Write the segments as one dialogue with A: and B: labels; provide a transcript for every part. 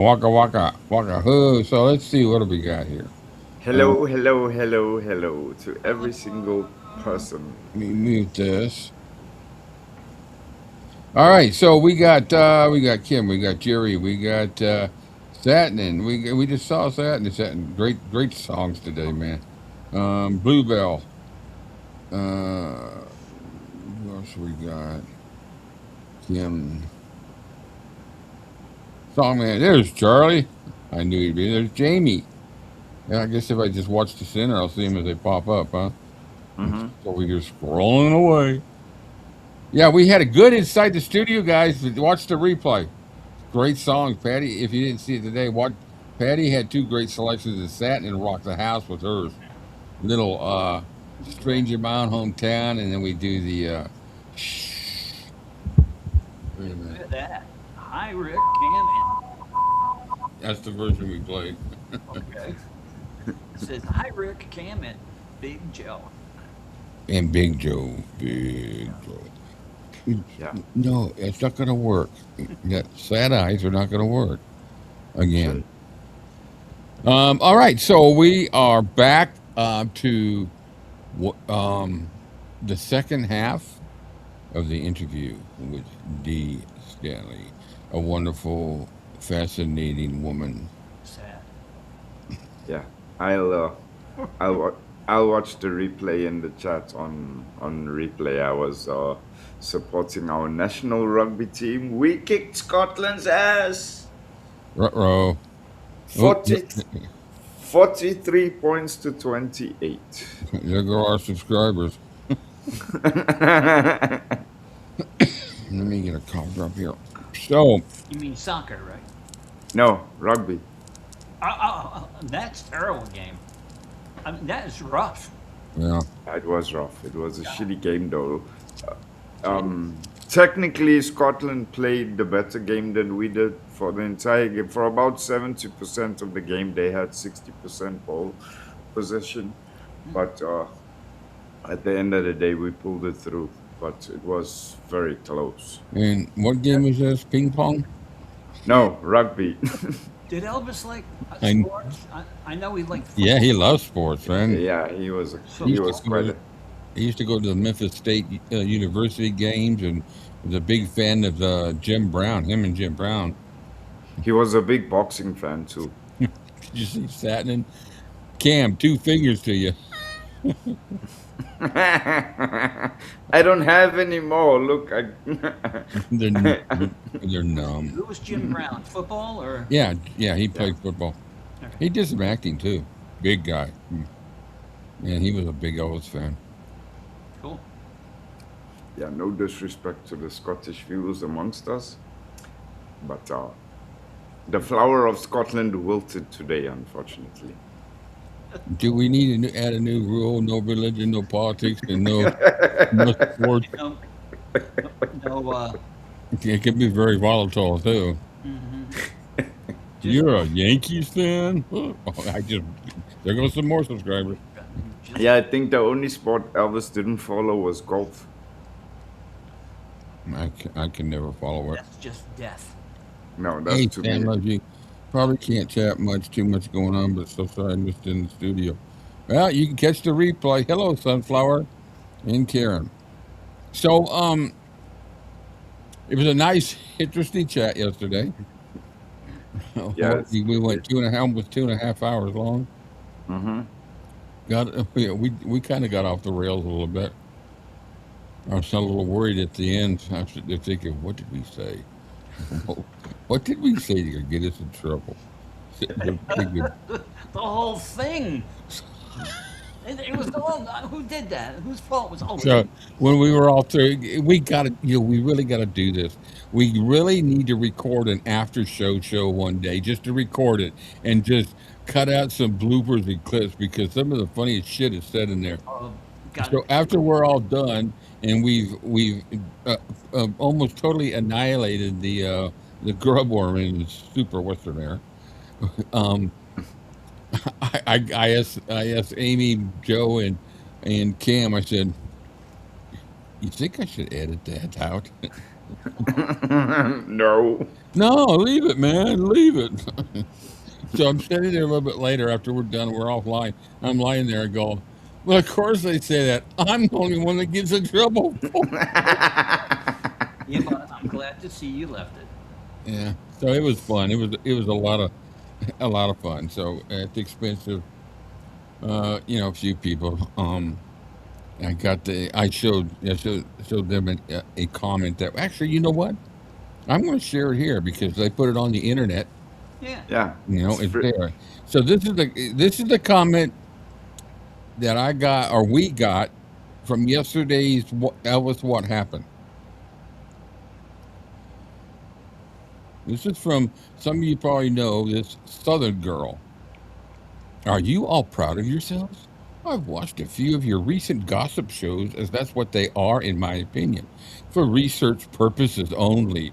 A: Waka waka waka hoo. So let's see what do we got here.
B: Hello, hello, hello, hello to every single person.
A: Let me mute this. All right, so we got Kim, we got Jerry, we got Satnin. We just saw Satnin. Great songs today, man. Bluebell. Who else we got? Kim. Songman. There's Charlie. I knew he'd be there. There's Jamie. Yeah, I guess if I just watch the center, I'll see them as they pop up, huh?
B: Mm-hmm.
A: So we just scrolling away. Yeah, we had a good inside the studio, guys. Watch the replay. Great songs, Patty. If you didn't see it today, what Patty had two great selections of Satin and Rock the House with hers. Little Stranger in My Own Hometown, and then we do the shh. Wait a
C: Look
A: minute.
C: at that. Hi, Rick, Cam,
A: That's the version we played.
C: okay. It says, hi, Rick, Cam, and Big Joe.
A: And Big Joe. Big Joe.
B: Yeah.
A: No, it's not gonna work. That sad eyes are not gonna work again. All right, so we are back to the second half of the interview with Dee Stanley, a wonderful, fascinating woman.
C: Sad.
B: Yeah. I'll wa- I'll watch the replay in the chat on replay. I was supporting our national rugby team. We kicked Scotland's ass.
A: Ruh-roh.
B: 40, 43 points to 28.
A: There go our subscribers. Let me get a cough drop here. So,
C: You mean soccer, right?
B: No, rugby.
C: That's a terrible game. I mean, that is rough.
A: yeah.
B: It was rough. It was a shitty game, though. Technically, Scotland played the better game than we did for the entire game. For about 70% of the game, they had 60% ball possession. But at the end of the day, we pulled it through. But it was very close.
A: And what game is this? Ping pong?
B: No, rugby.
C: Did Elvis like
A: I-
C: sports? I know he liked football.
A: Yeah, he loves sports, man.
B: Yeah, he was quite.
A: He used to go to the Memphis State University games and was a big fan of Jim Brown, him and Jim Brown.
B: He was a big boxing fan too.
A: Did you see Satin? Cam, two fingers to you.
B: I don't have any more. Look,
A: They're numb.
C: Who was Jim Brown? Football or?
A: Yeah, he played football.
C: Okay.
A: He did some acting too. Big guy. And he was a big Elvis fan.
C: Cool.
B: yeah, no disrespect to the Scottish viewers amongst us, but the flower of Scotland wilted today, unfortunately.
A: Do we need to add a new rule? No religion, no politics, and no sports.
C: No, no,
A: It can be very volatile too. You're a Yankees fan? Oh, there goes some more subscribers.
B: Yeah, I think the only sport Elvis didn't follow was golf.
A: I can never follow it.
C: that's just death.
B: No, that's
A: Hey,
B: too
A: Stan,
B: many.
A: love you. Probably can't chat much, too much going on, but so sorry I missed in the studio. Well, you can catch the replay. Hello, Sunflower and Karen. So, it was a nice, interesting chat yesterday.
B: Yes.
A: We went almost 2.5 hours long.
B: Mm-hmm.
A: We kind of got off the rails a little bit. I was a little worried at the end. I was thinking, what did we say? What did we say to get us in trouble?
C: The whole thing. It was all. Who did that? Whose fault was all?
A: So when we were all through, we got to, we really got to do this. We really need to record an after show one day, just to record it and just cut out some bloopers and clips because some of the funniest shit is said in there. So after we're all done and we've almost totally annihilated the grubworm in super Western air. I asked Amy, Joe, and Cam. I said, "You think I should edit that out?"
B: No.
A: No, leave it, man. Leave it. So I'm sitting there a little bit later after we're done. We're offline. I'm lying there and go, well, of course they say that. I'm the only one that gets in trouble.
C: Yeah, but I'm glad to see you left it.
A: Yeah. So it was fun. It was a lot of fun. So at the expense of a few people. I showed them a comment that actually, you know what? I'm going to share it here because they put it on the internet.
C: Yeah.
B: Yeah.
A: It's there. So this is the comment that I got or we got from yesterday's Elvis What Happened. This is from some of you probably know this Southern girl. Are you all proud of yourselves? I've watched a few of your recent gossip shows, as that's what they are, in my opinion, for research purposes only.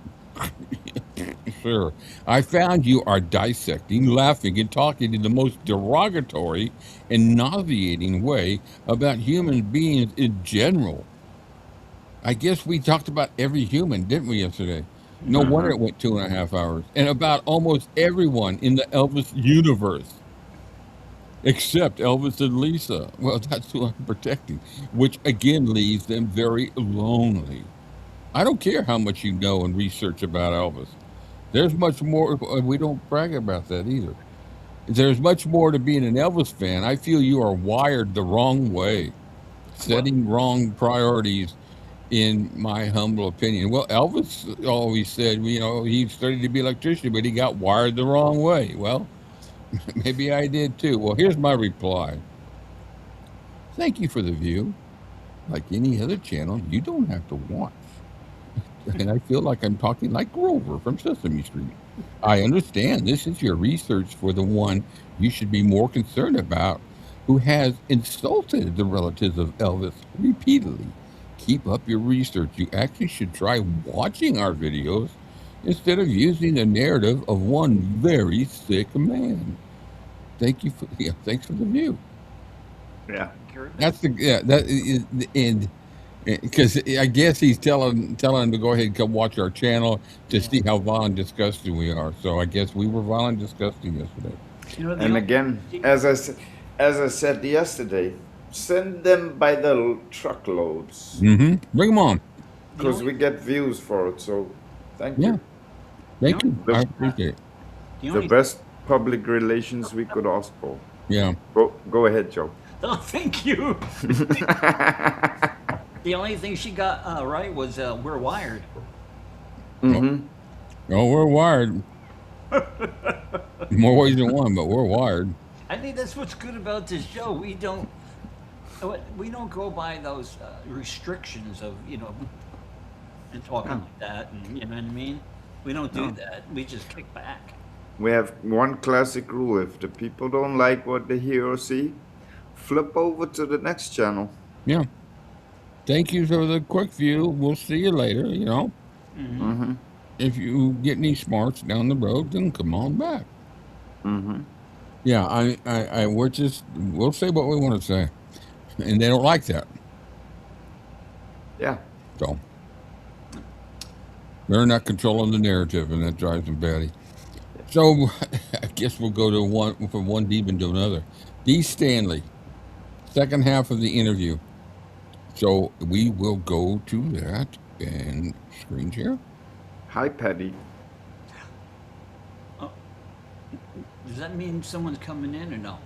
A: Sure. I found you are dissecting, laughing, and talking in the most derogatory and nauseating way about human beings in general. I guess we talked about every human, didn't we, yesterday? No wonder it went 2.5 hours. And about almost everyone in the Elvis universe. Except Elvis and Lisa. Well, that's who I'm protecting, which again leaves them very lonely. I don't care how much you know and research about Elvis. There's much more. We don't brag about that either. There's much more to being an Elvis fan. I feel you are wired the wrong way, setting wrong priorities, in my humble opinion. Well, Elvis always said, he studied to be an electrician, but he got wired the wrong way. Well, maybe I did too. Well, here's my reply. Thank you for the view. Like any other channel, you don't have to watch. And I feel like I'm talking like Grover from Sesame Street. I understand this is your research for the one you should be more concerned about, who has insulted the relatives of Elvis repeatedly. Keep up your research. You actually should try watching our videos instead of using the narrative of one very sick man. Thanks for the view.
B: Yeah.
A: That's that is the end. Because I guess he's telling him to go ahead and come watch our channel to see how vile and disgusting we are. So I guess we were vile and disgusting yesterday.
B: And again, as I said yesterday, send them by the truckloads.
A: Bring them on.
B: Because we get views for it. So thank you.
A: Thank you. I appreciate it.
B: The best public relations we could ask for.
A: Yeah.
B: Go ahead, Joe.
C: Oh, thank you. The only thing she got right was we're wired.
A: Oh, we're wired. More ways than one, but we're wired.
C: I think that's what's good about this show. We don't go by those restrictions of and talking like that, and you know what I mean. We don't do that. We just kick back.
B: We have one classic rule: if the people don't like what they hear or see, flip over to the next channel.
A: Yeah. Thank you for the quick view. We'll see you later, If you get any smarts down the road, then come on back. Yeah, we'll say what we want to say. And they don't like that.
B: Yeah.
A: So they're not controlling the narrative, and that drives them batty. So I guess we'll go from one demon to another. D. Stanley, second half of the interview. So we will go to that and screen share.
B: Hi, Patty.
C: Oh, does that mean someone's coming in or no?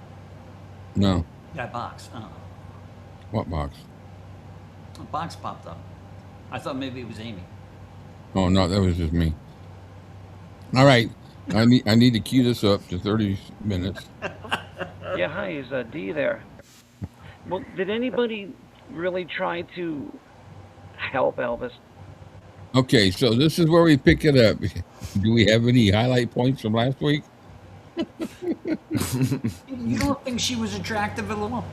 A: No.
C: That box.
A: What box?
C: A box popped up. I thought maybe it was Amy.
A: Oh no, that was just me. All right, I need to queue this up to 30 minutes.
D: Yeah, hi, is Dee there? Well, did anybody really try to help Elvis?
A: Okay, so this is where we pick it up. Do we have any highlight points from last week?
C: You don't think she was attractive at all?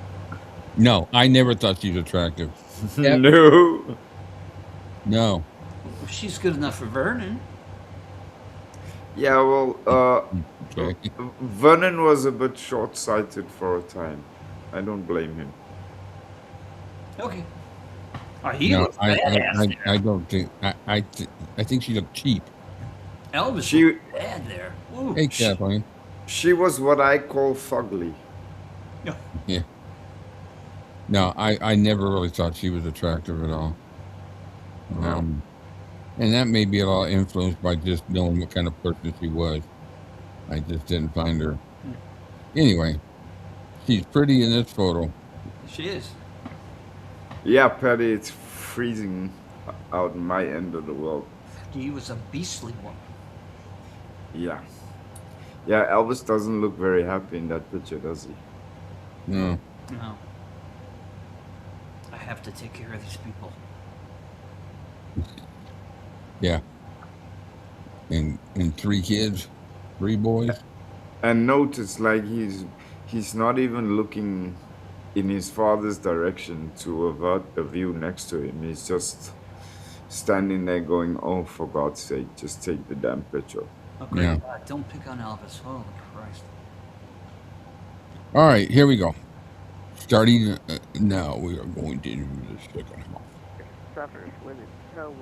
A: No, I never thought she was attractive.
B: No.
A: No.
C: She's good enough for Vernon.
B: Yeah, well,
A: Okay.
B: Vernon was a bit short-sighted for a time. I don't blame him.
C: Okay. Oh, he
A: No,
C: looks badass there.
A: I don't think. I think she looked cheap.
C: Elvis
B: She
C: looks bad there. Ooh.
A: Hey, Kathleen.
B: she was what I call fugly.
A: Yeah. No, I never really thought she was attractive at all. And that may be a lot influenced by just knowing what kind of person she was. I just didn't find her. Anyway, she's pretty in this photo.
C: She is.
B: Yeah, Patty, it's freezing out in my end of the world.
C: He was a beastly woman.
B: Yeah. Yeah, Elvis doesn't look very happy in that picture, does he?
A: No.
C: No. I have to take care of these people.
A: Yeah. And 3 kids, 3 boys.
B: And notice, like, he's not even looking in his father's direction to avert the view next to him. He's just standing there going, oh, for God's sake, just take the damn picture.
C: Okay,
A: Yeah.
C: don't pick on Elvis. Holy Christ.
A: All right, here we go. Starting now, we are going to do the second half.
E: Suffers with it. So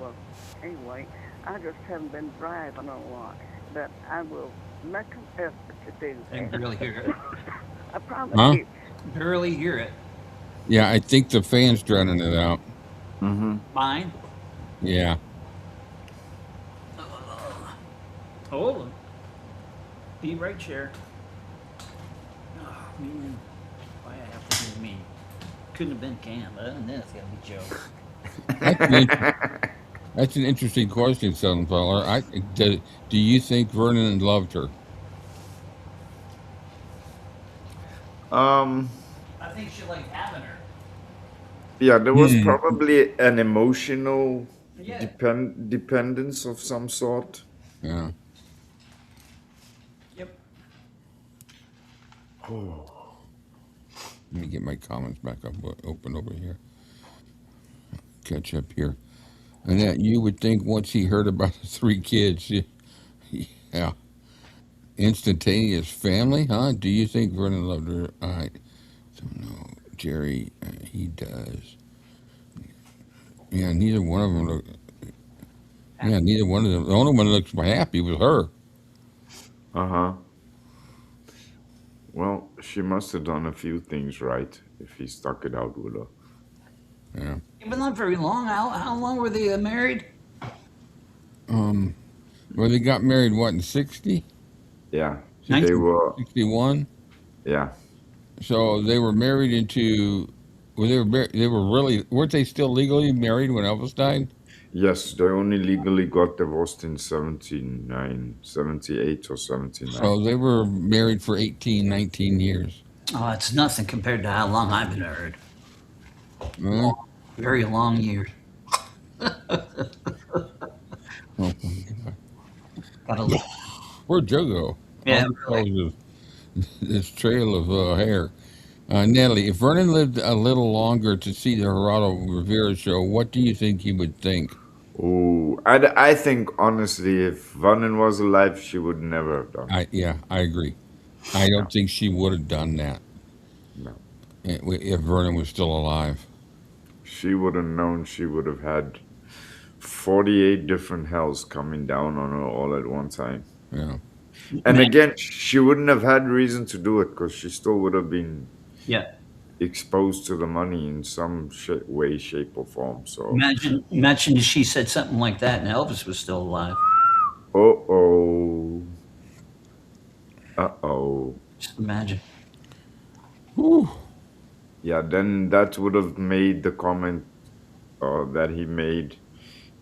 E: anyway, I just haven't been driving a lot, but I will make an effort to do
C: I can
E: that.
C: barely hear it.
E: I promise
A: Huh?
E: you.
C: Barely hear it.
A: Yeah, I think the fan's drowning it out.
B: Mm-hmm.
C: Mine?
A: Yeah.
C: Hold on. Be right chair. Oh, man. Why I have to be mean? Couldn't have been Cam. Other than that, it's got to be Joe.
A: That's an interesting question, Sunflower. Do you think Vernon loved her?
C: I think she liked having her.
B: Yeah, there was probably an emotional
C: Yeah.
B: dependence of some sort.
A: Yeah.
C: Yep.
A: Let me get my comments back up, open over here. Catch up here. Annette, you would think once he heard about the 3 kids, yeah. Instantaneous family, huh? Do you think Vernon loved her? I don't know. Jerry, he does. Yeah, neither one of them look. Yeah, neither one of them. The only one that looks happy was her.
B: Uh-huh. Well, she must have done a few things right if he stuck it out with her.
A: Yeah.
C: But not very long. How long were they married?
A: Well, they got married, what, in 60?
B: Yeah.
C: 19.
B: They were,
A: 61?
B: yeah.
A: So they were married into. Well, they were really. Weren't they still legally married when Elvis died?
B: Yes, they only legally got divorced in 78 or 79.
A: So they were married for 18, 19 years.
C: Oh, it's nothing compared to how long I've been married. Very long years. Gotta look.
A: Where'd Joe go?
C: Yeah,
A: Oh, this trail of hair. Natalie, if Vernon lived a little longer to see the Geraldo Rivera show, what do you think he would think?
B: Oh, I think, honestly, if Vernon was alive, she would never have done it.
A: I agree. I don't think she would have done that.
B: No.
A: If Vernon was still alive.
B: She would have known she would have had 48 different hells coming down on her all at one time.
A: Yeah.
B: And again, she wouldn't have had reason to do it because she still would have been exposed to the money in some way, shape, or form. So
C: imagine if she said something like that and Elvis was still alive.
B: Uh-oh. Uh-oh.
C: Just imagine.
A: Whew.
B: Yeah, then that would have made the comment that he made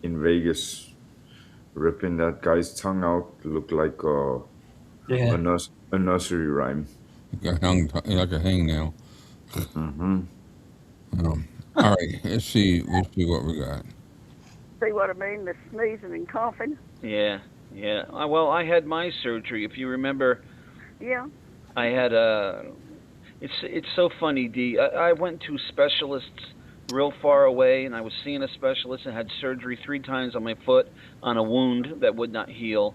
B: in Vegas, ripping that guy's tongue out, look like a nursery rhyme.
A: Like a hangnail.
B: Mm-hmm.
A: All right, let's see what we got.
E: See what I mean? The sneezing and coughing.
D: Yeah. Well, I had my surgery. If you remember,
E: Yeah.
D: I had It's so funny, Dee. I went to specialists real far away, and I was seeing a specialist and had surgery 3 times on my foot on a wound that would not heal,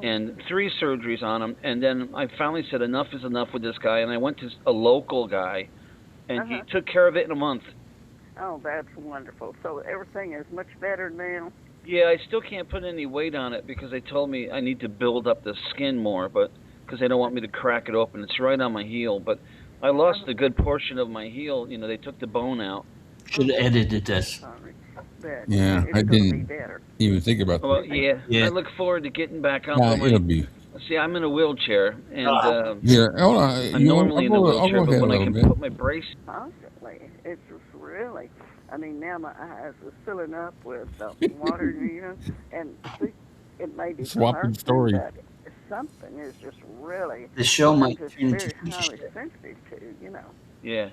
D: and 3 surgeries on him. And then I finally said enough is enough with this guy, and I went to a local guy, and he took care of it in a month.
E: Oh, that's wonderful. So everything is much better now?
D: Yeah, I still can't put any weight on it because they told me I need to build up the skin more, but because they don't want me to crack it open. It's right on my heel, but I lost a good portion of my heel. You know, they took the bone out.
C: Should have edited this.
E: Sorry. But
A: Yeah,
E: it's
A: I
E: going to be
A: didn't
E: better.
A: even think about
D: Well,
A: that.
D: yeah,
C: Yeah.
D: I look forward to getting back up
A: Nah,
D: on
A: it'll
D: my.
A: be.
D: See, I'm in a wheelchair, and
A: Yeah, hold on.
D: I'm normally in a
A: I'll
D: wheelchair,
A: go
D: but
A: ahead a
D: when I
A: little
D: can
A: bit.
D: put my brace.
E: Constantly. It's just really, I mean, now my eyes are filling up with water, you know, and see, it may be
A: Swapping
E: something,
A: stories.
E: but something is just really,
C: The show
E: I'm
C: might
E: just
C: turn into
E: very
C: TV
E: highly
C: show.
E: sensitive to, you know,
D: Yeah.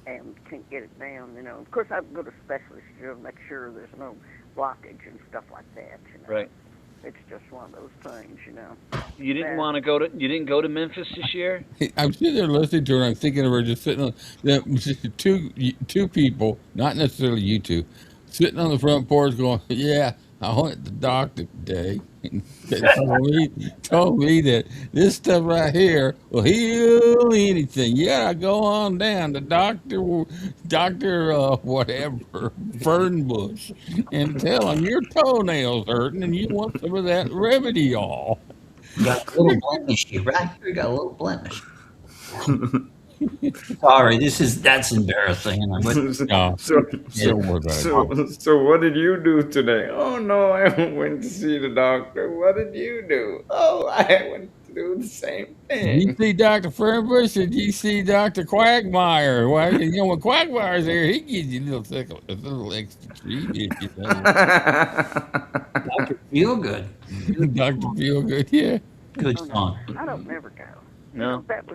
E: and can't get it down, you know. Of course, I go to specialists, you know, to make sure there's no blockage and stuff like that, you know.
D: Right.
E: It's just one of those things, you know.
D: You didn't
E: Yeah.
D: want to go to. You didn't go to Memphis this year.
A: I'm sitting there listening to her. And I'm thinking of her just sitting on two people, not necessarily you two, sitting on the front porch going, "Yeah, I went to the doctor today." And they told me that this stuff right here will heal anything. Yeah, go on down to Doctor whatever Fernbush and tell him your toenails hurting and you want some of that remedy-all.
C: You got a little blemish here, right here. You got a little blemish. Sorry, that's embarrassing. And I'm with
A: No,
B: So,
A: don't worry about it.
B: so what did you do today? Oh no, I went to see the doctor. What did you do? Oh, I went to do the same
A: Did you
B: thing.
A: see Dr. Fernbush or did you see Dr. Quagmire? Well, you know, when Quagmire's there, he gives you a little extra treat, you know.
C: Dr. Feelgood.
A: Dr. Feelgood, yeah.
C: Good
E: Oh, no,
C: song.
E: I don't never go. You
D: No.
E: know, that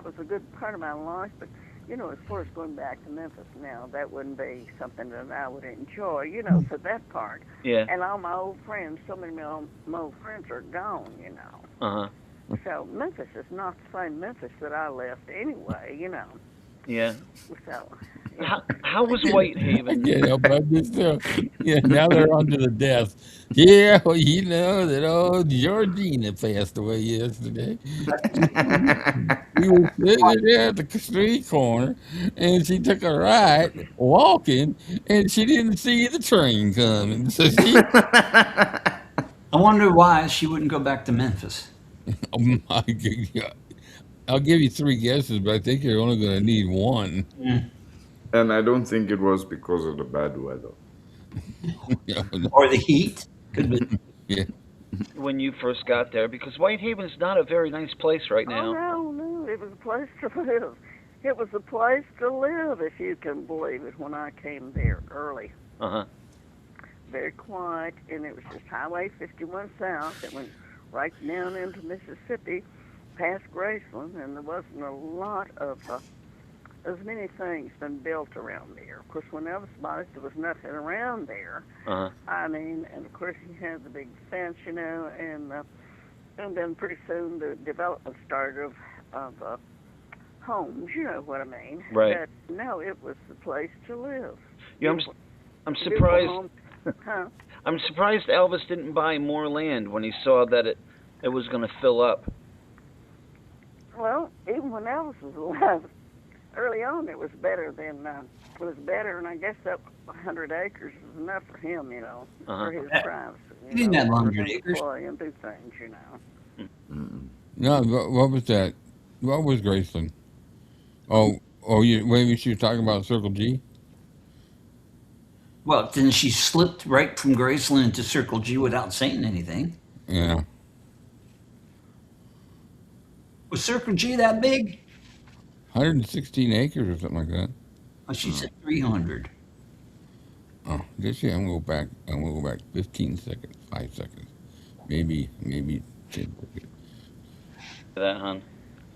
E: was a good part of my life, but you know, as far as going back to Memphis now, that wouldn't be something that I would enjoy. You know, for that part.
D: Yeah.
E: And all my old friends, so many of my old friends are gone. You know,
D: Uh huh.
E: so Memphis is not the same Memphis that I left anyway. You know,
D: Yeah.
E: so.
D: How was
A: I
D: Whitehaven?
A: can't help but just yeah, now they're under the desk. Yeah, well, you know that old Georgina passed away yesterday. We were sitting there at the street corner, and she took a right walking, and she didn't see the train coming. So she,
C: I wonder why she wouldn't go back to Memphis.
A: oh my God. I'll give you three guesses, but I think you're only going to need one.
B: And I don't think it was because of the bad weather.
C: Or the heat. Could be.
A: Yeah.
D: When you first got there, because Whitehaven's not a very nice place right now.
E: Oh no, it was a place to live. It was a place to live, if you can believe it. When I came there early.
D: Uh huh.
E: Very quiet, and it was just Highway 51 South. It went right down into Mississippi, past Graceland, and there wasn't a lot of, as many things been built around there. Of course, when Elvis bought it, there was nothing around there.
D: Uh huh.
E: I mean, and of course, he had the big fence, you know, and then pretty soon the development started of homes, you know what I mean.
D: Right.
E: But no, it was the place to live.
D: Yeah, I'm
E: Beautiful
D: surprised.
E: homes. Huh?
D: I'm surprised Elvis didn't buy more land when he saw that it was going to fill up.
E: Well, even when Elvis was alive, early on it was better than and I guess that 100 acres is enough for him, you know,
D: Uh-huh.
E: for his privacy.
C: He didn't have
E: for
C: 100
E: him to
C: acres.
E: play and do things, you know.
A: No, what was that? What was Graceland? Oh, maybe she was talking about Circle G?
C: Well, then she slipped right from Graceland into Circle G without saying anything.
A: Yeah.
C: Was Circle G that big?
A: 116 acres or something like that.
C: Oh, she said 300.
A: Oh, this year I'm gonna go back 15 seconds, 5 seconds, maybe 10 seconds.
D: That, hon.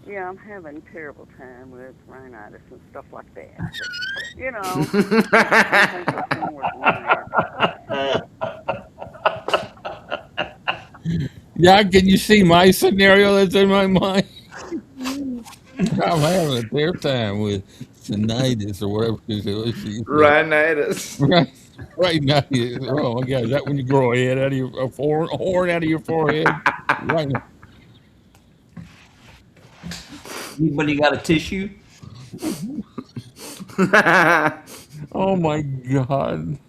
E: Yeah, I'm having a terrible time with rhinitis and stuff like that. But, you know, I think it's more than that.
A: Yeah, can you see my scenario that's in my mind? I'm having a fair time with tinnitus or whatever it is.
B: Rhinitis.
A: Right now. Oh my God, is that when you grow a head out of a horn out of your forehead? Right now.
C: Anybody got a tissue?
A: I Oh my God.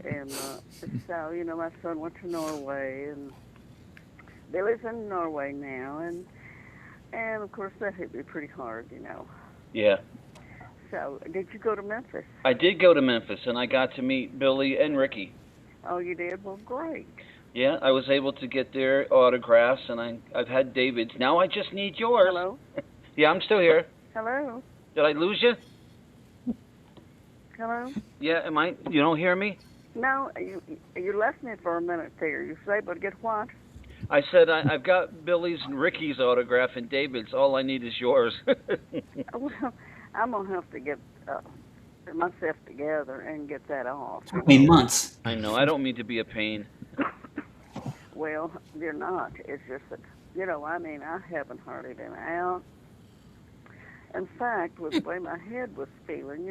E: And so, my son went to Norway, and Billy's in Norway now, and of course that hit me pretty hard.
D: Yeah.
E: So, did you go to Memphis?
D: I did go to Memphis, and I got to meet Billy and Ricky.
E: Oh, you did? Well, great.
D: Yeah, I was able to get their autographs, and I've had David's. Now I just need yours.
E: Hello?
D: Yeah, I'm still here.
E: Hello?
D: Did I lose you?
E: Hello?
D: Yeah, you don't hear me?
E: No, you left me for a minute there. You say, but get what?
D: I said I've got Billy's and Ricky's autograph and David's. All I need is yours.
E: Well, I'm going to have to get myself together and get that off.
C: Took me months.
D: I know. I don't mean to be a pain.
E: Well, you're not. It's just that, I haven't hardly been out. In fact, with the way my head was feeling,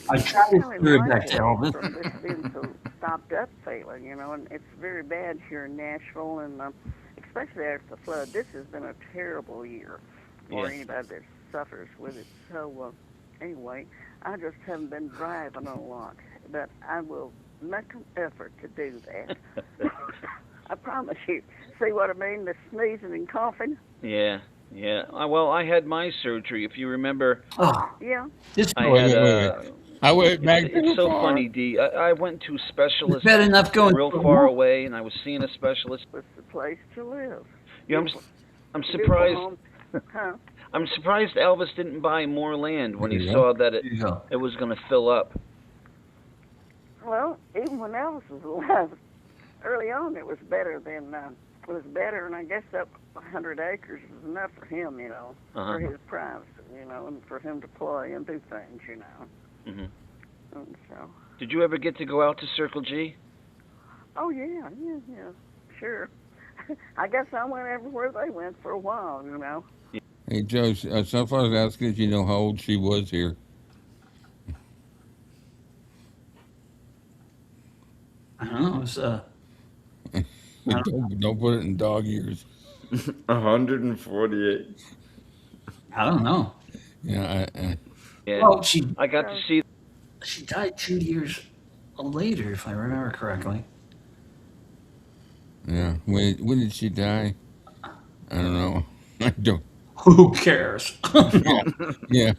C: I tried to steer it back to Elvis.
E: From this being so stopped up feeling, and it's very bad here in Nashville, and especially after the flood. This has been a terrible year for anybody that suffers with it. So, anyway, I just haven't been driving a lot, but I will make an effort to do that. I promise you. See what I mean? The sneezing and coughing.
D: Yeah. Well, I had my surgery, if you remember.
C: Oh,
E: yeah.
A: I went back.
D: It's so funny, Dee. I went to specialists
C: bad enough going
D: real far away, and I was seeing a specialist.
E: It's the place to live.
D: Yeah, I'm surprised.
E: Huh?
D: I'm surprised Elvis didn't buy more land when he saw that it was going to fill up.
E: Well, even when Elvis was alive, early on it was better than and I guess that 100 acres is enough for him, for his privacy, and for him to play and do things,
D: Mm-hmm.
E: And so.
D: Did you ever get to go out to Circle G?
E: Oh yeah, sure. I guess I went everywhere they went for a while,
A: Hey, Joe, some fellas asking if you know how old she was here.
C: I don't know.
A: Don't put it in dog years.
B: 148.
C: I don't know.
A: Yeah,
D: Yeah.
C: Well,
D: I got to see.
C: She died 2 years later, if I remember correctly.
A: yeah. When did she die? I don't know. I don't.
C: Who cares?
A: Yeah,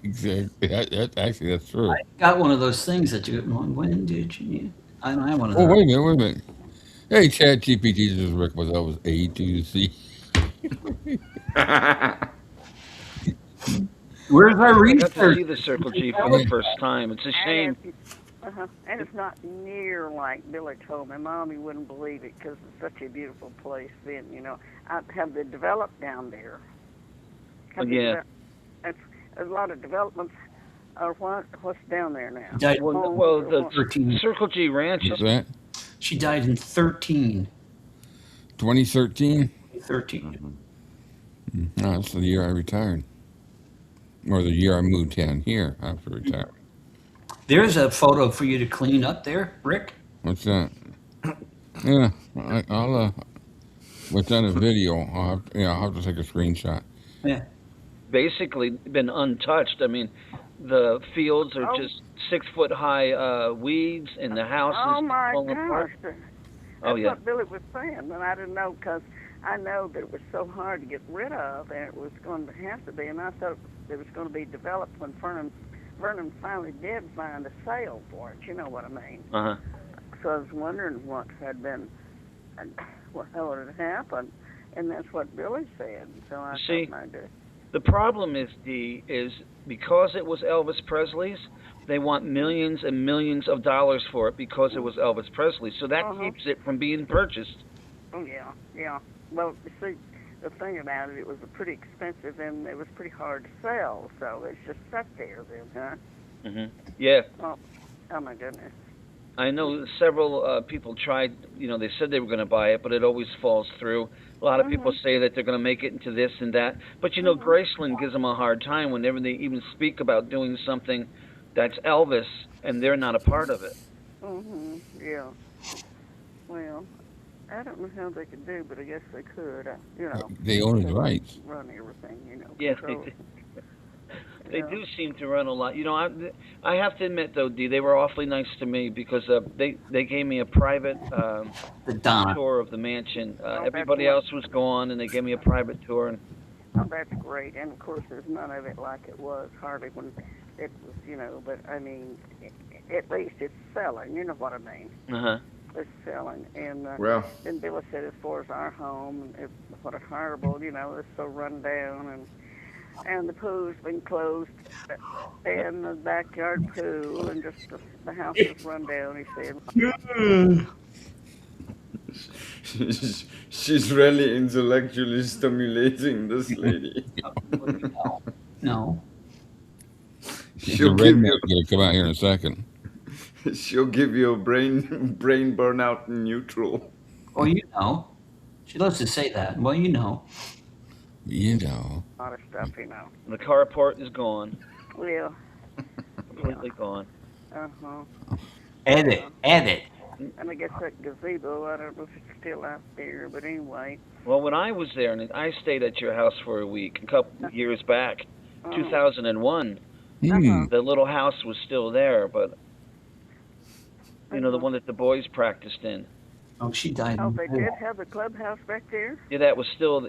A: exactly. That's true.
C: I got one of those things that you. When did you? I don't have one of
A: Oh,
C: those.
A: wait a minute. Hey, Chad GPT, this is Rick with Elvis-A-Z.
C: Where's our
D: I got to
C: research?
D: see the Circle G for the first time. It's a shame.
E: And it's not near like Billy told me. Mommy wouldn't believe it because it's such a beautiful place. Then have they developed down there?
D: Yeah.
E: It's a lot of developments. Or what's down there now?
C: Died,
D: Well, the
C: 13.
D: Circle G Ranch
A: What's that?
C: She died in 2013.
A: 2013?
C: 13.
A: No, that's the year I retired. Or the year I moved down here after retirement.
C: There's a photo for you to clean up there, Rick.
A: What's that? Yeah, I'll what's on a video? I'll have to take a screenshot.
C: Yeah.
D: basically been untouched. I mean, the fields are just 6 foot high weeds, and the house
E: Oh
D: is
E: my
D: falling
E: gosh.
D: apart.
E: That's
D: Oh, yeah.
E: what Billy was saying, and I didn't know because I know that it was so hard to get rid of, and it was going to have to be, and I thought it was going to be developed when Vernon finally did find a sale for it. You know what I mean?
D: Uh-huh.
E: So I was wondering what had been, what had happened, and that's what Billy said. So I
D: See,
E: thought maybe.
D: The problem is because it was Elvis Presley's, they want millions and millions of dollars for it because it was Elvis Presley. So that keeps it from being purchased.
E: Oh, yeah, yeah. Well, you see, the thing about it, it was pretty expensive and it was pretty hard to sell. So it's just sat there then, huh?
D: Mm-hmm. Yeah.
E: Oh my goodness.
D: I know several people tried, they said they were going to buy it, but it always falls through. A lot of people say that they're going to make it into this and that. But, Graceland gives them a hard time whenever they even speak about doing something that's Elvis and they're not a part of it.
E: Mm-hmm, yeah. Well, I don't know how they could do, but I guess they could,
A: They own his rights.
E: Run everything,
D: Yeah,
E: control
D: they
E: it.
D: They do seem to run a lot. You know, I have to admit though, Dee, they were awfully nice to me because they gave me a private tour of the mansion. Everybody else was gone, and they gave me a private tour. And
E: oh, that's great. And of course, there's none of it like it was hardly when it was, you know. But I mean, at least it's selling. You know what I mean? It's selling. And then Billy said, as far as our home, what a horrible, you know, it's so run down, and the pool's been closed, and the backyard pool, and just the house is run down, he
B: said. She's really intellectually stimulating, this lady.
C: No.
A: She'll give you. Gonna come out here in a second.
B: She'll give you a brain burnout in neutral.
C: Oh, you know. She loves to say that. Well, you know.
A: You know.
E: A lot of stuff, you know.
D: The carport is gone.
E: Yeah.
D: Completely gone.
C: Edit.
E: And I guess that gazebo, I don't know if it's still out there, but anyway.
D: Well, when I was there, and I stayed at your house for a week, a couple years back, 2001, the little house was still there, but, you know, the one that the boys practiced in.
C: Oh, she died.
E: Oh, they did have the clubhouse back there?
D: Yeah, that was still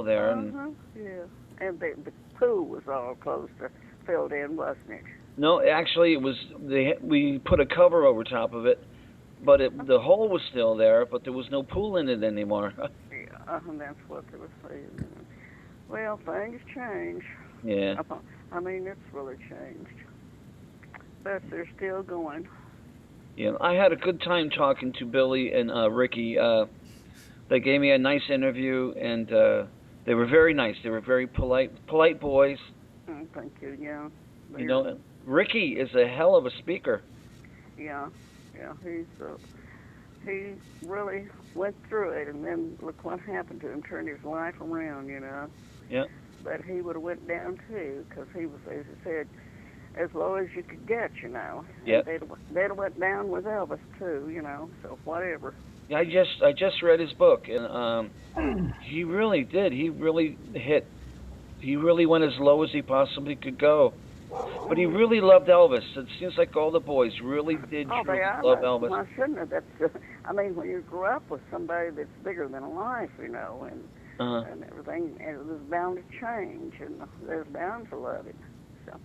D: there.
E: Yeah. And the pool was all closed, filled in, wasn't it?
D: No, actually, it was. We put a cover over top of it, but the hole was still there, but there was no pool in it anymore.
E: Yeah, and that's what they were saying. Well, things change.
D: Yeah.
E: I mean, it's really changed, but they're still going.
D: Yeah, I had a good time talking to Billy and Ricky. They gave me a nice interview, and they were very nice. They were very polite boys.
E: Thank you. Yeah.
D: You know, Ricky is a hell of a speaker.
E: Yeah. He really went through it, and then look what happened to him. Turned his life around, you know.
D: Yeah.
E: But he would have went down too, because he was, as I said, as low as you could get, you know.
D: Yeah.
E: They'd have went down with Elvis too, you know. So whatever.
D: Yeah, I just read his book, and he really did. He really went as low as he possibly could go. But he really loved Elvis. It seems like all the boys really did truly love Elvis.
E: Why shouldn't have? That's, I mean, when you grow up with somebody that's bigger than life, you know, and everything, it was bound to change, and there's bound to love it. So,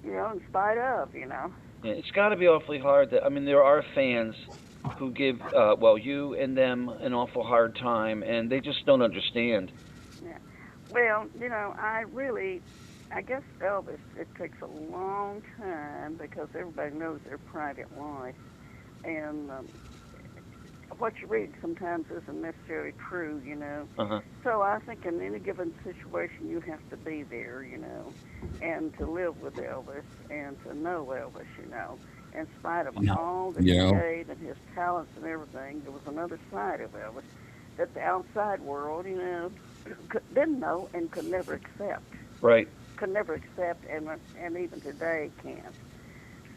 E: you know, in spite of, you know.
D: Yeah, it's got to be awfully hard. I mean, there are fans who give, you and them an awful hard time, and they just don't understand.
E: Yeah. Well, you know, I guess Elvis, it takes a long time because everybody knows their private life. And what you read sometimes isn't necessarily true, you know. So I think in any given situation, you have to be there, you know, and to live with Elvis and to know Elvis, you know. In spite of all that he gave and his talents and everything, there was another side of Elvis that the outside world, you know, didn't know and could never accept.
D: Right.
E: Could never accept, and even today can't.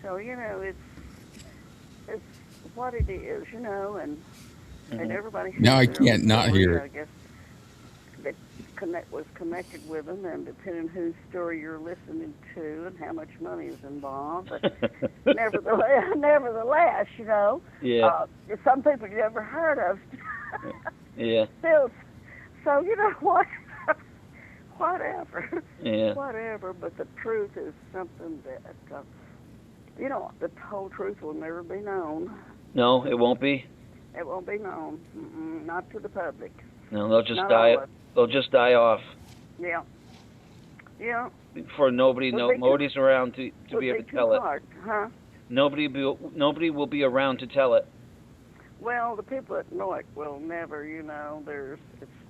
E: So, you know, it's what it is, you know, and everybody.
A: Now I can't not hear it.
E: I guess that was connected with them, and depending whose story you're listening to and how much money is involved, but nevertheless, you know, some people you never heard of.
D: Yeah.
E: Still, so you know what. Whatever.
D: Yeah.
E: Whatever, but the truth is something that, you know, the whole truth will never be known.
D: No, it won't be?
E: It won't be known. Not to the public.
D: No, they'll just die. They'll just die off.
E: Yeah. Yeah.
D: For nobody's around to be able to tell it.
E: Huh?
D: Nobody will be around to tell it.
E: Well, the people that know it will never, you know, it's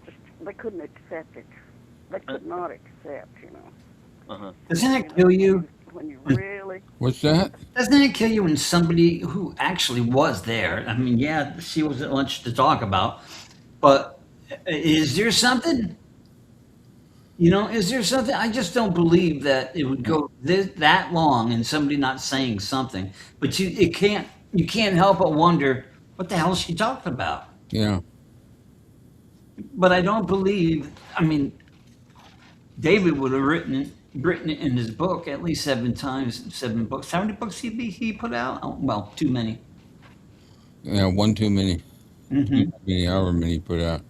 E: just, they couldn't accept it. They could not accept, you know.
C: Doesn't it kill you?
E: When you really...
A: What's that?
C: Doesn't it kill you when somebody who actually was there, I mean, yeah, she was at lunch to talk about, but is there something? You know, is there something? I just don't believe that it would go that long and somebody not saying something. But you can't help but wonder, what the hell is she talking about?
A: Yeah.
C: But I don't believe, I mean, David would have written it written in his book at least 7 times, 7 books. How many books he put out? Oh, well, too many.
A: Yeah, one too many.
C: Mm-hmm.
A: Too many, however many put out.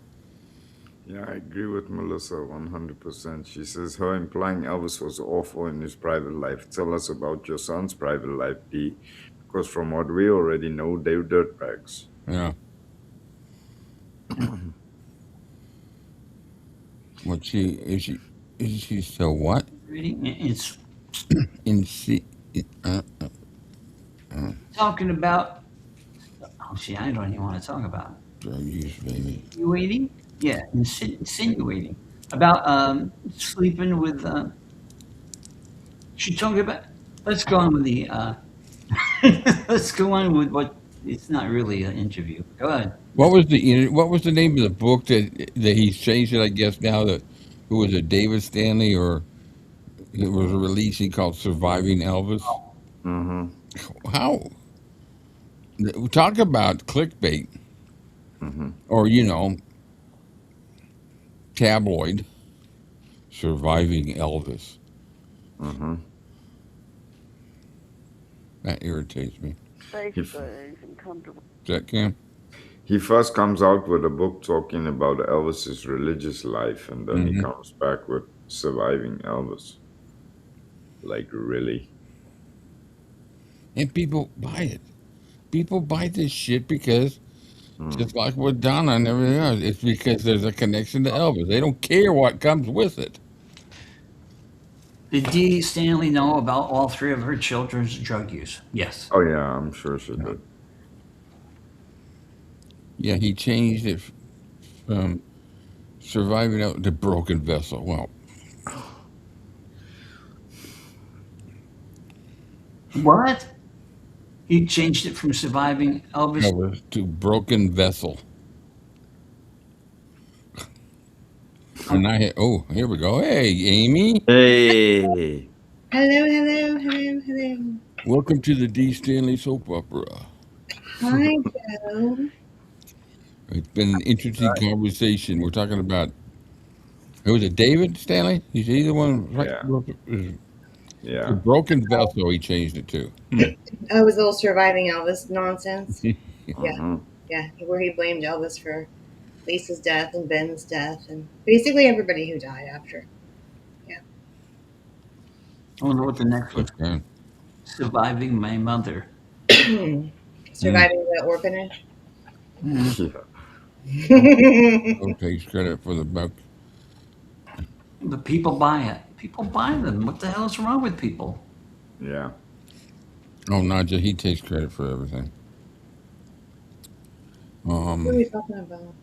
B: Yeah, I agree with Melissa 100%. She says her implying Elvis was awful in his private life. Tell us about your son's private life, D. Because from what we already know, they're dirtbags.
A: Yeah. What is she still what?
C: It's
A: In C.
C: talking about. Oh, see, I don't even want to talk about
A: Drug use, baby.
C: insinuating. Yeah, insinuating about sleeping with. She talking about. Let's go on with the. Let's go on with what. It's not really an interview. Go ahead.
A: What was the name of the book that he's changed it? I guess now that who was it, David Stanley, or it was a release he called "Surviving Elvis."
B: Mm-hmm.
A: How talk about clickbait,
B: Mm-hmm.
A: or tabloid, surviving Elvis.
B: Mm-hmm.
A: That irritates me.
E: Safe
B: If-
E: things and comfortable.
A: Is that Cam?
B: He first comes out with a book talking about Elvis's religious life, and then he
A: Mhm.
B: comes back with Surviving Elvis. Like, really?
A: And people buy it. People buy this shit because,
B: Mm.
A: just like with Donna and everything else, it's because there's a connection to Elvis. They don't care what comes with it.
C: Did Dee Stanley know about all 3 of her children's drug use? Yes.
B: Oh, yeah, I'm sure she did.
A: Yeah, he changed it from surviving out to broken vessel. Well,
C: What? He changed it from surviving Elvis.
A: Elvis to broken vessel. And here we go. Hey, Amy.
B: Hey!
F: Hello.
A: Welcome to the D. Stanley soap opera.
F: Hi, Joe.
A: It's been an interesting conversation. We're talking about, who was it, David Stanley? He's either one, right?
B: Yeah.
A: The broken vessel he changed it to.
F: Oh, it was a little surviving Elvis nonsense.
B: Mm-hmm.
F: Yeah, where he blamed Elvis for Lisa's death and Ben's death and basically everybody who died after.
C: I wonder what the next one.
A: Okay.
C: Surviving my mother.
F: Surviving the orphanage.
B: Yeah.
A: Who takes credit for the book?
C: The people buy it. People buy them. What the hell is wrong with people?
B: Yeah.
A: Oh, Naja, he takes credit for everything.
F: What are we talking about?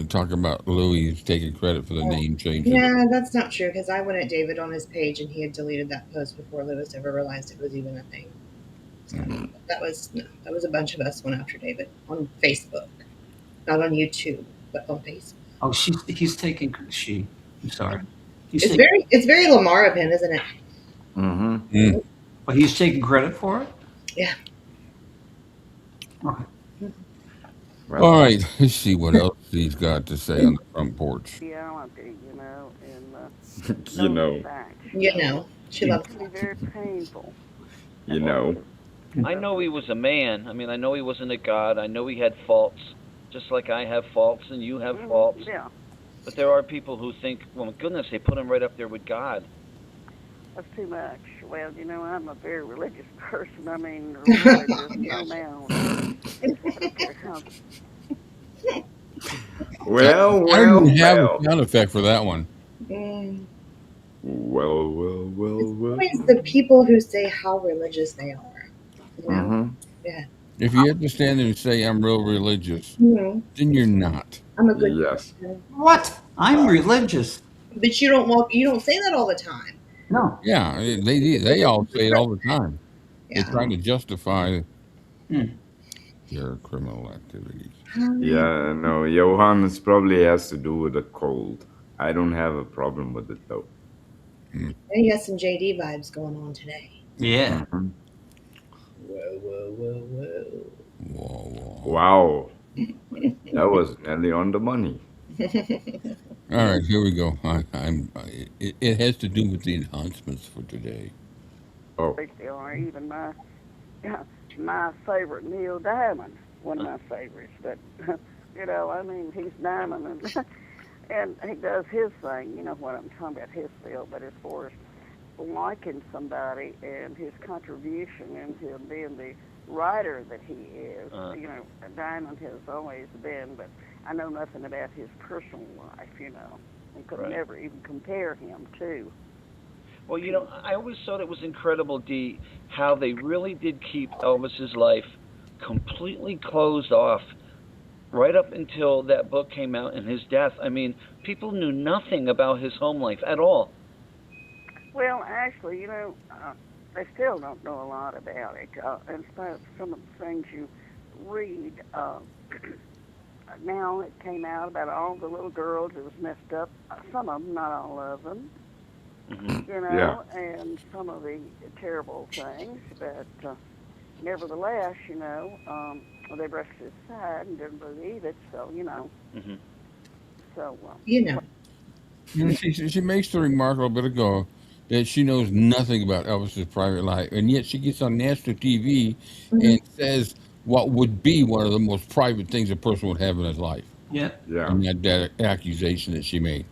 A: Talk about Louis taking credit for the name change.
F: Yeah, that's not true because I went at David on his page and he had deleted that post before Lewis ever realized it was even a thing. So that was a bunch of us went after David on Facebook, not on YouTube, but on Facebook.
C: Oh, he's taking. I'm sorry.
F: It's very Lamar of him, isn't it?
B: Mm-hmm.
C: But he's taking credit for it.
F: Yeah.
C: Okay.
B: Well,
A: All right, let's see what else he's got to say on the front porch.
E: Reality, and
B: you know.
E: fact.
F: She loves
E: It can be very painful.
B: You know.
D: I know he was a man. I mean, I know he wasn't a god. I know he had faults, just like I have faults and you have faults.
E: Yeah,
D: But there are people who think, well, my goodness, they put him right up there with God.
E: that's too much. Well, I'm a very religious person. I mean, religious, no now.
B: Well,
A: I didn't have a sound effect for that one.
B: Well.
F: Always the people who say how religious they are.
B: Mm-hmm.
F: Yeah.
A: If you have to stand there and say, I'm real religious,
F: Mm-hmm.
A: then you're not.
F: I'm a good
B: Yes.
F: person.
C: What? I'm religious.
F: But you don't say that all the time.
C: No.
A: Yeah, they all say it all the time.
F: Yeah.
A: They're trying to justify
C: Hmm.
A: their criminal activities.
B: Yeah, no, Johannes probably has to do with the cold. I don't have a problem with it, though.
F: You got some JD vibes going on today.
C: Yeah.
B: Mhm.
F: Whoa.
A: Whoa.
B: Wow. That was nearly on the money.
A: All right, here we go. it has to do with the enhancements for today.
B: Oh,
E: They are even my favorite Neil Diamond, one of my favorites. But I mean, he's Diamond, and he does his thing. You know what I'm talking about, his field. But as far as liking somebody and his contribution and him being the writer that he is, Diamond has always been. But I know nothing about his personal life, and could never even compare him to.
D: Well, I always thought it was incredible, Dee, how they really did keep Elvis's life completely closed off right up until that book came out and his death. I mean, people knew nothing about his home life at all.
E: Well, actually, they still don't know a lot about it. In spite of some of the things you read, now it came out about all the little girls. It was messed up. Some of them, not all of them.
D: Mm-hmm.
E: And some of the terrible things. But nevertheless, they brushed it aside and didn't believe it. So,
D: Mm-hmm.
E: So,
A: She makes the remark a little bit ago that she knows nothing about Elvis's private life, and yet she gets on national TV and says what would be one of the most private things a person would have in his life.
C: Yeah.
B: yeah.
A: And that accusation that she made.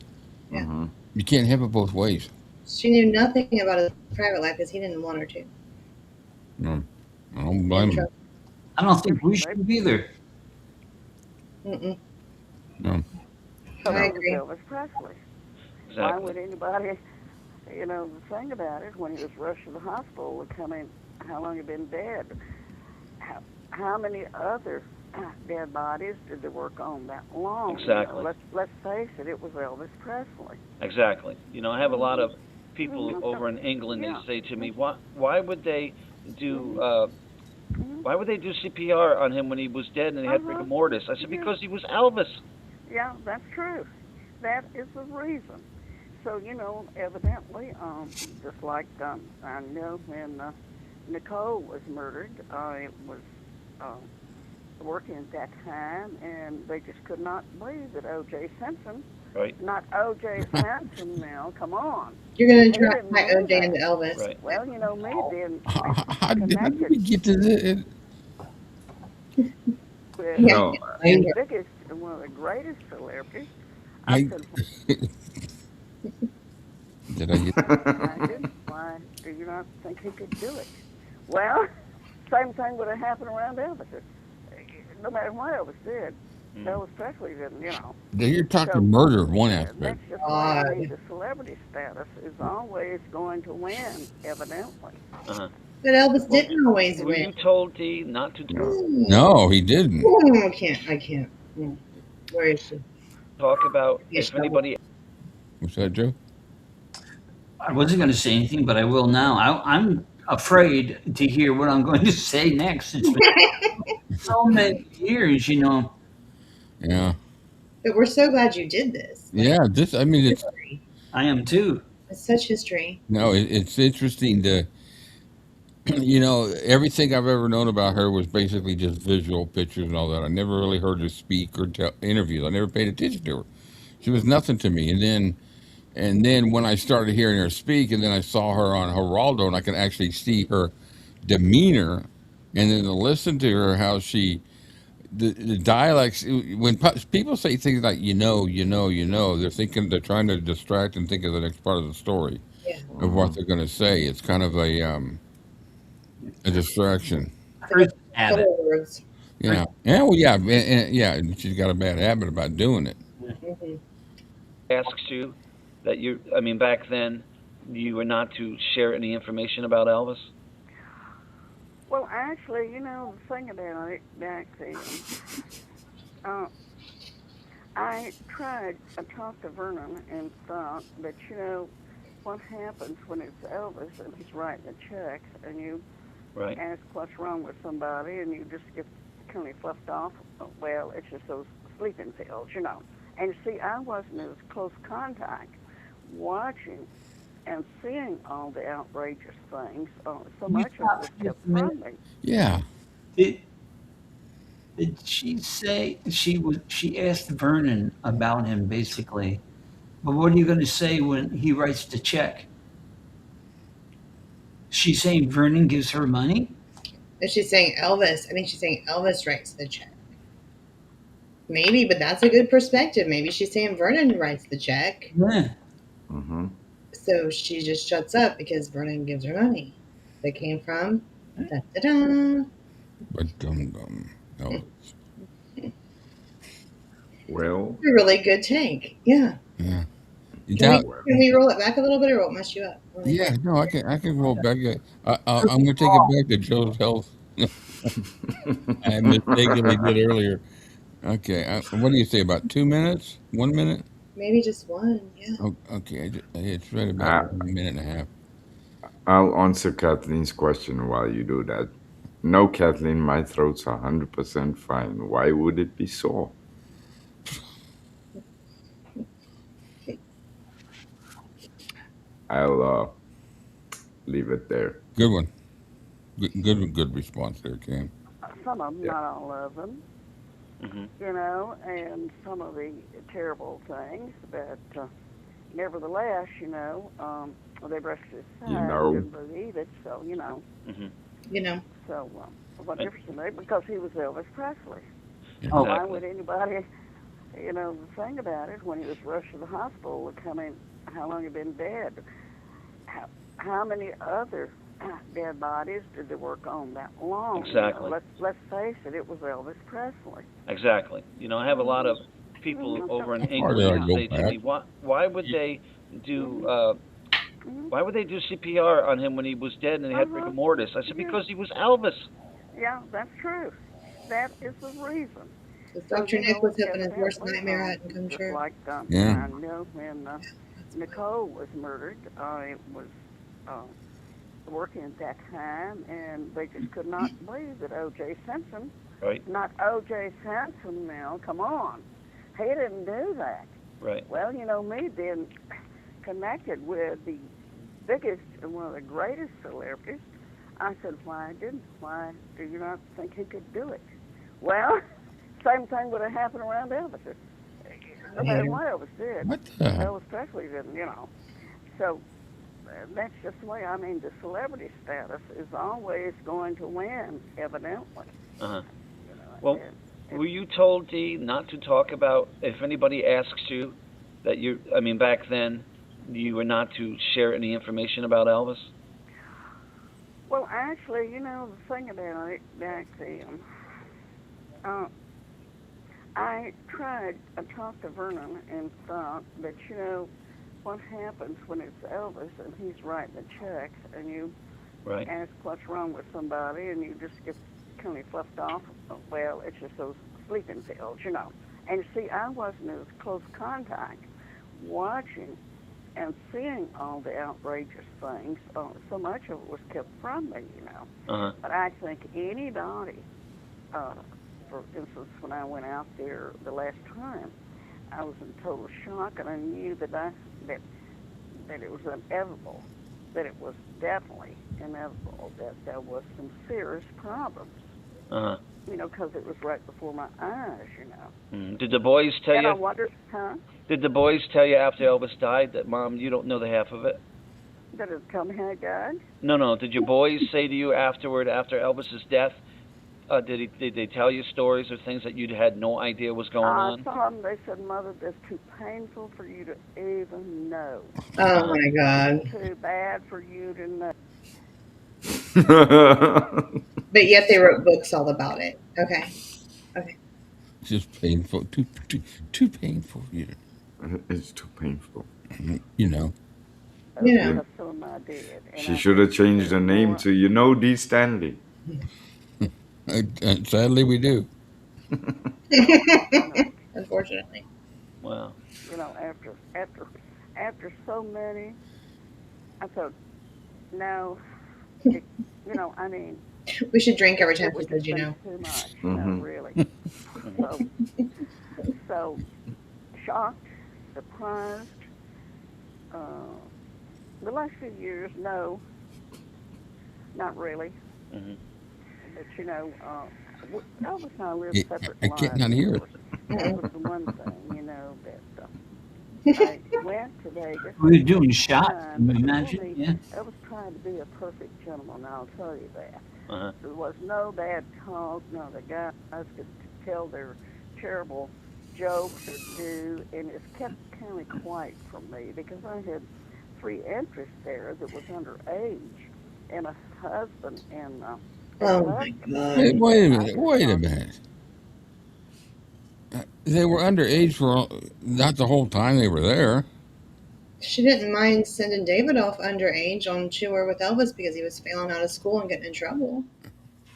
F: Yeah.
B: Mm-hmm.
A: You can't have it both ways.
F: She knew nothing about his private life because he didn't want her to.
A: No, I don't blame him.
C: I don't think we should either.
F: Mm-mm.
A: No.
E: So
F: I
E: was
F: agree.
E: Elvis Presley. Why
D: Exactly.
E: would anybody, the thing about it, when he was rushed to the hospital, how long he'd been dead? How many other dead bodies did they work on that long?
D: Exactly.
E: Let's face it, it was Elvis Presley.
D: Exactly. I have a lot of people over in England. They say to me, "Why would they do CPR on him when he was dead and they had rigor mortis?" I said, "Because he was Elvis."
E: Yeah, that's true. That is the reason. So, evidently, just like I know when Nicole was murdered, it was working at that time, and they just could not believe that O.J. Simpson,
D: Right.
E: not O.J. Simpson now, come on.
F: You're going to
E: They
F: try
E: didn't
F: my
E: know
F: OJ
E: that.
F: into Elvis.
D: Right.
E: Well, me being
A: How did we get to this?
E: with
B: No,
E: the biggest and one of the greatest celebrities, I said,
A: Did I get?
E: imagine, why do you not think he could do it? Well, same thing would have happened around Elvis. No matter what Elvis did, Elvis Presley didn't,
A: You're talking
E: So,
A: murder, one
E: That's
A: aspect.
E: just why I mean, the celebrity status is always going to win, evidently.
D: Uh-huh.
F: But Elvis didn't always
D: Were you
F: win.
D: told, Dee, not to
A: No, he didn't.
F: I can't. Where is she?
D: talk about
F: Yes,
D: if anybody?
A: What's that, Joe?
C: I wasn't going to say anything, but I will now. I'm afraid to hear what I'm going to say next. It's been so many years,
A: Yeah.
F: But we're so glad you did this.
A: Yeah, it's
F: History.
C: I am too.
F: It's such history.
A: no, it's interesting to, everything I've ever known about her was basically just visual pictures and all that. I never really heard her speak or tell interviews. I never paid attention to her. She was nothing to me. And then when I started hearing her speak, and then I saw her on Geraldo, and I could actually see her demeanor, and then to listen to her, how the dialects, when people say things like, they're trying to distract and think of the next part of the story of what they're going to say. It's kind of a distraction.
C: First habit.
F: Words.
A: Yeah. Yeah. Well, yeah. And she's got a bad habit about doing it.
F: Mm-hmm.
D: asks you that back then, you were not to share any information about Elvis?
E: Well, actually, the thing about it back then, I talked to Vernon and thought that, what happens when it's Elvis and he's writing a check and you
D: Right.
E: ask what's wrong with somebody and you just get kind of fluffed off? Well, it's just those sleeping pills, And you see, I wasn't as close contact watching and seeing all the outrageous things. So much of it was kept from me.
A: Yeah.
C: Did she say she asked Vernon about him basically, But what are you going to say when he writes the check? She's saying Vernon gives her money?
F: If she's saying Elvis, I think she's saying Elvis writes the check. Maybe, but that's a good perspective. Maybe she's saying Vernon writes the check.
C: Yeah.
B: Mm-hmm.
F: So she just shuts up because Vernon gives her money. That came from da-da-da.
A: But Elvis.
B: Well,
F: A really good tank. Yeah.
A: Yeah.
F: Can we roll it back a little bit, or will it mess you up?
A: Yeah, no, I can roll back. I'm going to take it back to Joe's health. I mistakenly did earlier. Okay, what do you say, about 2 minutes? 1 minute?
F: Maybe just one, yeah.
A: Oh, okay, it's right about 1 minute and a half.
B: I'll answer Kathleen's question while you do that. No, Kathleen, my throat's 100% fine. Why would it be sore? I'll leave it there.
A: Good one. Good response there, Cam.
E: Some of them,
B: Yeah.
E: not all of them.
D: Mm-hmm.
E: You know, and some of the terrible things, but nevertheless, you know, they brushed it aside,
B: You know.
E: didn't believe it, so, you know.
D: Mm-hmm.
F: You know.
E: So, what difference did it make? Because he was Elvis Presley.
C: Oh,
E: Why
D: Exactly.
E: would anybody, you know, the thing about it, when he was rushed to the hospital, how long he'd been dead? How many other dead bodies did they work on that long?
D: Exactly.
E: You know, let's face it, it was Elvis Presley.
D: Exactly. You know, I have a lot of people over in England
A: Why did I
D: who
A: go
D: say to me, why would they do why would they do CPR on him when he was dead and they had rigor mortis? I said, because he was Elvis.
E: Yeah, that's true. That is the reason.
F: Because Dr. Nick was hoping his worst nightmare hadn't come
E: just
F: true.
E: like
A: Yeah.
E: I know when Nicole was murdered, I was working at that time, and they just could not believe that O.J. Simpson,
D: Right.
E: not O.J. Simpson now, come on, he didn't do that.
D: Right.
E: Well, you know, me being connected with the biggest and one of the greatest celebrities, I said, why do you not think he could do it? Well, same thing would have happened around Elvis. No matter what Elvis did,
A: What the hell?
E: Elvis Presley didn't, you know. So that's just the way, I mean, the celebrity status is always going to win, evidently.
D: Uh-huh.
E: You know,
D: Well, were you told, Dee, not to talk about, if anybody asks you, that back then, you were not to share any information about Elvis?
E: well, actually, you know, the thing about it, back then, I talked to Vernon and thought that, you know, what happens when it's Elvis and he's writing the checks and you
D: Right.
E: ask what's wrong with somebody and you just get kind of fluffed off, well, it's just those sleeping pills, you know. And see, I wasn't as close contact watching and seeing all the outrageous things. So much of it was kept from me, you know.
D: Uh-huh.
E: But I think anybody, for instance, when I went out there the last time, I was in total shock, and I knew that it was inevitable, that it was definitely inevitable, that there was some serious problems.
D: Uh-huh.
E: You know, because it was right before my eyes, you know.
D: Mm. Did the boys tell
E: And I
D: you?
E: wondered,
D: Did the boys tell you after Elvis died that, Mom, you don't know the half of it?
E: that it come here, God?
D: No. Did your boys say to you afterward, after Elvis's death, did they tell you stories or things that you had no idea was going on?
E: Some of them, they said, Mother, that's too painful for you to even know.
F: Oh my God.
E: Too bad for you to know.
F: But yet they wrote books all about it. Okay.
A: It's just painful. Too painful. Yeah.
B: It's too painful.
A: You know.
F: You know.
E: That's some I did. And
B: She
E: I
B: should have
E: think
B: changed the
E: there's
B: name
E: more-
B: to, you know, Dee Stanley.
A: Sadly, we do.
F: Unfortunately.
D: Wow.
E: You know, after so many, I thought, no, you know, I mean,
F: We should drink every time
E: it
F: she
E: would
F: says,
E: just
F: you
E: been
F: know.
E: too much, you know,
B: Mhm.
E: really. So shocked, surprised. The last few years, no, not really.
D: Mm-hmm.
E: But you know, Elvis and I lived
A: Yeah,
E: separate
A: I
E: lives.
A: can't not hear it.
E: That was the one thing, you know, that I went to Vegas.
C: We were doing shots.
E: Time, but
C: Imagine,
E: believe
C: yeah.
E: me, I was trying to be a perfect gentleman. I'll tell you that.
D: Uh-huh.
E: There was no bad talk. No, the guys could tell their terrible jokes or do, and it's kept kind of quiet from me because I had 3 interests there that was underage, and a husband and
F: Oh my God.
A: Hey, wait a minute. Wait a minute. They were underage for not the whole time they were there.
F: She didn't mind sending David off underage on tour with Elvis because he was failing out of school and getting in trouble.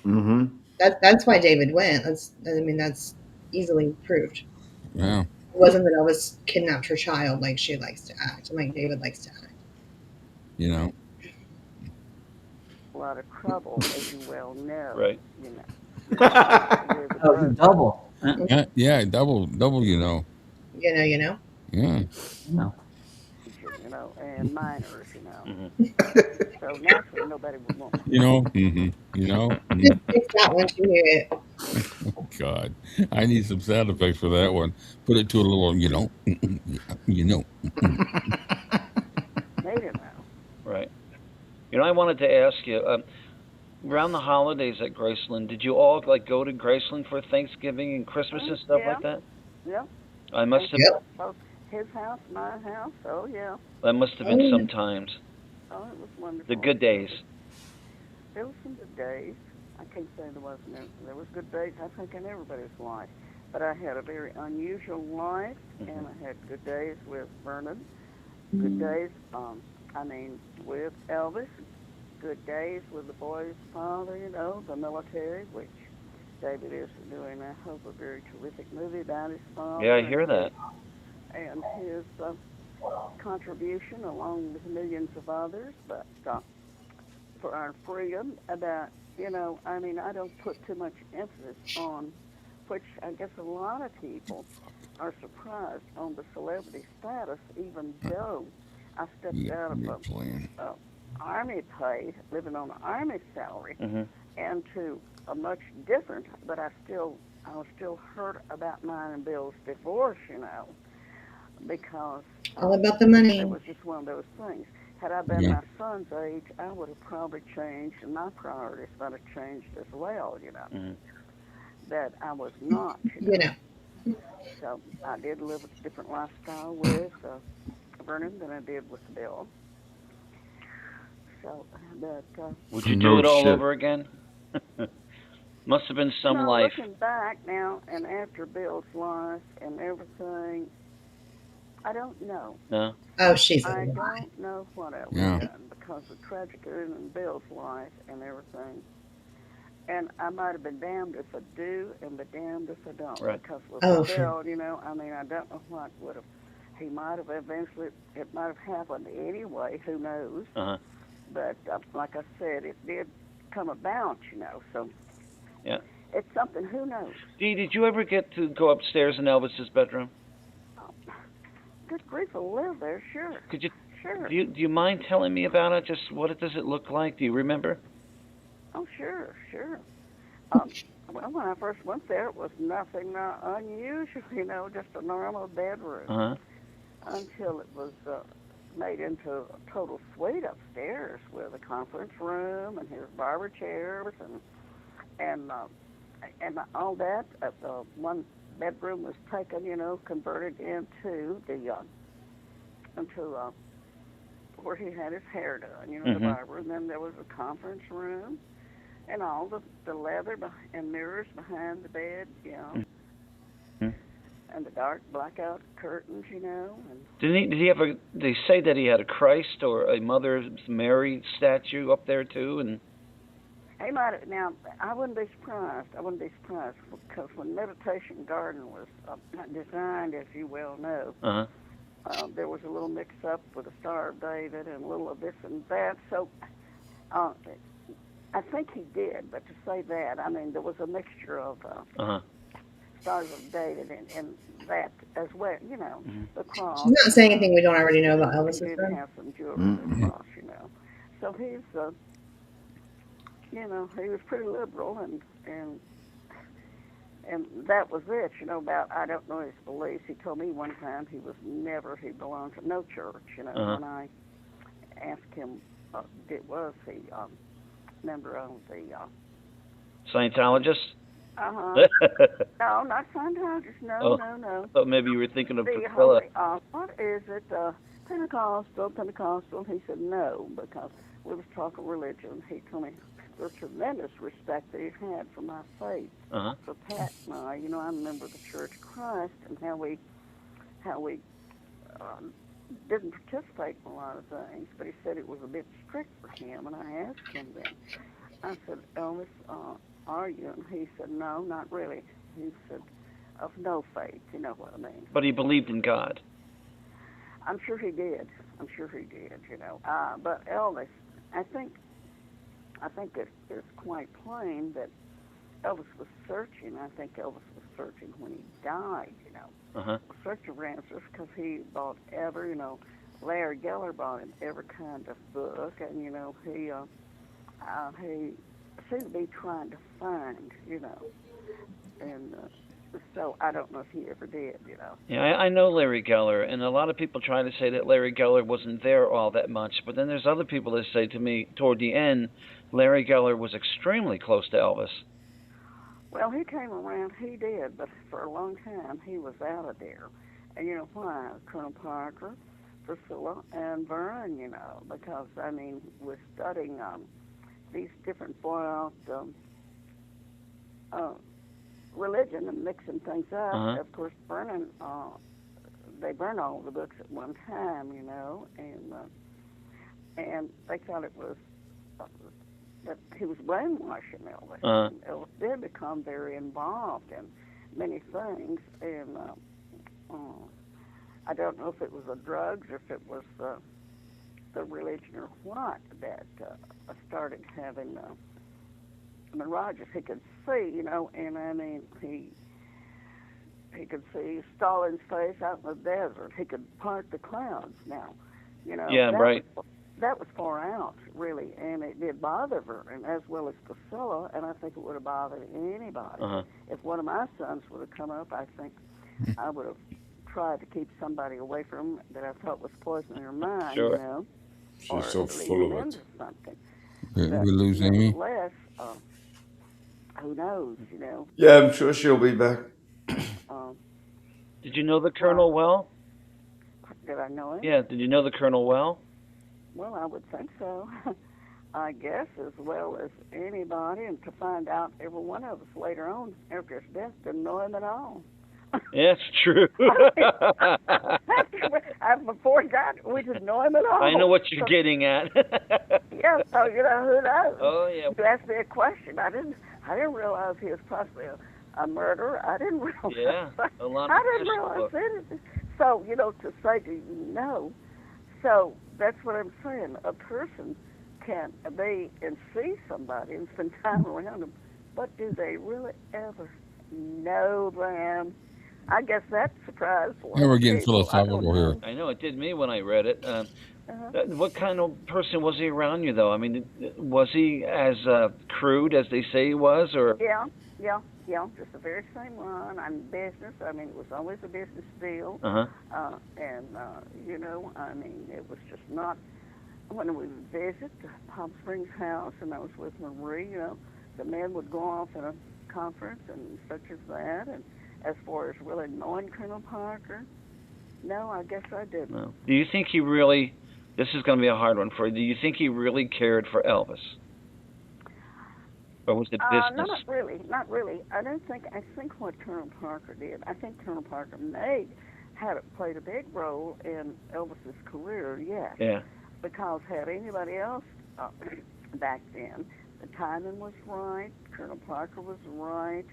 B: Mm-hmm.
F: That's why David went. That's easily proved.
A: Yeah.
F: It wasn't that Elvis kidnapped her child like she likes to act, and like David likes to act.
A: You know.
E: a lot of trouble, as you well know.
D: Right.
E: You know.
C: Oh, double.
A: Yeah, double, you know.
F: You know.
A: Yeah.
C: No.
E: You know, and minors, you know.
D: Mm-hmm.
E: So naturally, nobody would want to.
A: You know. Mm-hmm. You know.
F: Just fix that once you hear it.
A: Oh God, I need some sound effects for that one. Put it to a little, you know. You know.
E: They didn't know.
D: Right. You know, I wanted to ask you, around the holidays at Graceland, did you all like go to Graceland for Thanksgiving and Christmas and stuff like that?
E: Yeah.
D: I must have.
F: Yep.
E: Both his house, my house. Oh yeah.
D: That must have been some times.
E: Oh, it was wonderful.
D: The good days.
E: There were some good days. I can't say there wasn't. There was good days, I think, in everybody's life. But I had a very unusual life, and I had good days with Vernon. Good days, with Elvis. Good days with the boy's father, you know, the military, which David is doing, I hope, a very terrific movie about his father.
D: Yeah, I hear that.
E: And his contribution, along with millions of others, but for our freedom, about, you know, I don't put too much emphasis on, which I guess a lot of people are surprised on the celebrity status, even though I stepped out of Army pay, living on an Army salary, and to a much different, but I was still hurt about mine and Bill's divorce, you know, because
F: all about the money.
E: It was just one of those things. Had I been my son's age, I would have probably changed, and my priorities might have changed as well, you know. That I was not, you know. So I did live a different lifestyle with Vernon than I did with Bill. So, but
D: would you do it all over again? Must have been some life.
E: Looking back now, and after Bill's life and everything, I don't know.
D: No.
F: Oh, she's.
E: I don't know what I would have done because of the tragedy in Bill's life and everything. And I might have been damned if I do, and be damned if I don't.
D: Right.
E: Because with
F: Bill,
E: sure. You know, I don't know what would have. He might have eventually. It might have happened anyway. Who knows? But like I said, it did come about, you know. So
D: yeah,
E: it's something. Who knows?
D: Dee, did you ever get to go upstairs in Elvis's bedroom?
E: Oh, good grief, I live there. Sure.
D: Could you?
E: Sure.
D: Do you mind telling me about it? Just what does it look like? Do you remember?
E: Oh, sure. Well, when I first went there, it was nothing unusual, you know, just a normal bedroom. Until it was made into a total suite upstairs with a conference room and his barber chairs and all that. One bedroom was taken, you know, converted into where he had his hair done, you know, the barber. And then there was a conference room and all the leather and mirrors behind the bed, you know. And the dark blackout curtains, you know. And
D: did he have they say that he had a Christ or a Mother Mary statue up there too, and
E: he might have. Now I wouldn't be surprised. Because when Meditation Garden was designed, as you well know, there was a little mix-up with the Star of David and a little of this and that. So I think he did. But to say that, there was a mixture of. Stars of David and that as well, you know, the cross.
F: She's not saying anything we don't already know about Elvis.
E: He did have some jewelry and cross, you know. So he's, you know, he was pretty liberal and And that was it, about, I don't know his beliefs. He told me one time he belonged to no church, when I asked him, was he a member of the...
D: Scientologist?
E: Uh-huh. No, not Scientologist, no.
D: I thought maybe you were thinking of
E: The
D: Priscilla.
E: what is it, Pentecostal? He said no, because we was talking religion. He told me the tremendous respect that he had for my faith. For Pat and I, I'm a member of the Church of Christ, and how we didn't participate in a lot of things, but he said it was a bit strict for him, and I asked him then. I said, Elvis, are you? And he said, no, not really. He said, of no faith, you know what I mean.
D: But he believed in God.
E: I'm sure he did. But Elvis, I think it's quite plain that Elvis was searching. I think Elvis was searching when he died, searching for answers, because he bought Larry Geller bought him every kind of book, and, he seemed to be trying to find, and so I don't know if he ever did,
D: Yeah, I know Larry Geller, and a lot of people try to say that Larry Geller wasn't there all that much, but then there's other people that say to me, toward the end, Larry Geller was extremely close to Elvis.
E: Well, he came around, he did, but for a long time he was out of there. And you know why? Colonel Parker, Priscilla, and Vern, because, we're studying these different boiled religion and mixing things up. Of course, they burn all the books at one time, and they thought it was that he was brainwashing Elvis. And Elvis did become very involved in many things, and I don't know if it was the drugs or if it was the religion or what that started having mirages. He could see, and he could see Stalin's face out in the desert. He could part the clouds now,
D: Yeah, right.
E: That was far out, really, and it did bother her, and as well as Priscilla, and I think it would have bothered anybody. If one of my sons would have come up, I think I would have tried to keep somebody away from him that I thought was poisoning her mind,
D: Sure.
B: She's so full of it.
E: Something.
A: We lose Amy?
E: Nevertheless, who knows,
B: Yeah, I'm sure she'll be back.
D: Did you know the Colonel well?
E: Did I know him?
D: Yeah, did you know the Colonel well?
E: Well, I would think so. I guess as well as anybody, and to find out every one of us later on after his death didn't know him at all.
D: Yeah, it's true.
E: Before he died, we didn't know him at all.
D: I know what you're getting at.
E: Yeah, so who knows?
D: Oh yeah.
E: You asked me a question. I didn't realize he was possibly a murderer. I didn't realize.
D: Yeah, a lot.
E: I didn't realize anything. So to say, do you know? So that's what I'm saying. A person can be and see somebody and spend time around them, but do they really ever know them? I guess that surprised a lot of
A: We're getting
E: people.
A: philosophical here.
D: I know it did me when I read it. What kind of person was he around you, though? Was he as crude as they say he was, or?
E: Yeah, just the very same one. I'm business. It was always a business deal. And, it was just not, when we would visit Palm Springs house, and I was with Marie, the men would go off in a conference and such as that. And as far as really knowing Colonel Parker, no, I guess I didn't.
D: No. Do you think he really, this is going to be a hard one for you, do you think he really cared for Elvis? Or was it business?
E: No, not really. I think what Colonel Parker did, I think Colonel Parker played a big role in Elvis's career, yes.
D: Yeah.
E: Because had anybody else back then, the timing was right, Colonel Parker was right,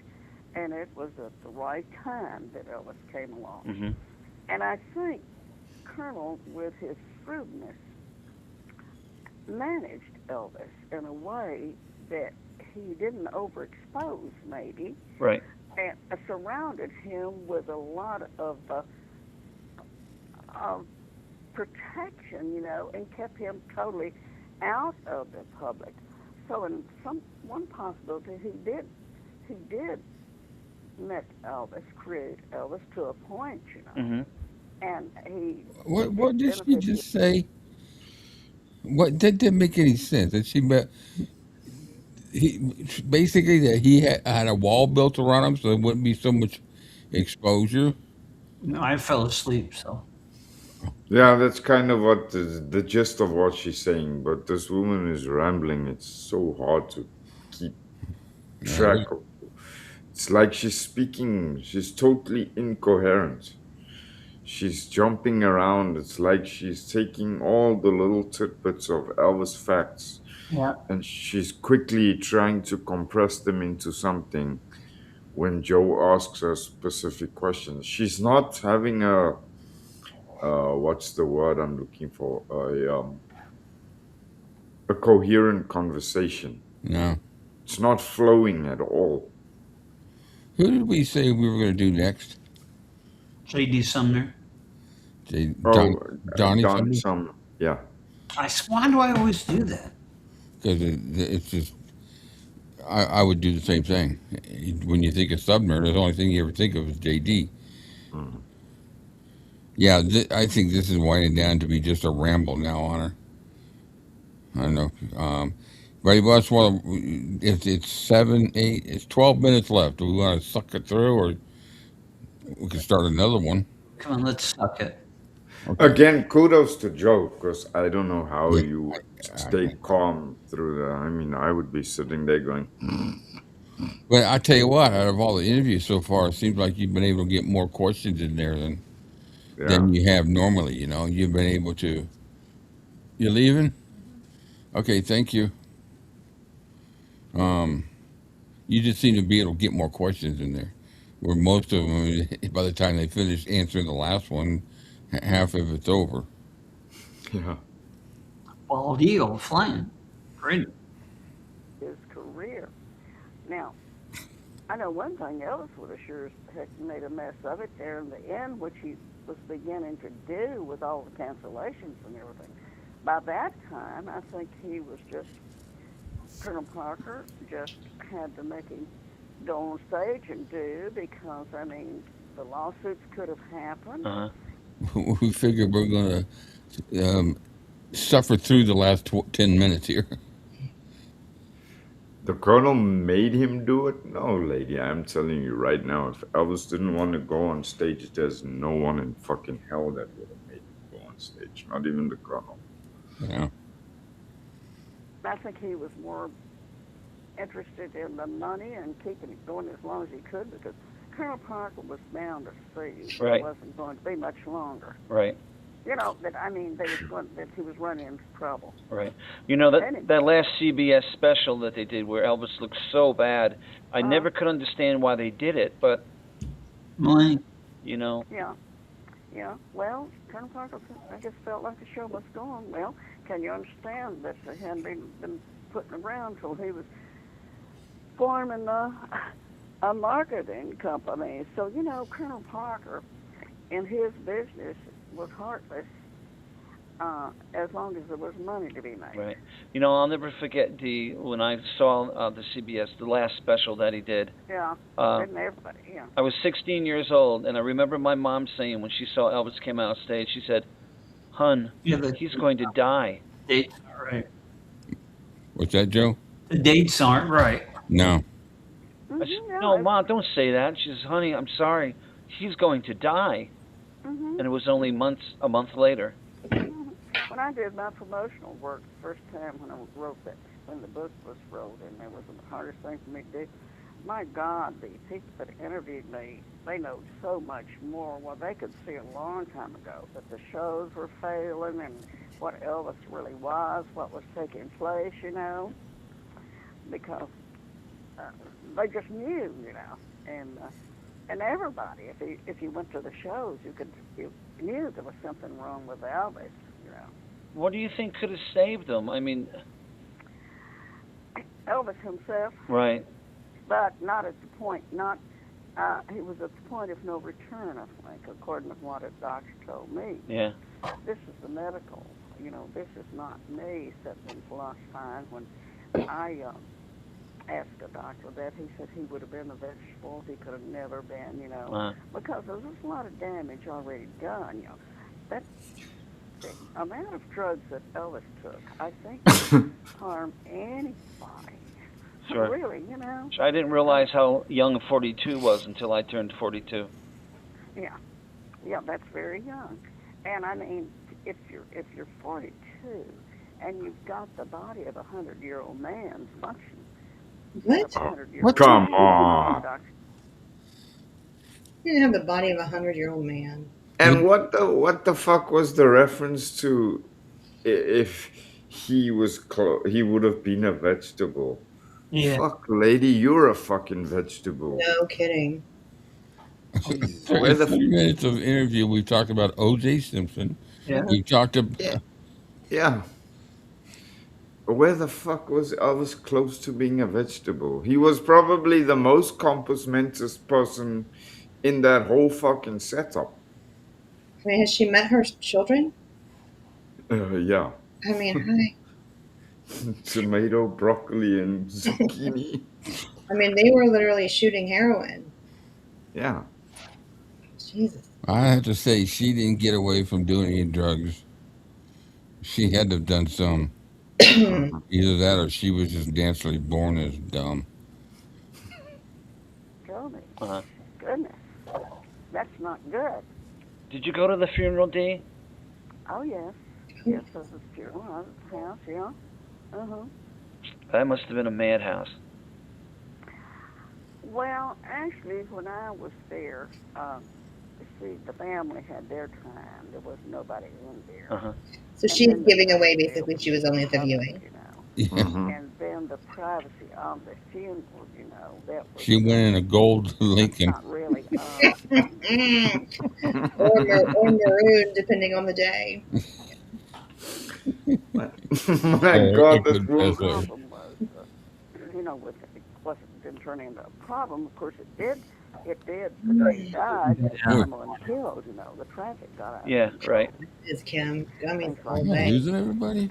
E: and it was at the right time that Elvis came along. And I think Colonel, with his shrewdness, managed Elvis in a way that he didn't overexpose, maybe.
D: Right.
E: And surrounded him with a lot of protection, and kept him totally out of the public. So in one possibility, he did met Elvis, created Elvis to a point, you know.
D: Mm-hmm.
E: And he
A: What did she
E: benefited.
A: just say? What that didn't make any sense. That she met he basically that he had a wall built around him, so there wouldn't be so much exposure.
C: No, I fell asleep, so.
B: Yeah, that's kind of what the gist of what she's saying. But this woman is rambling. It's so hard to keep
A: Yeah,
B: track of. It's like she's speaking. She's totally incoherent. She's jumping around. It's like she's taking all the little tidbits of Elvis facts
C: Yeah.
B: and she's quickly trying to compress them into something when Joe asks her specific questions. She's not having what's the word I'm looking for? A coherent conversation.
A: no.
B: It's not flowing at all.
A: Who did we say we were going to do next?
C: J.D. Sumner.
B: Oh,
A: Donnie
B: Don
A: somebody?
B: some, yeah.
C: Why do I always do that?
A: Because it's just I would do the same thing. When you think of Sumner, the only thing you ever think of is JD.
B: Mm.
A: Yeah, I think this is winding down to be just a ramble now on her. I don't know. But us want it's 7, 8, it's 12 minutes left. Do we want to suck it through, or we can start another one?
C: Come on, let's suck it.
A: Okay.
B: Again, kudos to Joe, because I don't know how
A: Yeah,
B: you would stay calm through that. I mean, I would be sitting there going,
A: But I tell you what, out of all the interviews so far, it seems like you've been able to get more questions in there than
B: yeah.
A: you have normally. You know, you've been able to. You leaving? Okay, thank you. You just seem to be able to get more questions in there, where most of them, by the time they finish answering the last one, half of it's over.
B: Yeah.
C: Bald eagle flying. Great.
E: His career. Now, I know one thing Elvis would have sure as heck made a mess of it there in the end, which he was beginning to do with all the cancellations and everything. By that time, I think he was just, Colonel Parker just had to make him go on stage and do, because, I mean, the lawsuits could have happened.
D: Uh-huh.
A: We figure we're going to suffer through the last 10 minutes here.
B: The colonel made him do it? No, lady, I'm telling you right now, if Elvis didn't want to go on stage, there's no one in fucking hell that would have made him go on stage. Not even the colonel.
A: Yeah.
E: I think he was more interested in the money and keeping it going as long as he could, because Colonel Parker was bound to see
D: Right.
E: it wasn't going to be much longer.
D: Right.
E: You know, that, I mean, that he was running into trouble.
D: Right. You know, that last CBS special that they did where Elvis looked so bad, I never could understand why they did it, but, you know.
E: Yeah. Yeah. Well, Colonel Parker, I just felt like the show was going. Well, can you understand that they hadn't been putting around till he was forming a marketing company? So, you know, Colonel Parker in his business was heartless as long as there was money to be made.
D: Right. You know, I'll never forget when I saw the CBS, the last special that he did.
E: Yeah. Didn't everybody? Yeah.
D: I was 16 years old, and I remember my mom saying when she saw Elvis came out on stage, she said, "Hun, he's going to die."
C: Dates aren't right.
A: What's that, Joe?
C: The dates aren't right.
A: No.
D: I said, "No, Mom, don't say that." She says, "Honey, I'm sorry. He's going to die." And it was only a month later.
E: When I did my promotional work the first time when I wrote that, when the book was wrote, and it was the hardest thing for me to do, my God, the people that interviewed me, they know so much more. Well, they could see a long time ago that the shows were failing and what Elvis really was, what was taking place, you know, because they just knew, you know, and everybody, if you went to the shows, you knew there was something wrong with Elvis, you know.
D: What do you think could have saved them? I mean,
E: Elvis himself.
D: Right.
E: But not at the point, he was at the point of no return, I think, according to what a doctor told me.
D: Yeah.
E: This is the medical, you know, this is not me sitting and philosophizing when asked a doctor that. He said he would have been a vegetable. He could have never been, you know, because there's a lot of damage already done, you know. That the amount of drugs that Elvis took, I think, would harm anybody.
D: Sure.
E: Really, you know.
D: I didn't realize how young 42 was until I turned 42.
E: Yeah, yeah, that's very young. And I mean, if you're 42 and you've got the body of a 100-year-old man's function.
F: What?
B: Come on.
F: You didn't have the body of a 100-year-old man.
B: And what the fuck was the reference to? If he was he would have been a vegetable.
C: Yeah.
B: Fuck, lady, you're a fucking vegetable.
F: No kidding.
B: Where the
A: 30 minutes of interview, we've talked about O.J. Simpson.
C: Yeah.
A: We've talked about...
B: Yeah. Where the fuck was Elvis close to being a vegetable? He was probably the most compos mentis person in that whole fucking setup.
F: I mean, has she met her children?
B: Yeah.
F: I mean, hi.
B: Tomato, broccoli, and zucchini.
F: I mean, they were literally shooting heroin.
B: Yeah.
F: Jesus.
A: I have to say, she didn't get away from doing any drugs. She had to have done some. Either that or she was just naturally born as dumb.
E: Tell me. Goodness. That's not good.
D: Did you go to the funeral, Dee?
E: Oh, yes. Yes, it was a funeral. I was at the house, yeah.
D: That must have been a madhouse.
E: Well, actually, when I was there, see, the family had their time. There was nobody in there.
F: So she's giving away, basically. She was only at the viewing.
E: You know. And then the privacy of the funeral, you know, that was...
A: She went in a gold Lincoln.
E: Not really.
F: or maroon, depending on the day.
B: My God,
E: the problem was, you know, it didn't turn into a problem. Of course, it did. It did. The day he died, someone killed, you know, the traffic got out.
D: Yeah, right.
F: Is Kim. I mean, all
A: Am I
F: day.
A: losing everybody?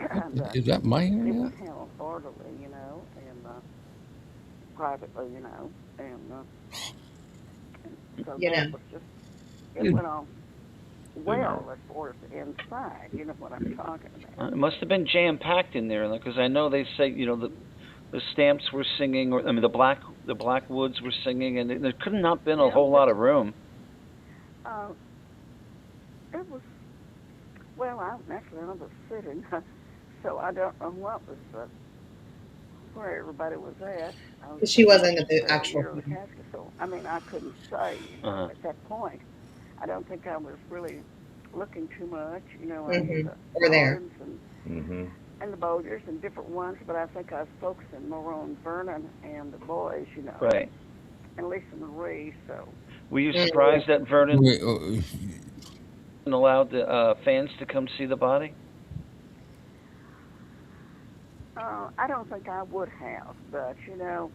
A: Is that my
E: It
A: internet?
E: was handled orderly, you know, and privately, you know, and so
F: You
E: that
F: know.
E: was just, it went on well as far as the inside, you know what I'm talking about.
D: It must have been jam-packed in there, because I know they say, you know, the Stamps were singing, or I mean, the Blackwoods were singing, and there could not been a whole lot of room.
E: It was, well, I was sitting, so I don't know what was, where everybody was at.
F: But she wasn't at the actual...
E: So, I mean, I couldn't say, you know, at that point. I don't think I was really looking too much, you know.
F: Or there.
E: And the Bowyers and different ones, but I think I was focusing more on Vernon and the boys, you know.
D: Right.
E: And Lisa Marie, so.
D: Were you surprised that Vernon
A: Wait,
D: allowed the fans to come see the body?
E: I don't think I would have, but, you know,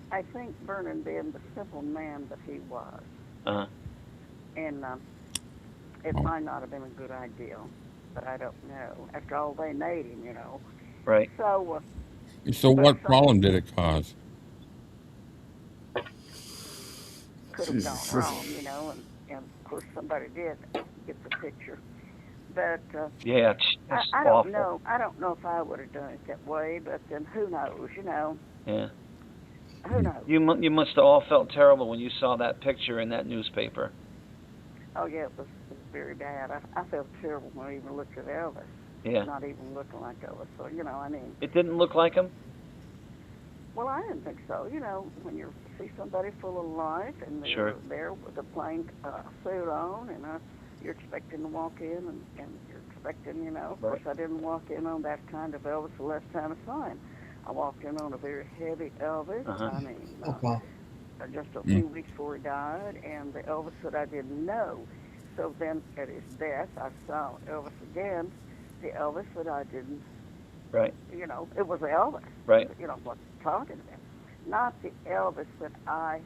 E: I think Vernon being the simple man that he was. And it might not have been a good idea, but I don't know. After all, they made him, you know.
D: Right.
E: So.
A: So what problem did it cause?
E: Could have gone wrong, you know, and of course somebody did get the picture. But
D: yeah, that's
E: I
D: awful.
E: don't know. I don't know if I would have done it that way, but then who knows, you know.
D: Yeah.
E: Who knows?
D: You must have all felt terrible when you saw that picture in that newspaper.
E: Oh, yeah, it was very bad. I felt terrible when I even looked at Elvis.
D: Yeah.
E: Not even looking like Elvis. So, you know, I mean.
D: It didn't look like him?
E: Well, I didn't think so. You know, when you see somebody full of life and they're there with a plain suit on and you're expecting to walk in and you're expecting, you know. Of course, I didn't walk in on that kind of Elvis the last time I saw him. I walked in on a very heavy Elvis. I mean, just a few weeks before he died, and the Elvis that I didn't know. So then at his death, I saw Elvis again, the Elvis that I didn't, you know, it was Elvis, you know, what I'm talking about. Not the Elvis that I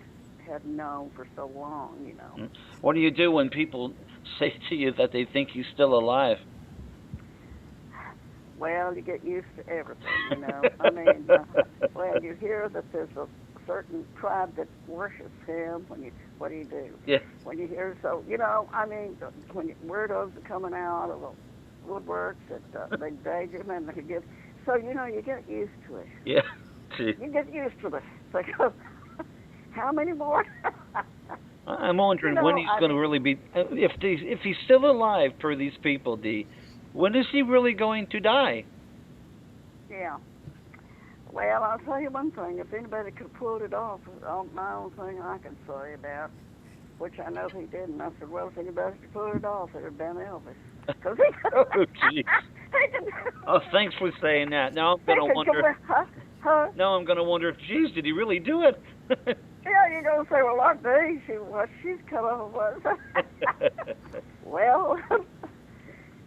E: had known for so long, you know.
D: What do you do when people say to you that they think he's still alive?
E: Well, you get used to everything, you know. I mean, when you hear that there's a certain tribe that worships him, what do you do?
D: Yeah.
E: When you hear, so, you know, I mean, when weirdos are coming out of the woodworks that they dig him and they give, so, you know, you get used to it.
D: Yeah. Gee.
E: You get used to it. Because how many more?
D: I'm wondering
E: You know,
D: when he's going to really be, if he's still alive for these people, Dee, when is he really going to die?
E: Yeah. Well, I'll tell you one thing. If anybody could pull it off, my own thing I can say about, which I know he didn't. I said, well, if anybody could pull it off, it would have been Elvis.
D: Oh, jeez. Oh, thanks for saying that. Now I'm going to wonder.
E: Huh?
D: Now I'm going to wonder, geez, did he really do it?
E: Yeah, you're going to say, well, not me. She's come up with. Well,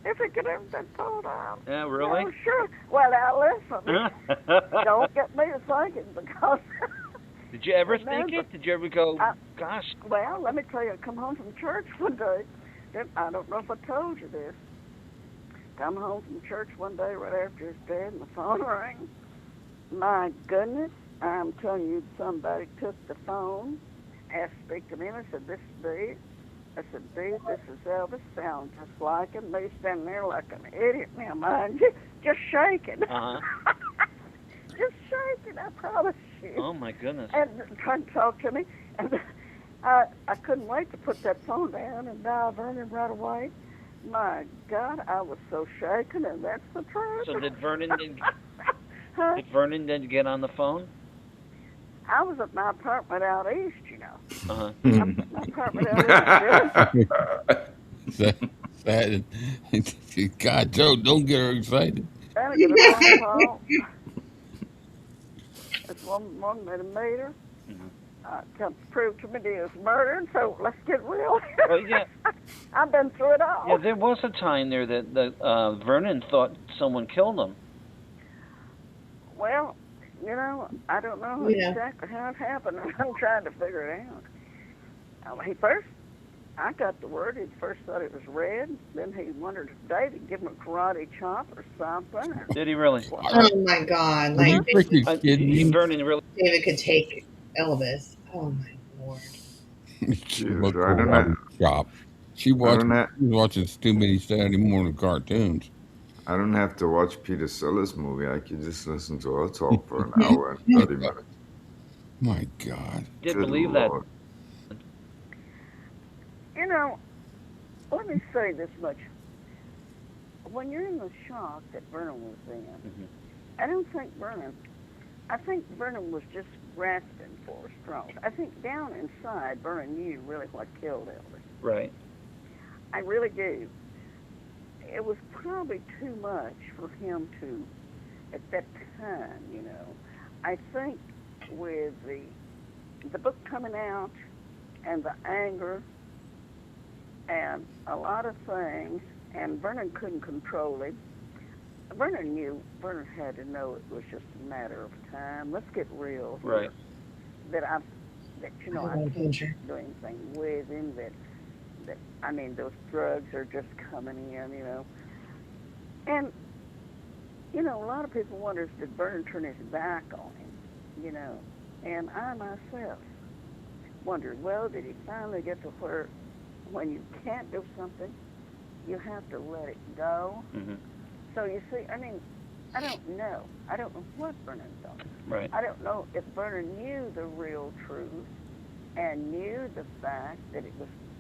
E: if it could have been pulled off.
D: Yeah, really?
E: Oh, sure. Well, now listen. Don't get me to thinking because.
D: Did you ever think it? Did you ever go, gosh?
E: Well, let me tell you, I come home from church one day. I don't know if I told you this. Come home from church one day right after his dead, and the phone rang. My goodness, I'm telling you, somebody took the phone, asked to speak to me, and I said, this is Dee. I said, Dee, this is Elvis. Sounds just like him. Me standing there like an idiot now, mind you, just shaking.
D: Uh-huh.
E: Just shaking, I promise you.
D: Oh, my goodness.
E: And trying to talk to me. And I couldn't wait to put that phone down and dial Vernon right away. My God, I was so shaken, and that's the truth.
D: So did Vernon then get on the phone?
E: I was at my apartment out east, you know.
D: Uh-huh.
E: My apartment out east.
A: That, God, Joe, don't get her excited.
E: Then I get a phone call. It's one that made her. Come prove to me he was murdered, so let's get real.
D: Well, yeah.
E: I've been through it all.
D: Yeah, there was a time there that Vernon thought someone killed him.
E: Well, you know, I don't know exactly how it happened. I'm trying to figure it out. I got the word. He first thought it was Red. Then he wondered if David give him a karate chop or something.
D: Did he really?
F: Oh my God!
A: Are you
F: Like
A: freaking kidding me?
D: Vernon really?
F: David could take Elvis. Oh my Lord!
A: She
B: Jesus,
A: looked
B: I don't
A: for
B: know.
A: shop. She was watching too many Saturday morning cartoons.
B: I don't have to watch Peter Sellers movie. I can just listen to her talk for an hour and 30 minutes.
A: My God.
D: Did
B: Good
D: believe
B: Lord.
D: that.
E: You know, let me say this much. When you're in the shock that Vernon was in, I think Vernon was just grasping for straws. I think down inside, Vernon knew really what killed Elvis.
D: Right.
E: I really do. It was probably too much for him to, at that time, you know. I think with the book coming out and the anger and a lot of things, and Vernon couldn't control him. Vernon had to know it was just a matter of time. Let's get real here.
D: Right.
E: That you know, I can't do anything with him, that I mean, those drugs are just coming in, you know. And, you know, a lot of people wonder, did Vernon turn his back on him, you know? And I myself wondered, well, did he finally get to where when you can't do something, you have to let it go?
D: Mm-hmm.
E: So you see, I mean, I don't know. I don't know what Vernon thought.
D: Right.
E: I don't know if Vernon knew the real truth and knew the fact that it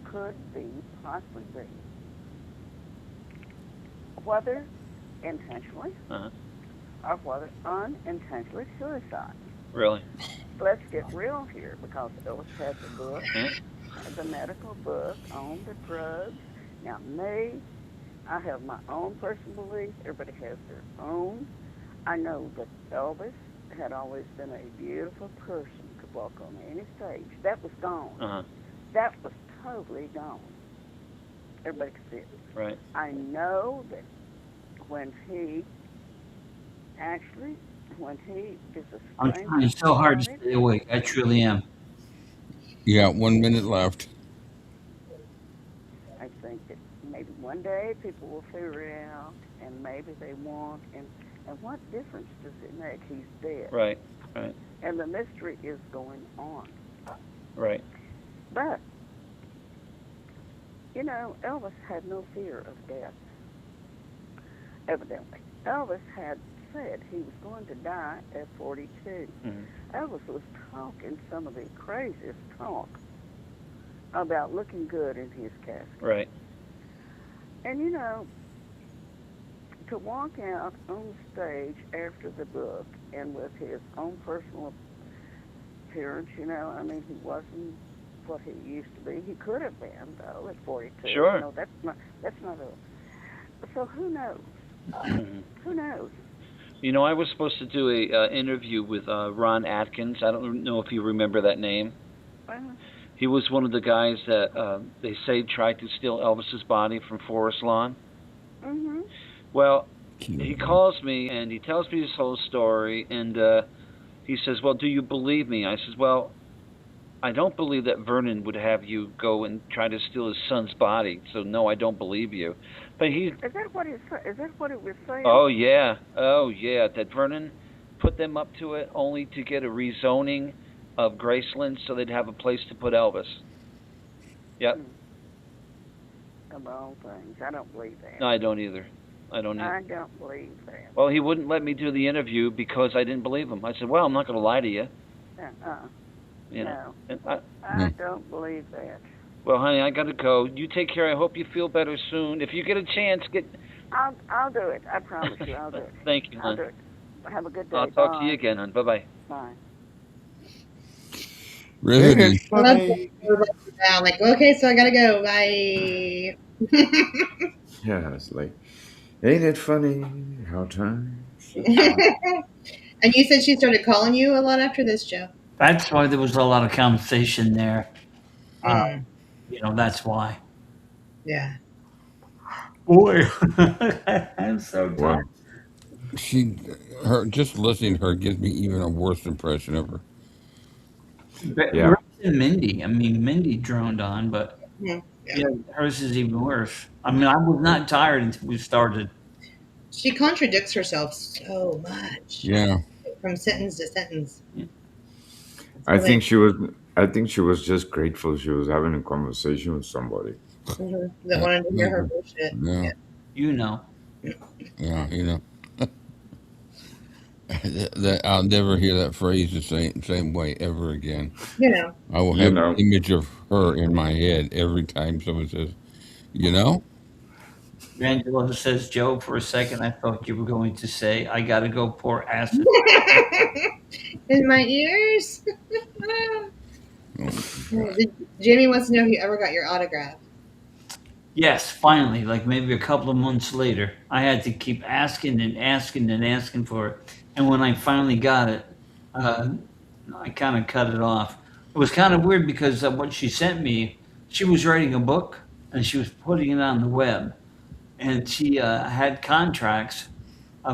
E: could be, possibly be, whether intentionally or whether unintentionally suicide.
D: Really?
E: Let's get real here, because Elvis has a book, the medical book on the drugs. Now, me, I have my own personal belief. Everybody has their own. I know that Elvis had always been a beautiful person, could walk on any stage. That was gone. That was totally gone. Everybody could see it.
D: Right.
E: I know that when he is a
C: I'm trying so hard to stay awake. I truly am.
A: You got 1 minute left.
E: I think that maybe maybe one day people will figure it out, and maybe they won't. And what difference does it make? He's dead.
D: Right. Right.
E: And the mystery is going on.
D: Right.
E: But, you know, Elvis had no fear of death, evidently. Elvis had said he was going to die at 42.
D: Mm-hmm.
E: Elvis was talking some of the craziest talk about looking good in his casket.
D: Right.
E: And, you know, to walk out on stage after the book and with his own personal appearance, you know, I mean, he wasn't what he used to be. He could have been, though, at 42.
D: Sure.
E: You know, that's not a... So who knows?
D: Mm-hmm.
E: Who knows?
D: You know, I was supposed to do a interview with Ron Atkins. I don't know if you remember that name. He was one of the guys that they say tried to steal Elvis's body from Forest Lawn.
E: Mm-hmm.
D: Well, he calls me and he tells me his whole story, and he says, well, do you believe me? I says, well, I don't believe that Vernon would have you go and try to steal his son's body, so no, I don't believe you. But he...
E: Is that what it was saying?
D: Oh, yeah. That Vernon put them up to it only to get a rezoning of Graceland so they'd have a place to put Elvis. Yep.
E: Of all things. I don't believe that.
D: No, I don't either. I don't
E: believe that.
D: Well, he wouldn't let me do the interview because I didn't believe him. I said, well, I'm not going to lie to you. You know.
E: No.
D: And
E: I don't believe that.
D: Well, honey, I got to go. You take care. I hope you feel better soon. If you get a chance,
E: I'll do it. I promise you, I'll do it.
D: Thank you, hon.
E: I'll do it. Have a good day.
D: I'll talk to you again, hon. Bye-bye.
E: Bye.
A: Riveting.
F: I'm like, okay, so I gotta go. Bye.
B: Yeah, it's like, ain't it funny how time...
F: And you said she started calling you a lot after this, Joe.
C: That's why there was a lot of conversation there. You know, that's why.
F: Yeah.
C: Boy, I'm so tired.
A: Just listening to her gives me even a worse impression of her.
B: Yeah.
C: Worse than Mindy. I mean, Mindy droned on, but
F: Yeah.
C: hers is even worse. I mean, I was not tired until we started.
F: She contradicts herself so much.
A: Yeah.
F: From sentence to sentence.
C: Yeah.
B: I think she was just grateful she was having a conversation with somebody.
F: Mm-hmm. That wanted to hear her bullshit.
A: Yeah.
C: You know.
A: Yeah, you know. I'll never hear that phrase the same way ever again.
F: You know.
A: I will have an image of her in my head every time someone says, you know?
C: Angela says, Joe, for a second, I thought you were going to say, I got to go pour acid.
F: In my ears? Jamie wants to know if you ever got your autograph.
C: Yes, finally, like maybe a couple of months later. I had to keep asking and asking and asking for it. And when I finally got it, I kind of cut it off. It was kind of weird because what she sent me, she was writing a book and she was putting it on the web. And she had contracts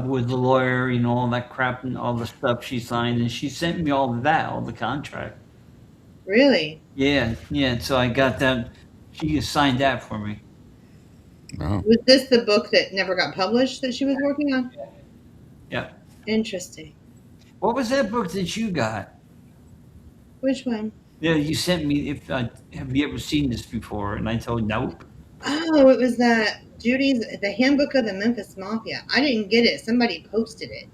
C: with the lawyer, you know, all that crap and all the stuff she signed. And she sent me all of that, all the contract.
F: Really?
C: Yeah. So I got that. She signed that for me.
A: Wow.
F: Was this the book that never got published that she was working on?
C: Yeah.
F: Interesting.
C: What was that book that you got?
F: Which one?
C: Yeah, you sent me. Have you ever seen this before? And I told nope.
F: Oh, it was that the Handbook of the Memphis Mafia. I didn't get it. Somebody posted it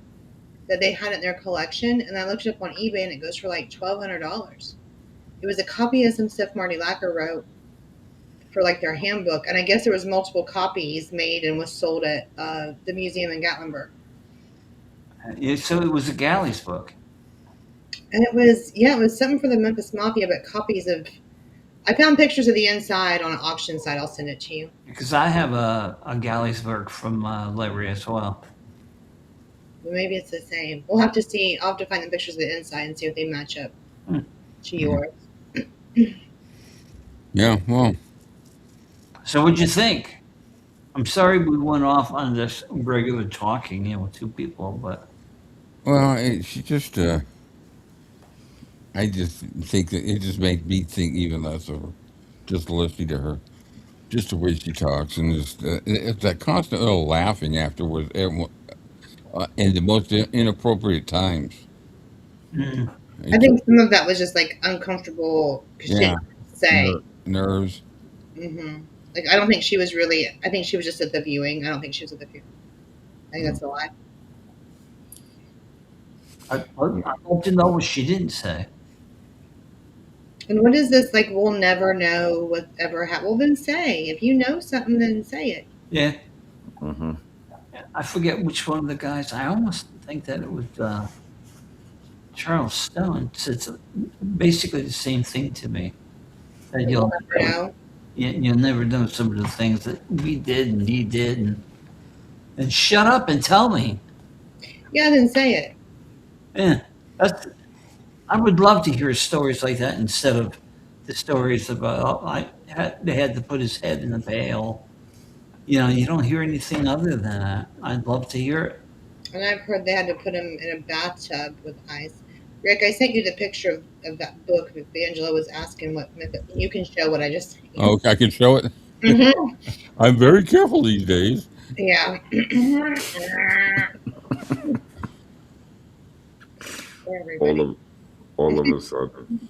F: that they had it in their collection, and I looked it up on eBay, and it goes for like $1,200. It was a copy of some stuff Marty Lacker wrote for like their handbook, and I guess there was multiple copies made and was sold at the museum in Gatlinburg.
C: Yeah, so it was a Galleys book.
F: And it was something for the Memphis Mafia, but copies of. I found pictures of the inside on an auction site. I'll send it to you.
C: Because I have a Galleys book from Larry as well.
F: Maybe it's the same. We'll have to see. I'll have to find the pictures of the inside and see if they match up to yours.
A: Yeah, well.
C: So what'd you think? I'm sorry we went off on this regular talking, with two people, but...
A: Well, she just, I just think that it just made me think even less of her, just listening to her. Just the way she talks, and it's that constant little laughing afterwards, in the most inappropriate times.
C: Mm.
F: I think some of that was just like uncomfortable because she
A: Yeah,
F: didn't say.
A: nerves.
F: Like I don't think she was really. I think she was just at the viewing. I don't think she was at the funeral. I think that's a lie.
C: I'd love to know what she didn't say.
F: And what is this like? We'll never know whatever happened. Well, then say if you know something, then say it.
C: Yeah.
B: Mm-hmm.
C: I forget which one of the guys. I almost think that it was Charles Stone. It's basically the same thing to me. That
F: We'll never know.
C: You'll never know some of the things that we did and he did, and shut up and tell me.
F: Yeah, then say it.
C: Yeah, I would love to hear stories like that instead of the stories about they had to put his head in a pail. You don't hear anything other than that. I'd love to hear it.
F: And I've heard they had to put him in a bathtub with ice. Rick, I sent you the picture of that book. Angela was asking what you can show what I just sent you.
A: Oh, I can show it. I'm very careful these days.
F: Yeah.
B: all of a sudden.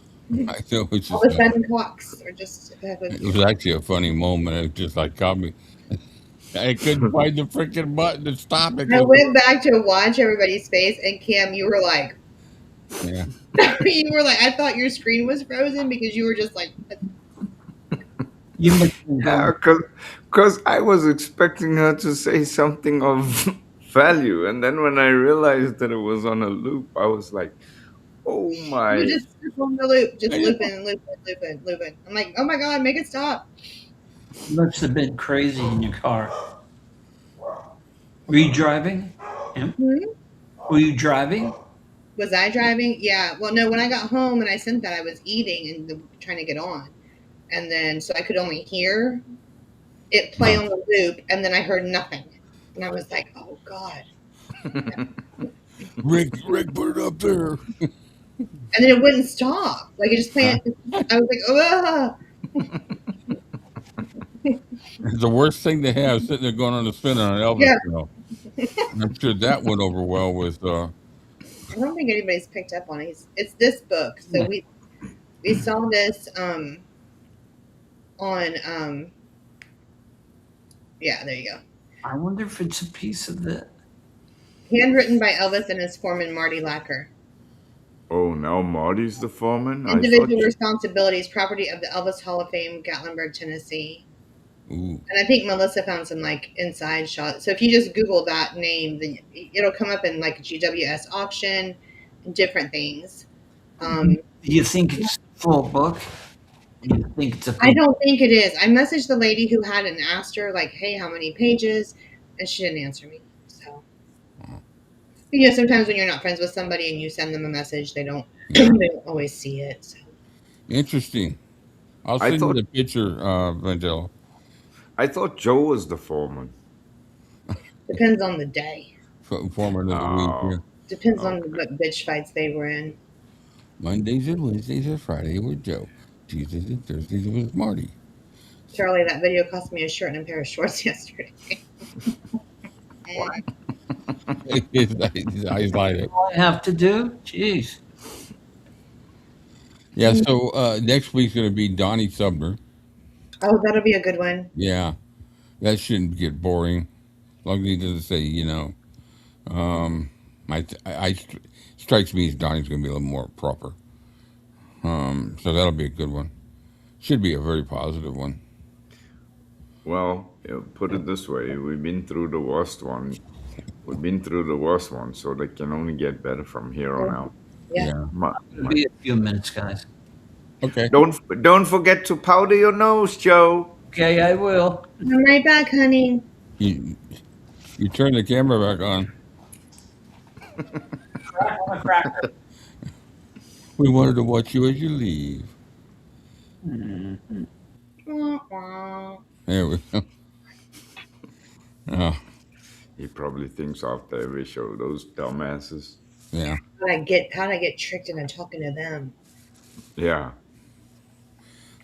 A: I know it's
F: All the
A: just.
F: sudden talks are just.
A: It was actually a funny moment. It just like caught me. I couldn't find the freaking button to stop it.
F: I went back to watch everybody's face, and Kim, you were like,
A: Yeah.
F: you were like, I thought your screen was frozen because you were just like.
B: Yeah, because I was expecting her to say something of value, and then when I realized that it was on a loop, I was like, "Oh my!"
F: You just on the loop, just looping. I'm like, oh my god, make it stop.
C: You must have been crazy in your car. Were you driving? Were you driving?
F: Was I driving? Yeah. Well, no. When I got home and I sent that, I was eating and trying to get on, and then so I could only hear it play on the loop, and then I heard nothing, and I was like, oh god.
A: Rick, put it up there.
F: And then it wouldn't stop. Like it just played. I was like, oh.
A: It's the worst thing to have sitting there going on a spin on an Elvis show. I'm sure that went over well with.
F: I don't think anybody's picked up on it. It's this book. So we saw this on yeah, there you go.
C: I wonder if it's a piece of it.
F: Handwritten by Elvis and his foreman Marty Lacker.
B: Oh, now Marty's the foreman?
F: Individual responsibilities, property of the Elvis Hall of Fame, Gatlinburg, Tennessee.
A: Ooh.
F: And I think Melissa found some like inside shots. So if you just Google that name, then it'll come up in like GWS auction and different things.
C: Do you think it's a full book? Do you think it's
F: I don't think it is. I messaged the lady who had it and asked her like, hey, how many pages? And she didn't answer me. So sometimes when you're not friends with somebody and you send them a message, they don't always see it. So.
A: Interesting. I'll send you the picture, Vandell.
B: I thought Joe was the foreman.
F: Depends on the day.
A: Foreman of the week. Yeah.
F: Depends on what bitch fights they were in.
A: Mondays and Wednesdays and Friday with Joe. Tuesdays and Thursdays with Marty.
F: Charlie, that video cost me a shirt and a pair of shorts yesterday.
C: What?
A: His eyes light up.
C: All I have to do? Jeez.
A: Yeah, so next week's going to be Donnie Sumner.
F: Oh, that'll be a good one.
A: Yeah, that shouldn't get boring. As long as he doesn't say, strikes me as Donnie's going to be a little more proper. So that'll be a good one. Should be a very positive one.
B: Well, put it this way: we've been through the worst one. So they can only get better from here on out.
F: Yeah.
C: It'll be a few minutes, guys.
A: Okay.
B: Don't forget to powder your nose, Joe.
C: Okay, I will.
F: I'm right back, honey.
A: You turn the camera back on.
C: Crack on a cracker.
A: We wanted to watch you as you leave.
C: Mm-hmm.
A: There we go. Oh.
B: He probably thinks after every show, those dumbasses.
A: Yeah.
F: How'd I get tricked into talking to them?
B: Yeah.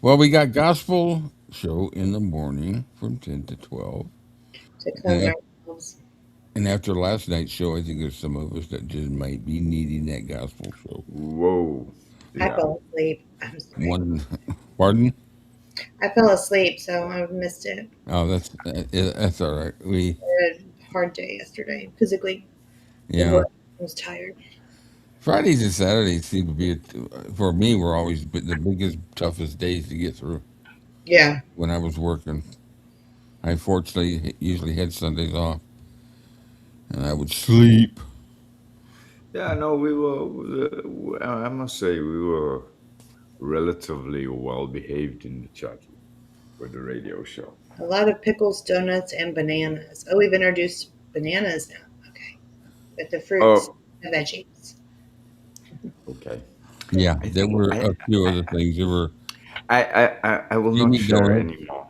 A: Well, we got gospel show in the morning from 10 to 12.
F: To cleanse
A: And,
F: ourselves.
A: and after last night's show, I think there's some of us that just might be needing that gospel show.
B: Whoa.
F: I
B: Yeah.
F: fell asleep. I'm sorry.
A: One, pardon?
F: I fell asleep, so I missed it.
A: Oh, that's all right.
F: I had a hard day yesterday, physically.
A: Yeah.
F: I was tired.
A: Fridays and Saturdays seem to be, for me, were always the biggest, toughest days to get through
F: Yeah.
A: when I was working. I fortunately usually had Sundays off, and I would sleep.
B: Yeah, no, I must say, we were relatively well behaved in the chat for the radio show.
F: A lot of pickles, donuts, and bananas. Oh, we've introduced bananas now. Okay. With the fruits
B: Oh,
F: and veggies.
B: okay.
A: Yeah,
B: I
A: there
B: think
A: were a few other things. There were
B: I will
A: You
B: not
A: need
B: share
A: donut.
B: anymore.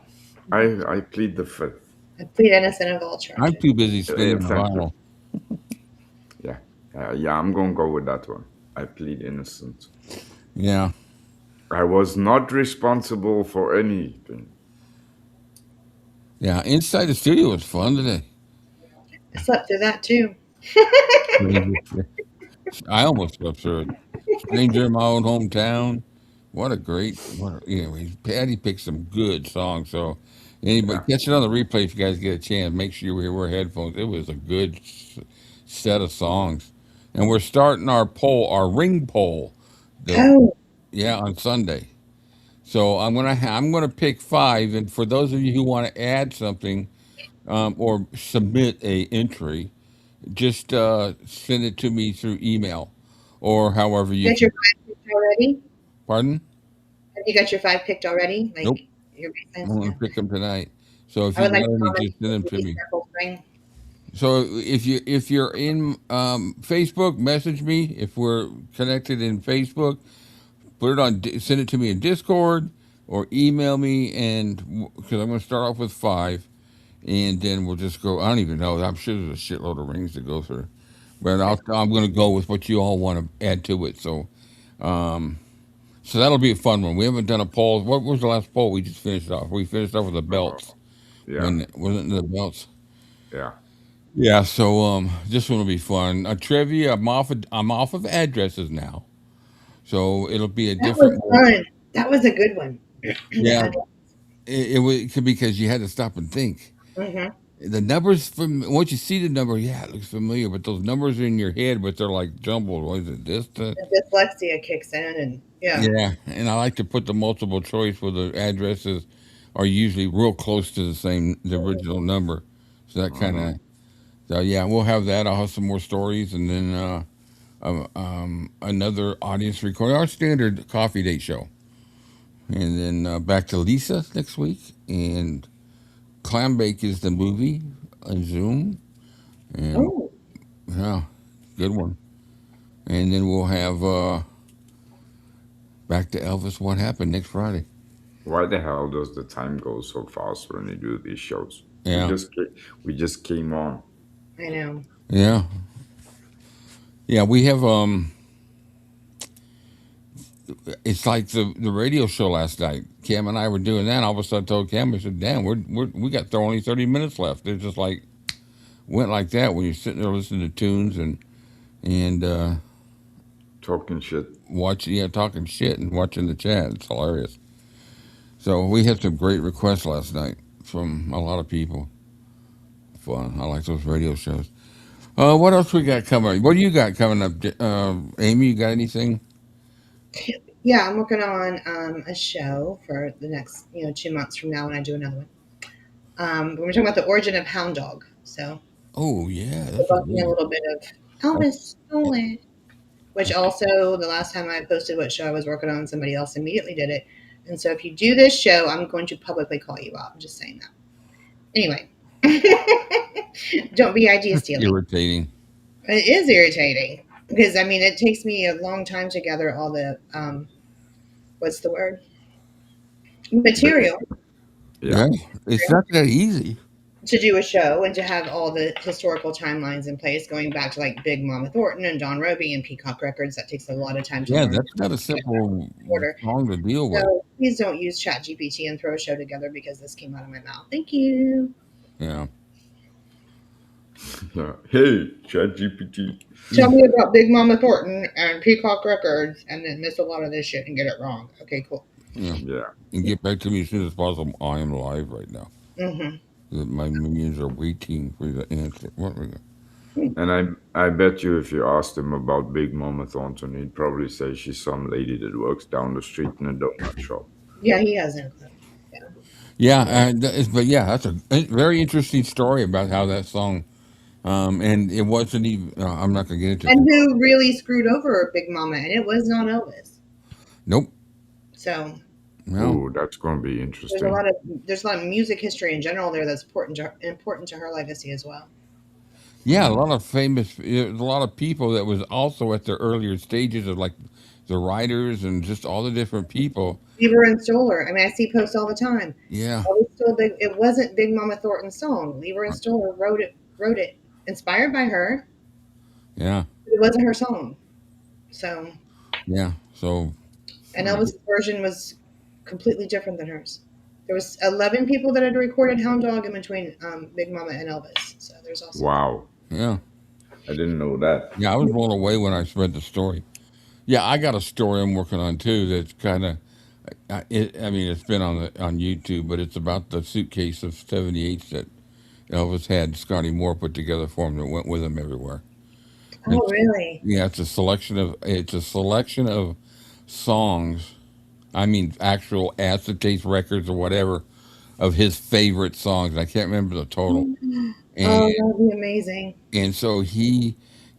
B: I plead the fifth.
F: I plead innocent of all
A: I'm
F: charges.
A: too busy spinning the
B: Thank you.
A: vinyl.
B: Yeah, yeah. I'm gonna go with that one. I plead innocent.
A: Yeah,
B: I was not responsible for anything.
A: yeah. Inside the studio was fun today.
F: I slept through that too.
A: I almost slept through it. Stranger in my own hometown. What a great, Patty picked some good songs. So, anybody
B: Yeah.
A: catch it on the replay if you guys get a chance. Make sure you wear headphones. It was a good set of songs, and we're starting our poll, our ring poll.
F: Oh,
A: On Sunday. So I'm gonna pick 5, and for those of you who want to add something or submit a entry, just send it to me through email or however you
F: you got your
A: can.
F: 5 picked already?
A: Pardon?
F: Have you got your 5 picked already?
A: Nope.
F: Your
A: I'm
F: basements?
A: gonna
F: Yeah.
A: pick them tonight. So if
F: I
A: you
F: would like
A: got
F: to
A: any,
F: comment
A: just send them to me.
F: circle string.
A: So if you're in Facebook, message me. If we're connected in Facebook, put it on. Send it to me in Discord or email me, and because I'm going to start off with 5, and then we'll just go. I don't even know. I'm sure there's a shitload of rings to go through, but I'm going to go with what you all want to add to it. So that'll be a fun one. We haven't done a poll. What was the last poll we just finished off? We finished off with the belts.
B: Yeah.
A: When wasn't it the belts?
B: Yeah.
A: Yeah. So this one will be fun. Trivia. I'm off of addresses now, so it'll be a
F: That was
A: different one.
F: fun. That was a good one.
A: Yeah. It was because you had to stop and think.
F: Mm-hmm.
A: The numbers from once you see the number, yeah, it looks familiar. But those numbers are in your head, but they're like jumbled. What is it? This?
F: The dyslexia kicks in, and yeah.
A: Yeah, and I like to put the multiple choice where the addresses are usually real close to the original number. So that kind of, so yeah, we'll have that. I'll have some more stories, and then another audience recording, our standard coffee date show, and then back to Lisa next week, and Clam Bake is the movie on Zoom, and
F: Oh,
A: yeah, good one, and then we'll have back to Elvis. What happened next Friday?
B: Why the hell does the time go so fast when you do these shows?
A: Yeah.
B: We just came on.
F: I know.
A: Yeah. Yeah, we have it's like the radio show last night. Cam and I were doing that. All of a sudden I told Cam, I said, damn, we got only 30 minutes left. It just like went like that when you're sitting there listening to tunes and
B: Talking shit.
A: talking shit and watching the chat. It's hilarious. So we had some great requests last night from a lot of people. Fun. I like those radio shows. What else we got coming? What do you got coming up, Amy? You got anything?
F: Yeah, I'm working on a show for the next 2 months from now when I do another one. We're talking about the origin of hound dog. So
A: Oh yeah,
F: we're
A: that's a
F: talking a little bit of Elvis stole it. Which also, the last time I posted what show I was working on, somebody else immediately did it. And so if you do this show, I'm going to publicly call you out. I'm just saying that. Anyway. Don't be idea stealing.
A: irritating.
F: It is irritating. Because, it takes me a long time to gather all the, what's the word? Material.
B: Yeah.
A: It's not that easy.
F: to do a show and to have all the historical timelines in place, going back to like Big Mama Thornton and Don Roby and Peacock Records. That takes a lot of time to
A: Yeah,
F: learn.
A: that's not a simple
F: order.
A: song to deal with.
F: So please don't use ChatGPT and throw a show together because this came out of my mouth. Thank you.
A: Yeah.
B: Hey, ChatGPT.
F: Tell me about Big Mama Thornton and Peacock Records and then miss a lot of this shit and get it wrong. Okay, cool.
A: Yeah. And get back to me as soon as possible. I am live right now. My minions are waiting for the answer. What we got?
B: And I bet you if you asked him about Big Mama Thornton, he'd probably say she's some lady that works down the street in a donut shop.
F: Yeah, he has no clue.
A: Yeah, but yeah, that's a very interesting story about how that song, and it wasn't even. I'm not gonna get into it.
F: And who really screwed over Big Mama, and it was not Elvis.
A: Nope.
F: So.
A: No.
B: Ooh, that's going to be interesting.
F: There's a lot of music history in general there that's important to her legacy as well.
A: Yeah, a lot of a lot of people that was also at the earlier stages of like the writers and just all the different people.
F: Lever and Stoller. I mean, I see posts all the time.
A: Yeah.
F: It wasn't Big Mama Thornton's song. Lever and Stoller wrote it, inspired by her.
A: Yeah.
F: But it wasn't her song. So.
A: Yeah. So.
F: And Elvis' version was completely different than hers. There was 11 people that had recorded Hound Dog in between Big Mama and Elvis. So there's also.
B: Wow.
A: Yeah.
B: I didn't know that.
A: Yeah, I was blown away when I read the story. Yeah, I got a story I'm working on too. That's kind of, I mean, it's been on YouTube, but it's about the suitcase of 78s that Elvis had Scotty Moore put together for him that went with him everywhere.
F: Oh, really?
A: Yeah, it's a selection of songs. I mean, actual acetate records or whatever of his favorite songs. I can't remember the total. And,
F: that would be amazing.
A: And so he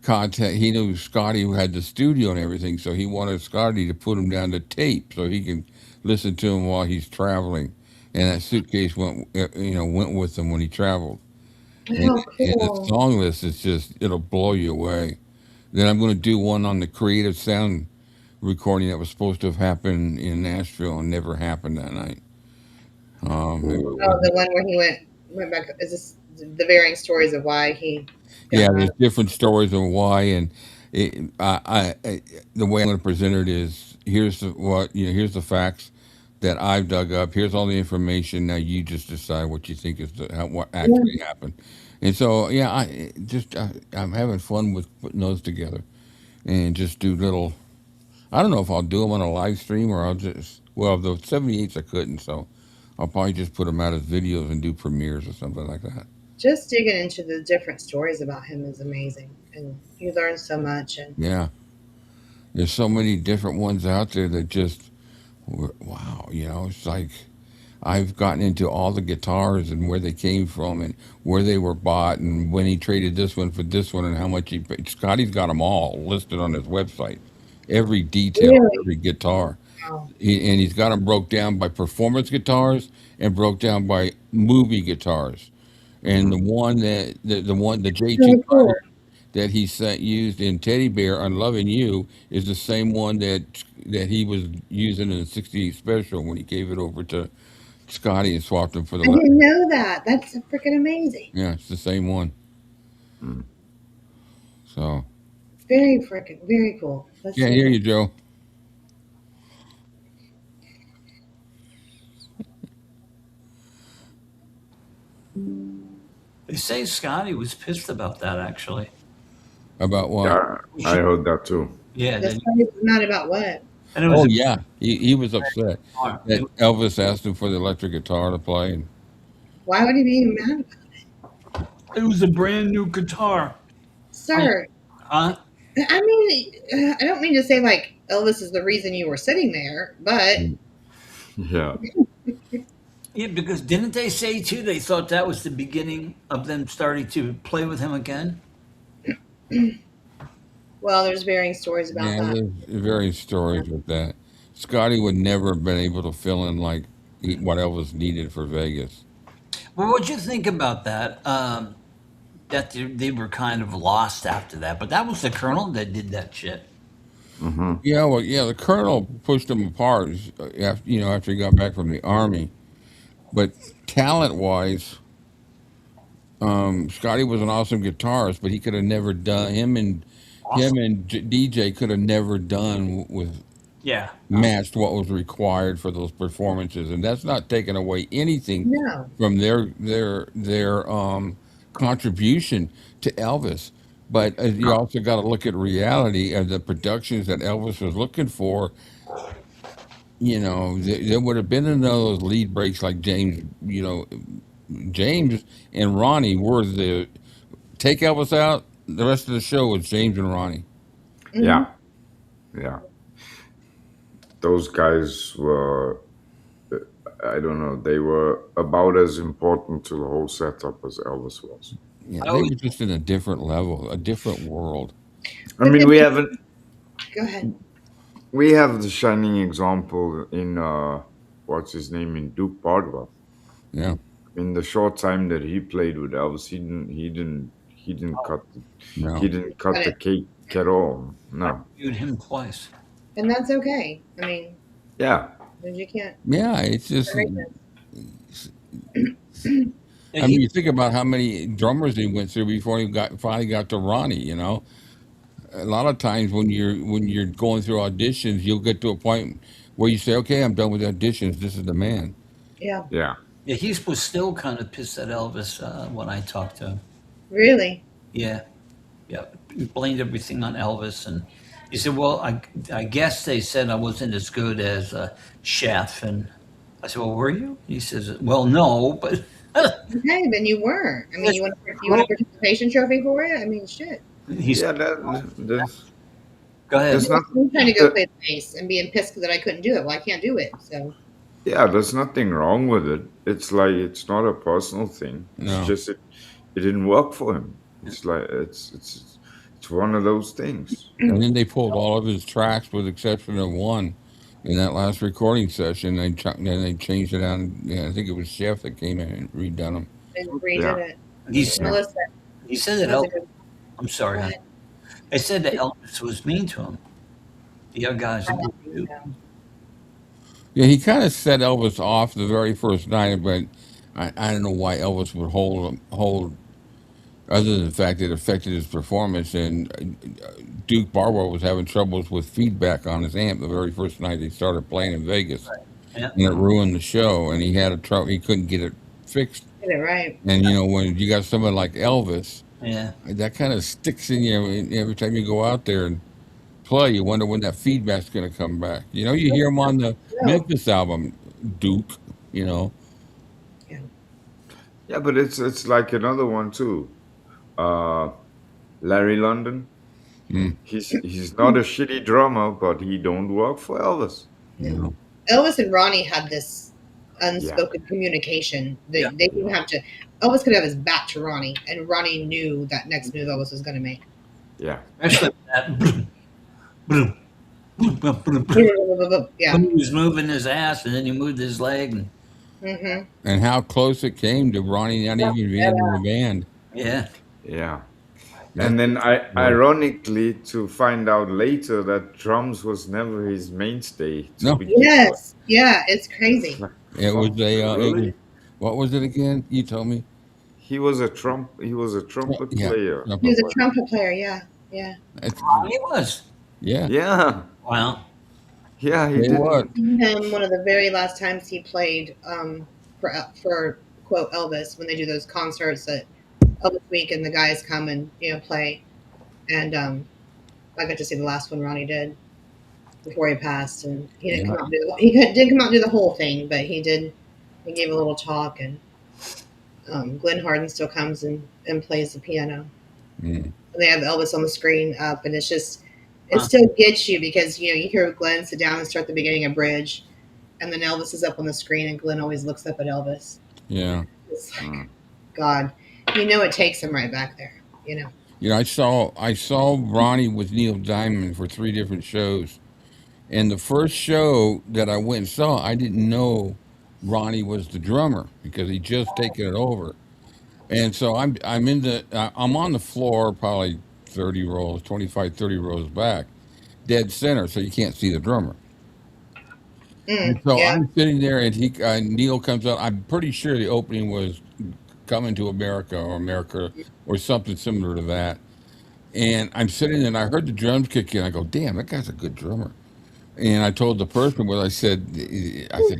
A: knew Scotty had the studio and everything, so he wanted Scotty to put him down to tape so he can listen to him while he's traveling. And that suitcase went with him when he traveled.
F: Oh, cool.
A: And the song list is just, it'll blow you away. Then I'm going to do one on the Creative Sound recording that was supposed to have happened in Nashville and never happened that night.
F: The one where he went back. Is this the varying stories of why he?
A: Yeah, there's different stories of why, and the way I'm going to present it is here's the facts that I've dug up. Here's all the information. Now you just decide what you think is what actually happened. And so I'm having fun with putting those together, and just do little. I don't know if I'll do them on a live stream or the 78s I couldn't, so I'll probably just put them out as videos and do premieres or something like that.
F: Just digging into the different stories about him is amazing, and you learn so much. And
A: yeah, there's so many different ones out there that just, wow, it's like I've gotten into all the guitars and where they came from and where they were bought and when he traded this one for this one and how much he paid. Scotty's got them all listed on his website. Every detail, every guitar. Wow. And he's got them broke down by performance guitars and broke down by movie guitars. And the J2 that he used in Teddy Bear on Loving You is the same one that he was using in the 68 special when he gave it over to Scotty and swapped him for the.
F: I didn't know that. That's freaking amazing.
A: Yeah, it's the same one. So.
F: Very cool.
A: I hear you, Joe.
C: They say Scotty was pissed about that, actually.
A: About what?
B: Yeah, I heard that too.
C: Yeah.
F: Not about what?
C: And
A: he was upset that Elvis asked him for the electric guitar to play. And
F: why would he be mad about it?
C: It was a brand new guitar.
F: Sir.
C: Huh?
F: I mean, I don't mean to say like Elvis is the reason you were sitting there, but
B: yeah.
C: Yeah, because didn't they say too they thought that was the beginning of them starting to play with him again?
F: Well, there's varying stories about that.
A: Yeah, there's varying stories with that. Scotty would never have been able to fill in like what Elvis needed for Vegas.
C: Well, what'd you think about that? That they were kind of lost after that, but that was the Colonel that did that shit.
B: Mm-hmm.
A: Yeah, the Colonel pushed him apart after he got back from the Army. But talent-wise, Scotty was an awesome guitarist, but he could have never done
C: Awesome.
A: DJ could have never done with
C: Yeah.
A: matched what was required for those performances, and that's not taking away anything
F: No.
A: from their contribution to Elvis. But you also got to look at reality of the productions that Elvis was looking for. There would have been another of those lead breaks like James. James and Ronnie were the take Elvis out. The rest of the show was James and Ronnie.
B: Yeah, yeah. Those guys were, I don't know, they were about as important to the whole setup as Elvis was.
A: Yeah, they were just in a different level, a different world.
B: I mean, we haven't.
F: Go ahead.
B: We have the shining example in what's his name in 𝗘𝗪𝗏.
A: Yeah.
B: In the short time that he played with Elvis, he didn't cut
A: No.
B: he didn't cut the cake at all. No.
C: Viewed him twice.
F: And that's okay. I mean,
B: Yeah.
F: you can't.
A: Yeah, it's just.
C: Yeah,
A: I mean, you think about how many drummers he went through before he finally got to Ronnie. A lot of times when you're going through auditions, you'll get to a point where you say, "Okay, I'm done with auditions. This is the man."
F: Yeah.
B: Yeah.
C: yeah, he was still kind of pissed at Elvis when I talked to him.
F: Really?
C: Yeah, yeah. He blamed everything on Elvis, and he said, "Well, I guess they said I wasn't as good as Chef." And I said, "Well, were you?" He says, "Well, no, but."
F: Okay, then you were. I mean, you want a participation trophy for it? I mean, shit.
C: He's
B: Yeah.
C: go ahead.
B: There's not.
F: I'm trying to go play the bass and being pissed that I couldn't do it. Well, I can't do it, so.
B: Yeah, there's nothing wrong with it. It's like it's not a personal thing.
A: No.
B: It's just it didn't work for him. It's like it's one of those things.
A: And then they pulled all of his tracks, with the exception of one, in that last recording session. Then they changed it out. Yeah, I think it was Chef that came in and redone them.
F: And redid
B: Yeah.
F: it.
C: Melissa, he said that
F: That was a
C: Elvis.
F: good-
C: I'm sorry,
F: Go
C: hon.
F: ahead.
C: They said that Elvis was mean to him. The other guys.
F: I don't think so.
A: Yeah, he kind of set Elvis off the very first night, but I don't know why Elvis would hold, other than the fact it affected his performance. And 𝗘𝗪𝗏 was having troubles with feedback on his amp the very first night they started playing in Vegas,
C: Yeah.
A: and it ruined the show. And he had a trouble; he couldn't get it fixed.
F: Get it right.
A: And when you got someone like Elvis,
C: Yeah.
A: that kind of sticks in you every time you go out there and play. You wonder when that feedback's going to come back. You hear him on the Memphis album, Duke.
B: Yeah, but it's like another one too. Larry London.
A: Mm.
B: He's not a shitty drummer, but he don't work for Elvis.
A: You
F: Elvis and Ronnie had this unspoken communication. They didn't have to. Elvis could have his back to Ronnie, and Ronnie knew that next move Elvis was going to make.
B: Yeah.
C: Especially that.
F: Yeah.
C: When he was moving his ass, and then he moved his leg, and
F: Mm-hmm.
A: And how close it came to Ronnie not even being in the band.
C: yeah,
B: Yeah. And then ironically to find out later that drums was never his mainstay.
A: No.
F: Yes. Yeah. It's crazy.
A: It was
B: Really?
A: what was it again? You told me.
B: He was a trumpet
A: Yeah.
B: player.
F: He was a trumpet player. Yeah. Yeah.
C: he was.
A: Yeah.
B: Yeah.
C: Wow.
B: Yeah, he
A: It
B: did.
A: was.
F: Him one of the very last times he played for quote Elvis when they do those concerts at Elvis Week and the guys come and play, and I got to see the last one Ronnie did before he passed, and he didn't come out and didn't come out and do the whole thing, but he did. He gave a little talk, and Glenn Hardin still comes and plays the piano.
A: Mm.
F: They have Elvis on the screen up, and it's just. It still gets you because you hear Glenn sit down and start the beginning of Bridge, and then Elvis is up on the screen, and Glenn always looks up at Elvis.
A: Yeah.
F: It's like, God, it takes him right back there.
A: I saw Ronnie with Neil Diamond for 3 different shows, and the first show that I went and saw, I didn't know Ronnie was the drummer because he just taken it over, and so I'm on the floor probably 25, 30 rows back, dead center, so you can't see the drummer. And so
F: Yeah.
A: I'm sitting there, and Neil comes out. I'm pretty sure the opening was Coming to America or something similar to that. And I'm sitting there and I heard the drums kick in. I go, damn, that guy's a good drummer. And I told the person what I said,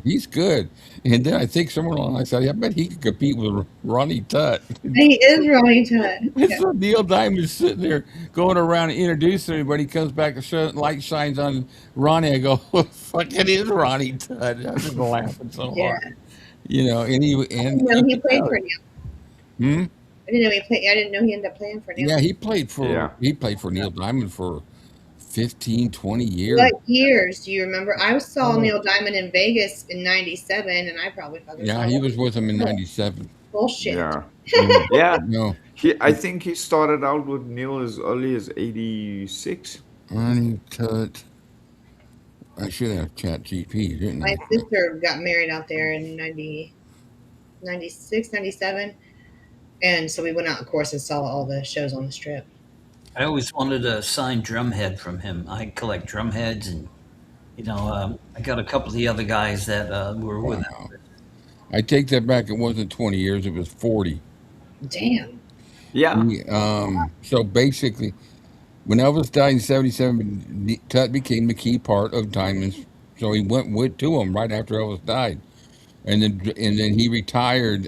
A: he's good. And then I think someone along, I said, I bet he could compete with Ronnie Tutt.
F: He is Ronnie Tutt.
A: And so Neil Diamond's sitting there going around and introducing everybody. He comes back and light shines on Ronnie. I go, well, fuck, it is Ronnie Tutt. I was just laughing so hard. You know, and he
F: played for Neil. I didn't know he ended up playing for Neil.
A: Yeah, he played for Neil Diamond for 15, 20 years.
F: What years do you remember? I saw Neil Diamond in Vegas in '97, and I probably fucking saw
A: he was with him in '97.
F: Bullshit.
B: Yeah.
A: Yeah. No.
B: I think he started out with Neil as early as '86.
A: Ronnie Tutt. I should have ChatGPT, didn't I?
F: My sister got married out there in 96, 97. And so we went out, of course, and saw all the shows on the Strip.
C: I always wanted a signed drumhead from him. I collect drumheads, and I got a couple of the other guys that were with him.
A: I take that back. It wasn't 20 years; it was 40.
F: Damn.
B: Yeah.
A: So basically, when Elvis died in '77, Tutt became the key part of Diamonds. So he went to him right after Elvis died, and then he retired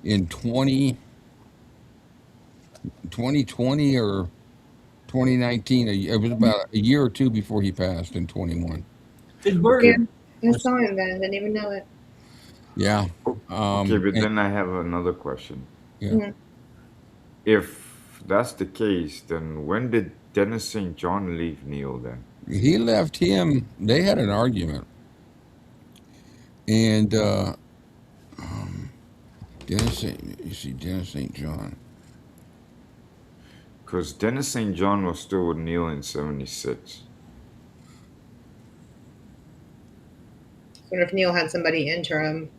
A: in 2020 or 2019. It was about a year or two before he passed in 21.
C: Did Burton?
F: I saw him then. Didn't even know it.
A: Yeah.
B: Okay, but then I have another question.
A: Yeah.
F: Mm-hmm.
B: If that's the case, then when did Dennis St. John leave Neil then?
A: He left him. They had an argument. And Dennis St. John.
B: Because Dennis St. John was still with Neil in '76.
F: I wonder if Neil had somebody interim.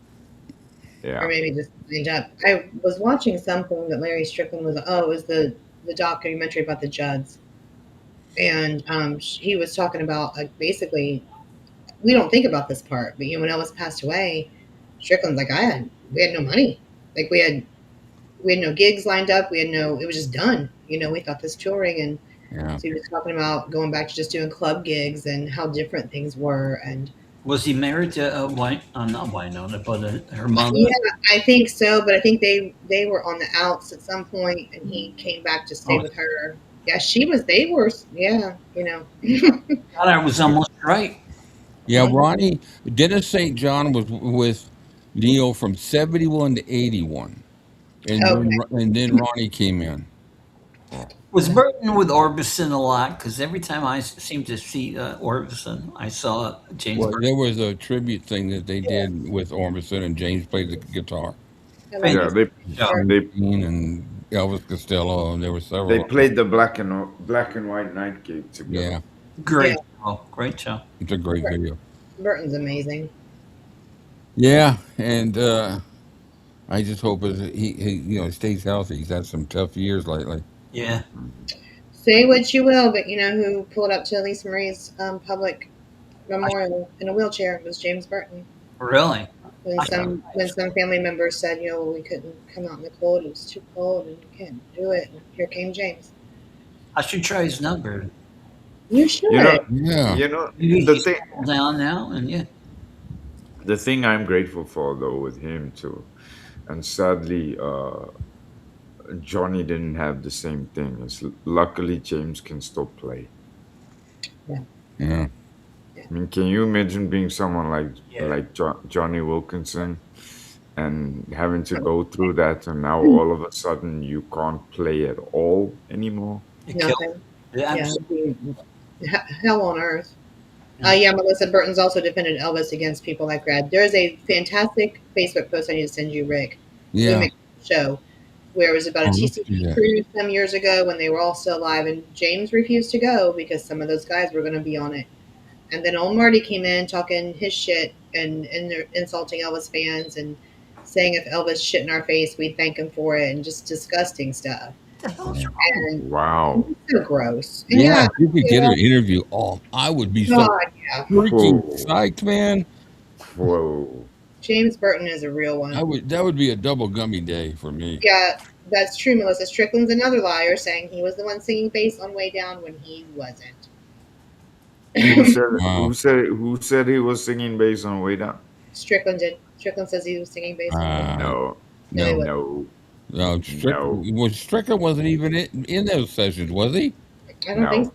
B: Yeah.
F: Or maybe just signed up. I was watching something that Larry Strickland was. It was the documentary about the Judds, and he was talking about basically, we don't think about this part, but when Elvis passed away, Strickland's like, we had no money, like we had no gigs lined up, it was just done. We thought this touring, and so he was talking about going back to just doing club gigs and how different things were. And
C: was he married to not Winona, but her mother?
F: Yeah, I think so. But I think they were on the outs at some point, and he came back to stay with her. Yeah, she was. They were. Yeah,
C: God, I was almost right.
A: Yeah, Dennis St. John was with Neil from '71 to '81, and then Ronnie came in.
C: Was Burton with Orbison a lot? Because every time I seem to see Orbison, I saw James.
A: Well, there was a tribute thing that they did with Orbison, and James played the guitar.
B: Yeah, they
A: and Elvis Costello, and there were several.
B: They played the black and white night gig together.
A: Yeah,
C: great show.
A: It's a great video.
F: Burton's amazing.
A: Yeah, and I just hope he stays healthy. He's had some tough years lately.
C: Yeah.
F: Say what you will, but who pulled up to Lisa Marie's public memorial in a wheelchair was James Burton.
C: Really?
F: When some family members said, we couldn't come out in the cold, it was too cold, and you can't do it. And here came James.
C: I should try his number.
F: You should.
B: The thing
C: down now, and
B: the thing I'm grateful for though with him too, and sadly, Johnny didn't have the same thing. Luckily, James can still play.
A: Yeah.
B: I mean, can you imagine being someone like Johnny Wilkinson and having to go through that, and now all of a sudden you can't play at all anymore?
F: Nothing.
C: Yeah.
F: Hell on earth. Melissa Burton's also defended Elvis against people like Brad. There's a fantastic Facebook post I need to send you, Rick.
A: Yeah.
F: Show where it was about a TCP cruise some years ago when they were all still alive, and James refused to go because some of those guys were going to be on it. And then old Marty came in talking his shit and insulting Elvis fans and saying if Elvis shit in our face, we'd thank him for it, and just disgusting stuff. And
B: wow.
F: So gross.
A: Yeah, if you could get an interview, I would be so freaking psyched, man.
B: Whoa.
F: James Burton is a real one.
A: That would be a double gummy day for me.
F: Yeah, that's true. Melissa Strickland's another liar, saying he was the one singing bass on Way Down when he wasn't.
A: Wow.
B: Who said he was singing bass on Way Down?
F: Strickland did. Strickland says he was singing bass on Way Down.
B: No.
F: No, he wasn't.
B: No.
A: No, Strickland wasn't even in those sessions, was he?
F: I don't think so.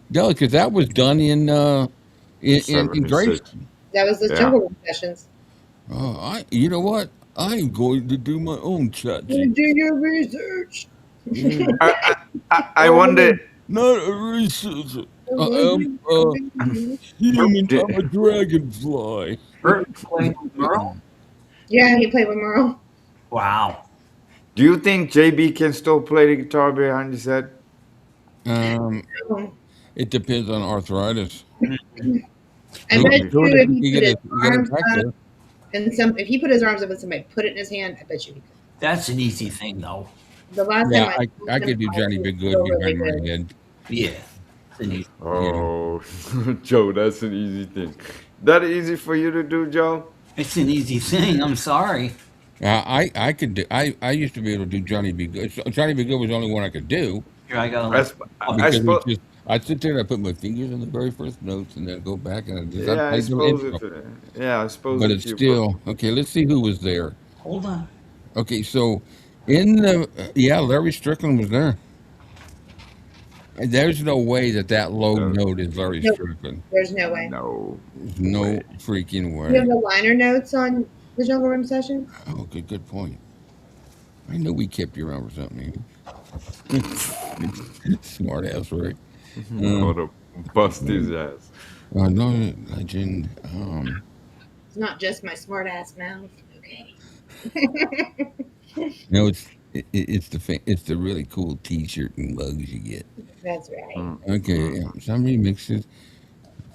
A: No, because that was done in Grace.
F: That was the Jungle Room sessions.
A: Oh, you know what? I'm going to do my own chat.
F: Do your research.
B: I wonder.
A: Not a researcher. I'm a dragonfly.
C: Bert played with Merle?
F: Yeah, he played with Merle.
C: Wow.
B: Do you think JB can still play the guitar behind his head?
A: It depends on arthritis.
F: I bet you if he put his arms up and if he put his arms up and somebody put it in his hand, I bet you he could.
C: That's an easy thing, though.
F: The last time
A: I could do Johnny Be Good behind my head.
C: Yeah.
B: Oh, Joe, that's an easy thing. That easy for you to do, Joe?
C: It's an easy thing. I'm sorry.
A: I could do. I used to be able to do Johnny Be Good. Johnny Be Good was the only one I could do.
C: Here I go.
A: I'd sit there and I put my fingers on the very first notes and then go back and
B: I suppose.
A: But it's still okay. Let's see who was there.
C: Hold on.
A: Okay, so in the Larry Strickland was there. There's no way that low note is Larry Strickland.
F: There's no way.
A: There's no freaking way.
F: You have the liner notes on the Jungle Room session?
A: Oh, good point. I knew we kept you around for something. Smart ass, right?
B: To bust his ass.
A: No, legend.
F: It's not just my smart ass mouth. Okay.
A: No, it's the really cool T-shirt and mugs you get.
F: That's right.
A: Okay, some remixes.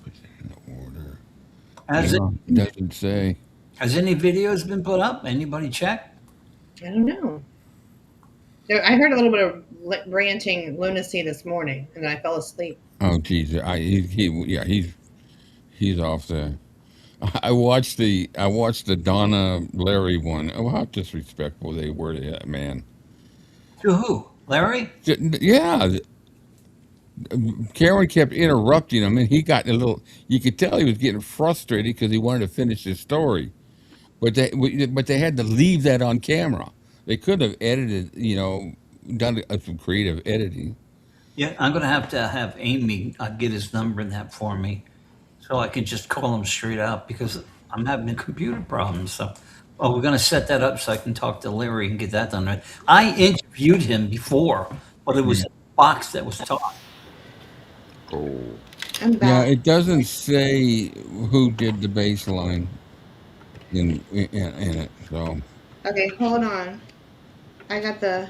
A: Put that in the order. It doesn't say.
C: Has any videos been put up? Anybody check?
F: I don't know. I heard a little bit of ranting lunacy this morning, and then I fell asleep.
A: Oh, geez, he's off the. I watched the Donna Larry one. Oh, how disrespectful they were to that man.
C: To who? Larry?
A: Yeah. Karen kept interrupting him, and he got a little. You could tell he was getting frustrated because he wanted to finish his story, but they had to leave that on camera. They could have edited, done some creative editing.
C: Yeah, I'm going to have Amy get his number and that for me, so I can just call him straight out because I'm having a computer problem. So, we're going to set that up so I can talk to Larry and get that done right. I interviewed him before, but it was a box that was taught.
B: Oh.
A: Yeah, it doesn't say who did the bass line in it. So.
F: Okay, hold on. I got the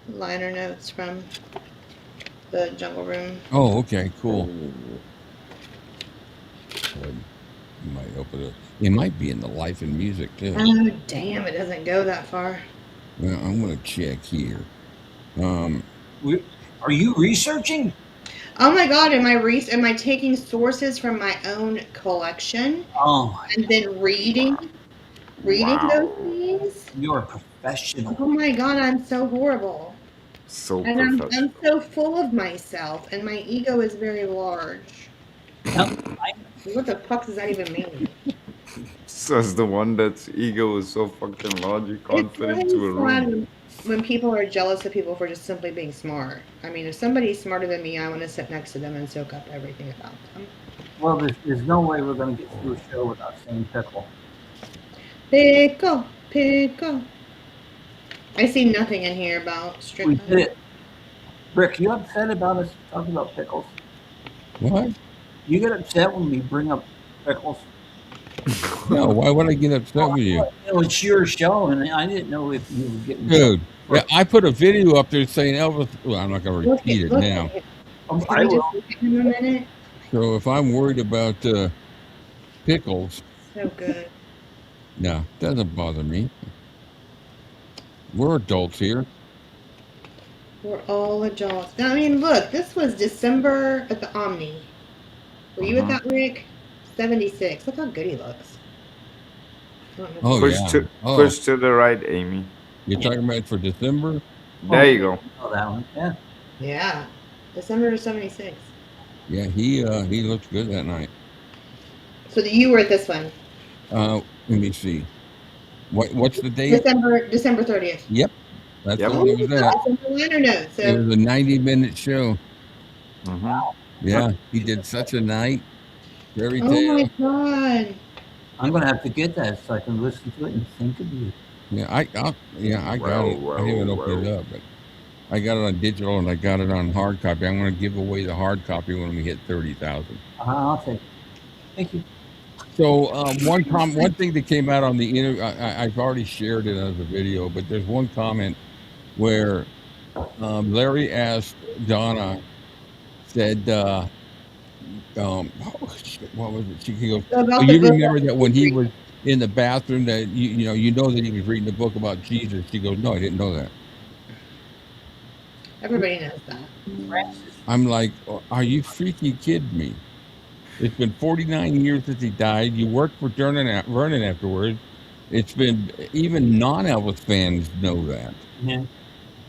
F: liner notes from the Jungle Room.
A: Oh, okay, cool. You might open it. It might be in the Life and Music too.
F: Oh, damn! It doesn't go that far.
A: Well, I'm gonna check here.
C: Are you researching?
F: Oh my God! Am I taking sources from my own collection?
C: Oh,
F: and then reading those things?
C: You're a professional.
F: Oh my God! I'm so horrible. I'm so full of myself, and my ego is very large. What the fuck does that even mean?
B: Says the one that's ego is so fucking large you can't fit into a room.
F: When people are jealous of people for just simply being smart. I mean, if somebody's smarter than me, I want to sit next to them and soak up everything about them.
C: Well, there's no way we're going to get through a show without saying pickle.
F: Pickle. I see nothing in here about Strickland.
C: We did it. Rick, you upset about us talking about pickles?
A: What?
C: You get upset when we bring up pickles?
A: No, why would I get upset with you?
C: It's your show, and I didn't know if you were getting...
A: Dude, I put a video up there saying Elvis... Well, I'm not going to repeat it now.
C: I will.
A: So if I'm worried about pickles...
F: So good.
A: No, doesn't bother me. We're adults here.
F: We're all adults. I mean, look, this was December at the Omni. Were you at that, Rick? 76. Look how good he looks.
A: Oh
B: Push
A: yeah.
B: to
A: Oh,
B: push to the right, Amy.
A: you're talking about for December?
B: There you go.
C: Oh, that one. Yeah.
F: Yeah. December 76.
A: Yeah, he looked good that night.
F: So you were at this one.
A: Let me see. What's the date?
F: December 30th.
A: Yep, that's
B: Yep.
A: the one it was at.
F: It's in the liner notes.
A: It
F: So
A: was a 90-minute show.
B: Mm-hmm.
A: Yeah, he did such a night. Fairy
F: oh
A: tale.
F: my god.
C: I'm gonna have to get that so I can listen to it and think of you.
A: Yeah, I got it. I haven't opened it up, but I got it on digital and I got it on hard copy. I'm going to give away the hard copy when we hit 30,000.
C: I'll take it. Thank you.
A: So one thing that came out on the interview, I've already shared it as a video, but there's one comment where Larry asked Donna, said, what was it? She goes,
F: About
A: "Oh,
F: the
A: you
F: book.
A: remember that when he was in the bathroom that you know that he was reading a book about Jesus?" She goes, "No, I didn't know that."
F: Everybody knows that.
A: I'm like, "Are you freaking kidding me? It's been 49 years since he died. You worked for Vernon afterwards. It's been, even non-Elvis fans know that."
C: Yeah.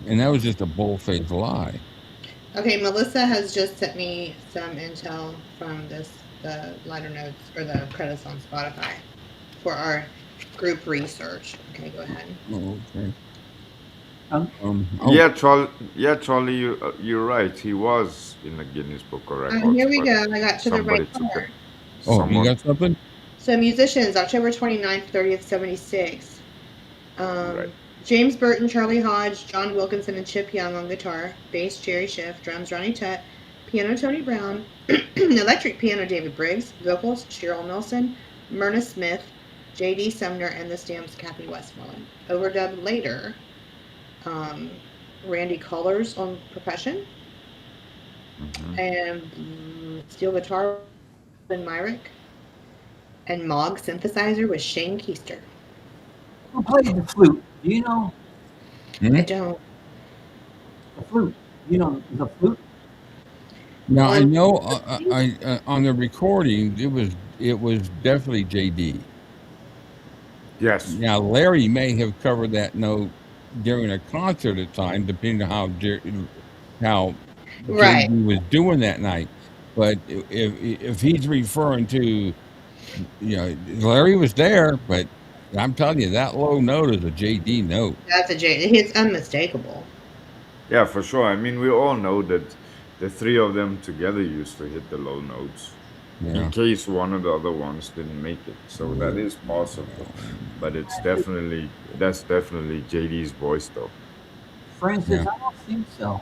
A: And that was just a bull-faced lie.
F: Okay, Melissa has just sent me some intel from the liner notes or the credits on Spotify for our group research. Okay, go ahead.
A: Oh, okay.
B: Charlie, you're right. He was in the Guinness Book of Records.
F: Here we go. I got to the right part.
A: Oh, you got something?
F: So musicians, October 29th, 30th, 76.
B: Right.
F: James Burton, Charlie Hodge, John Wilkinson, and Chip Young on guitar. Bass, Jerry Schiff. Drums, Ronnie Tutt. Piano, Tony Brown. Electric piano, David Briggs. Vocals, Cheryl Nelson, Myrna Smith, J.D. Sumner, and the Stamps, Kathy Westmoreland. Overdubbed later, Randy Cullors on percussion.
B: Mm-hmm.
F: And steel guitar, Ben Myrick. And Moog synthesizer was Shane Keister.
C: Who played the flute? Do you know?
F: I don't.
C: The flute. You know the flute?
A: Now I know I on the recording it was definitely JD.
B: Yes.
A: Now Larry may have covered that note during a concert at time, depending on how
F: Right.
A: JD was doing that night. But if he's referring to, Larry was there, but I'm telling you, that low note is a JD note.
F: That's a JD. It's unmistakable.
B: Yeah, for sure. I mean, we all know that the three of them together used to hit the low notes.
A: Yeah.
B: In case one of the other ones didn't make it. So that is possible. But that's definitely JD's voice, though.
C: Francis, I don't think so.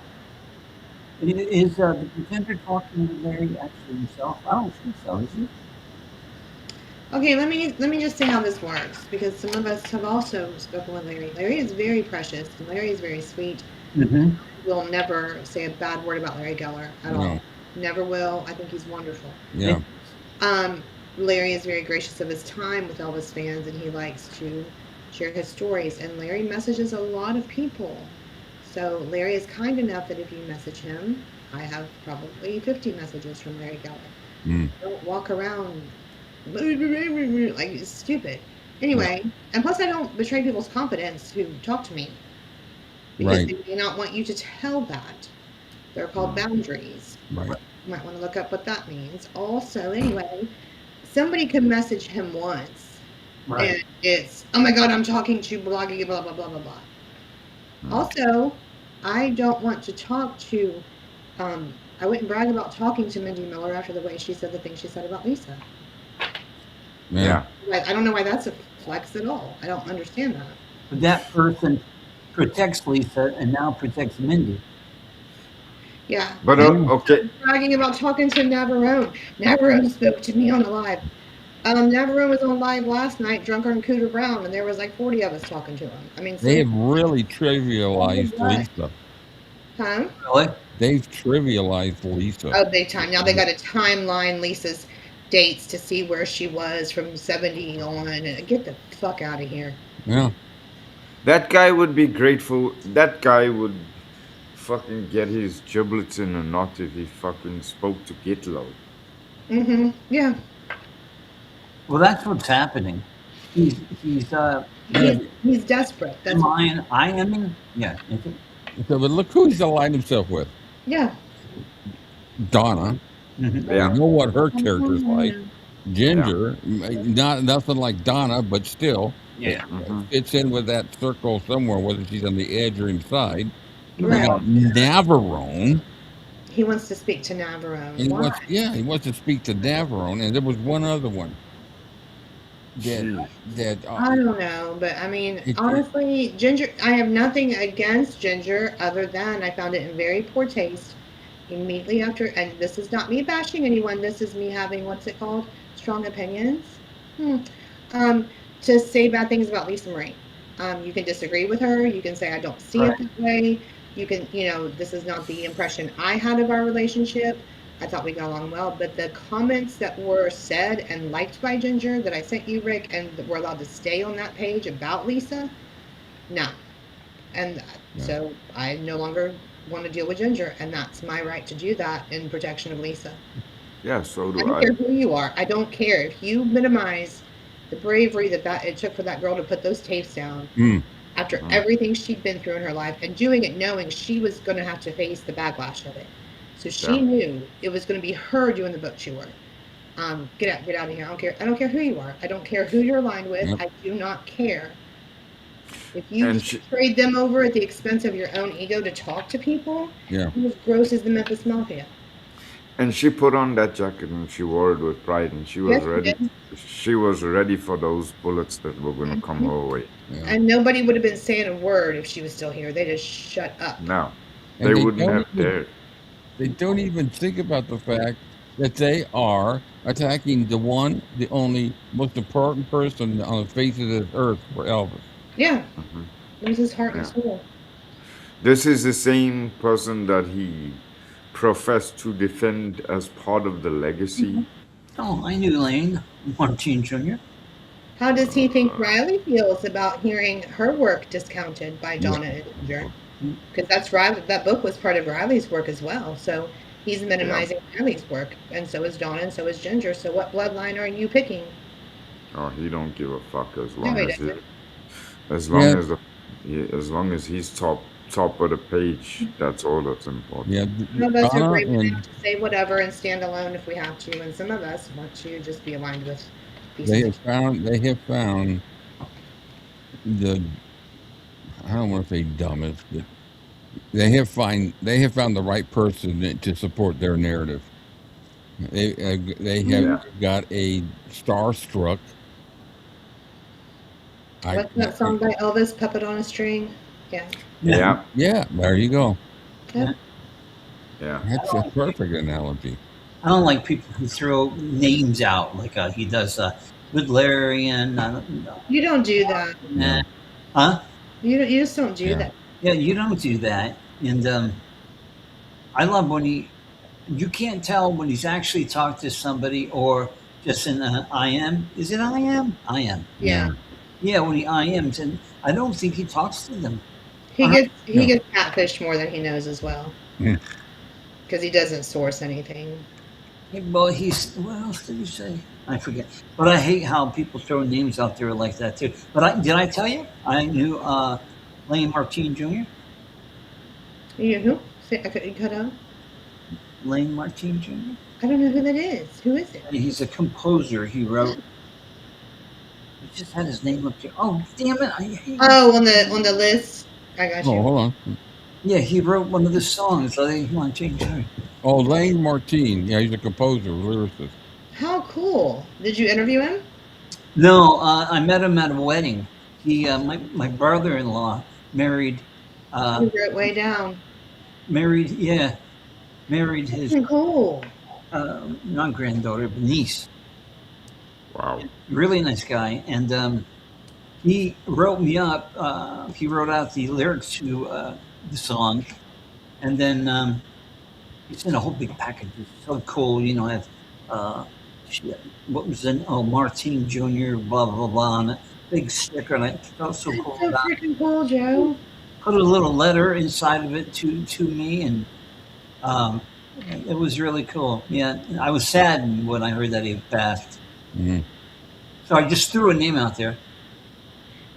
C: Is the pretender talking to Larry actually himself? I don't think so, is he?
F: Okay, let me just say how this works, because some of us have also spoken with Larry. Larry is very precious, and Larry is very sweet.
C: Mm-hmm.
F: We'll never say a bad word about Larry Geller at all. Never will. I think he's wonderful.
A: Yeah.
F: Larry is very gracious of his time with Elvis fans, and he likes to share his stories. And Larry messages a lot of people. So Larry is kind enough that if you message him, I have probably 50 messages from Larry Geller.
A: Mm.
F: Don't walk around like it's stupid. Anyway, and plus I don't betray people's confidence who talk to me, because they may not want you to tell that. They're called boundaries.
A: Right.
F: You might want to look up what that means. Also, anyway, somebody could message him once, and it's, oh my God, I'm talking to blah blah blah blah blah blah blah. Also, I don't want to talk to. I wouldn't brag about talking to Mindy Miller after the way she said the things she said about Lisa.
A: Yeah.
F: I don't know why that's a flex at all. I don't understand that.
C: But that person protects Lisa and now protects Mindy.
F: Yeah.
B: But okay.
F: Bragging about talking to Navarone. Navarone spoke to me on a live. Navarone was on live last night, drunk on Cooter Brown, and there was like 40 of us talking to him. I mean,
A: they have really trivialized Lisa.
F: Huh?
C: Really?
A: They've trivialized Lisa.
F: Oh, big time. Now they got to timeline Lisa's dates to see where she was from 70 on. And get the fuck out of here.
A: Yeah.
B: That guy would be grateful. That guy would fucking get his giblets in a knot if he fucking spoke to Gitlow.
F: Mm-hmm. Yeah.
C: Well, that's what's happening. He's
F: He's desperate. That's what,
C: I am. Yeah.
A: So, but look who he's aligned himself with.
F: yeah.
A: Donna.
C: Mhm.
B: Yeah.
A: We know what her character's like.
F: Yeah.
A: Ginger, nothing like Donna, but still,
C: Yeah.
B: Mhm.
A: fits in with that circle somewhere, whether she's on the edge or inside. We
F: Right.
A: got Navarone.
F: He wants to speak to Navarone.
A: And he
F: Why?
A: wants to speak to Navarone, and there was one other one.
B: Jeez.
F: I don't know, but I mean,
A: It-
F: honestly, Ginger, I have nothing against Ginger other than I found it in very poor taste immediately after, and this is not me bashing anyone, this is me having, what's it called? Strong opinions. To say bad things about Lisa Marie. You can disagree with her, you can say I don't see it that way, you can, this is not the impression I had of our relationship. I thought we got along well, but the comments that were said and liked by Ginger that I sent you, Rick, and that were allowed to stay on that page about Lisa, no. And so I no longer want to deal with Ginger, and that's my right to do that in protection of Lisa.
B: Yeah, so
F: I
B: do
F: don't
B: I.
F: care who you are. I don't care if you minimize the bravery that it took for that girl to put those tapes down after everything she'd been through in her life, and doing it knowing she was going to have to face the backlash of it. So she knew it was going to be her doing the book tour. Get out of here. I don't care who you are. I don't care who you're aligned with.
A: Yep.
F: I do not care. If you
B: And she-
F: trade them over at the expense of your own ego to talk to people,
A: Yeah.
F: you're as gross as the Memphis Mafia.
B: And she put on that jacket and she wore it with pride, and she was
F: Yes, she
B: ready.
F: did.
B: She was ready for those bullets that were going to come her way.
A: Yeah.
F: And nobody would have been saying a word if she was still here. They just shut up.
B: No,
A: And
B: they
A: they
B: wouldn't
A: don't
B: have
A: even-
B: dared.
A: They don't even think about the fact that they are attacking the one, the only, most important person on the face of this earth for Elvis.
F: Yeah.
B: Mhm.
F: It was his heart and
B: Yeah.
F: soul.
B: This is the same person that he professed to defend as part of the legacy.
C: Oh, I knew Lane Martin Jr.
F: How does he think Riley feels about hearing her work discounted by Donna and Ginger? Because that's Riley. That book was part of Riley's work as well. So he's minimizing Riley's work, and so is Donna, and so is Ginger. So what bloodline are you picking?
B: Oh, he don't give a fuck as long
F: he
B: as
F: doesn't.
B: as long as he's top of the page. That's all that's important.
A: Yeah.
F: Some of us are
A: Donna
F: brave
A: and-
F: enough to say whatever and stand alone if we have to, and some of us want to just be aligned with pieces
A: They
F: of
A: have found the, I don't want to say dumbest, but they have found the right person to support their narrative. They have got a starstruck.
F: What's that song by Elvis, Puppet on a String? Yeah.
B: Yeah,
A: Yeah, there you go.
B: yeah.
A: That's a perfect analogy.
C: I don't like people who throw names out like he does with Larry and
F: You don't do that.
C: huh?
F: You just don't do
A: Yeah.
F: that.
C: Yeah, you don't do that. And I love when you can't tell when he's actually talked to somebody or just in I am. Is it I am? I am.
F: Yeah.
C: Yeah, when he I ams, and I don't think he talks to them.
F: He
C: Uh-huh.
F: gets catfished more than he knows as well.
A: Yeah.
F: Because he doesn't source anything.
C: Well, what else did he say? I forget. But I hate how people throw names out there like that too. But did I tell you I knew Lane Martin Jr.?
F: You who? Say, you cut out?
C: Lane Martin Jr.
F: I don't know who that is. Who is it?
C: He's a composer. He wrote. He just had his name up there. Oh, damn it! I hate.
F: Oh, on the list. I got you.
A: Oh, hold on.
C: Yeah, he wrote one of the songs. Lane Martin Jr.
A: Oh, Lane Martin. Yeah, he's a composer, lyricist.
F: How cool! Did you interview him?
C: No, I met him at a wedding. He, my brother-in-law, married.
F: He wrote way down.
C: Married his
F: Cool.
C: not granddaughter, but niece.
B: Wow.
C: Really nice guy, and he wrote me up. He wrote out the lyrics to the song, and then he sent a whole big package. It's so cool, you know. What was it? Oh, Martin Jr. Blah blah blah, and a big sticker, and it felt so cool.
F: So freaking cool, Joe.
C: Put a little letter inside of it to me, and it was really cool. Yeah, I was saddened when I heard that he passed.
A: Mhm.
C: So I just threw a name out there.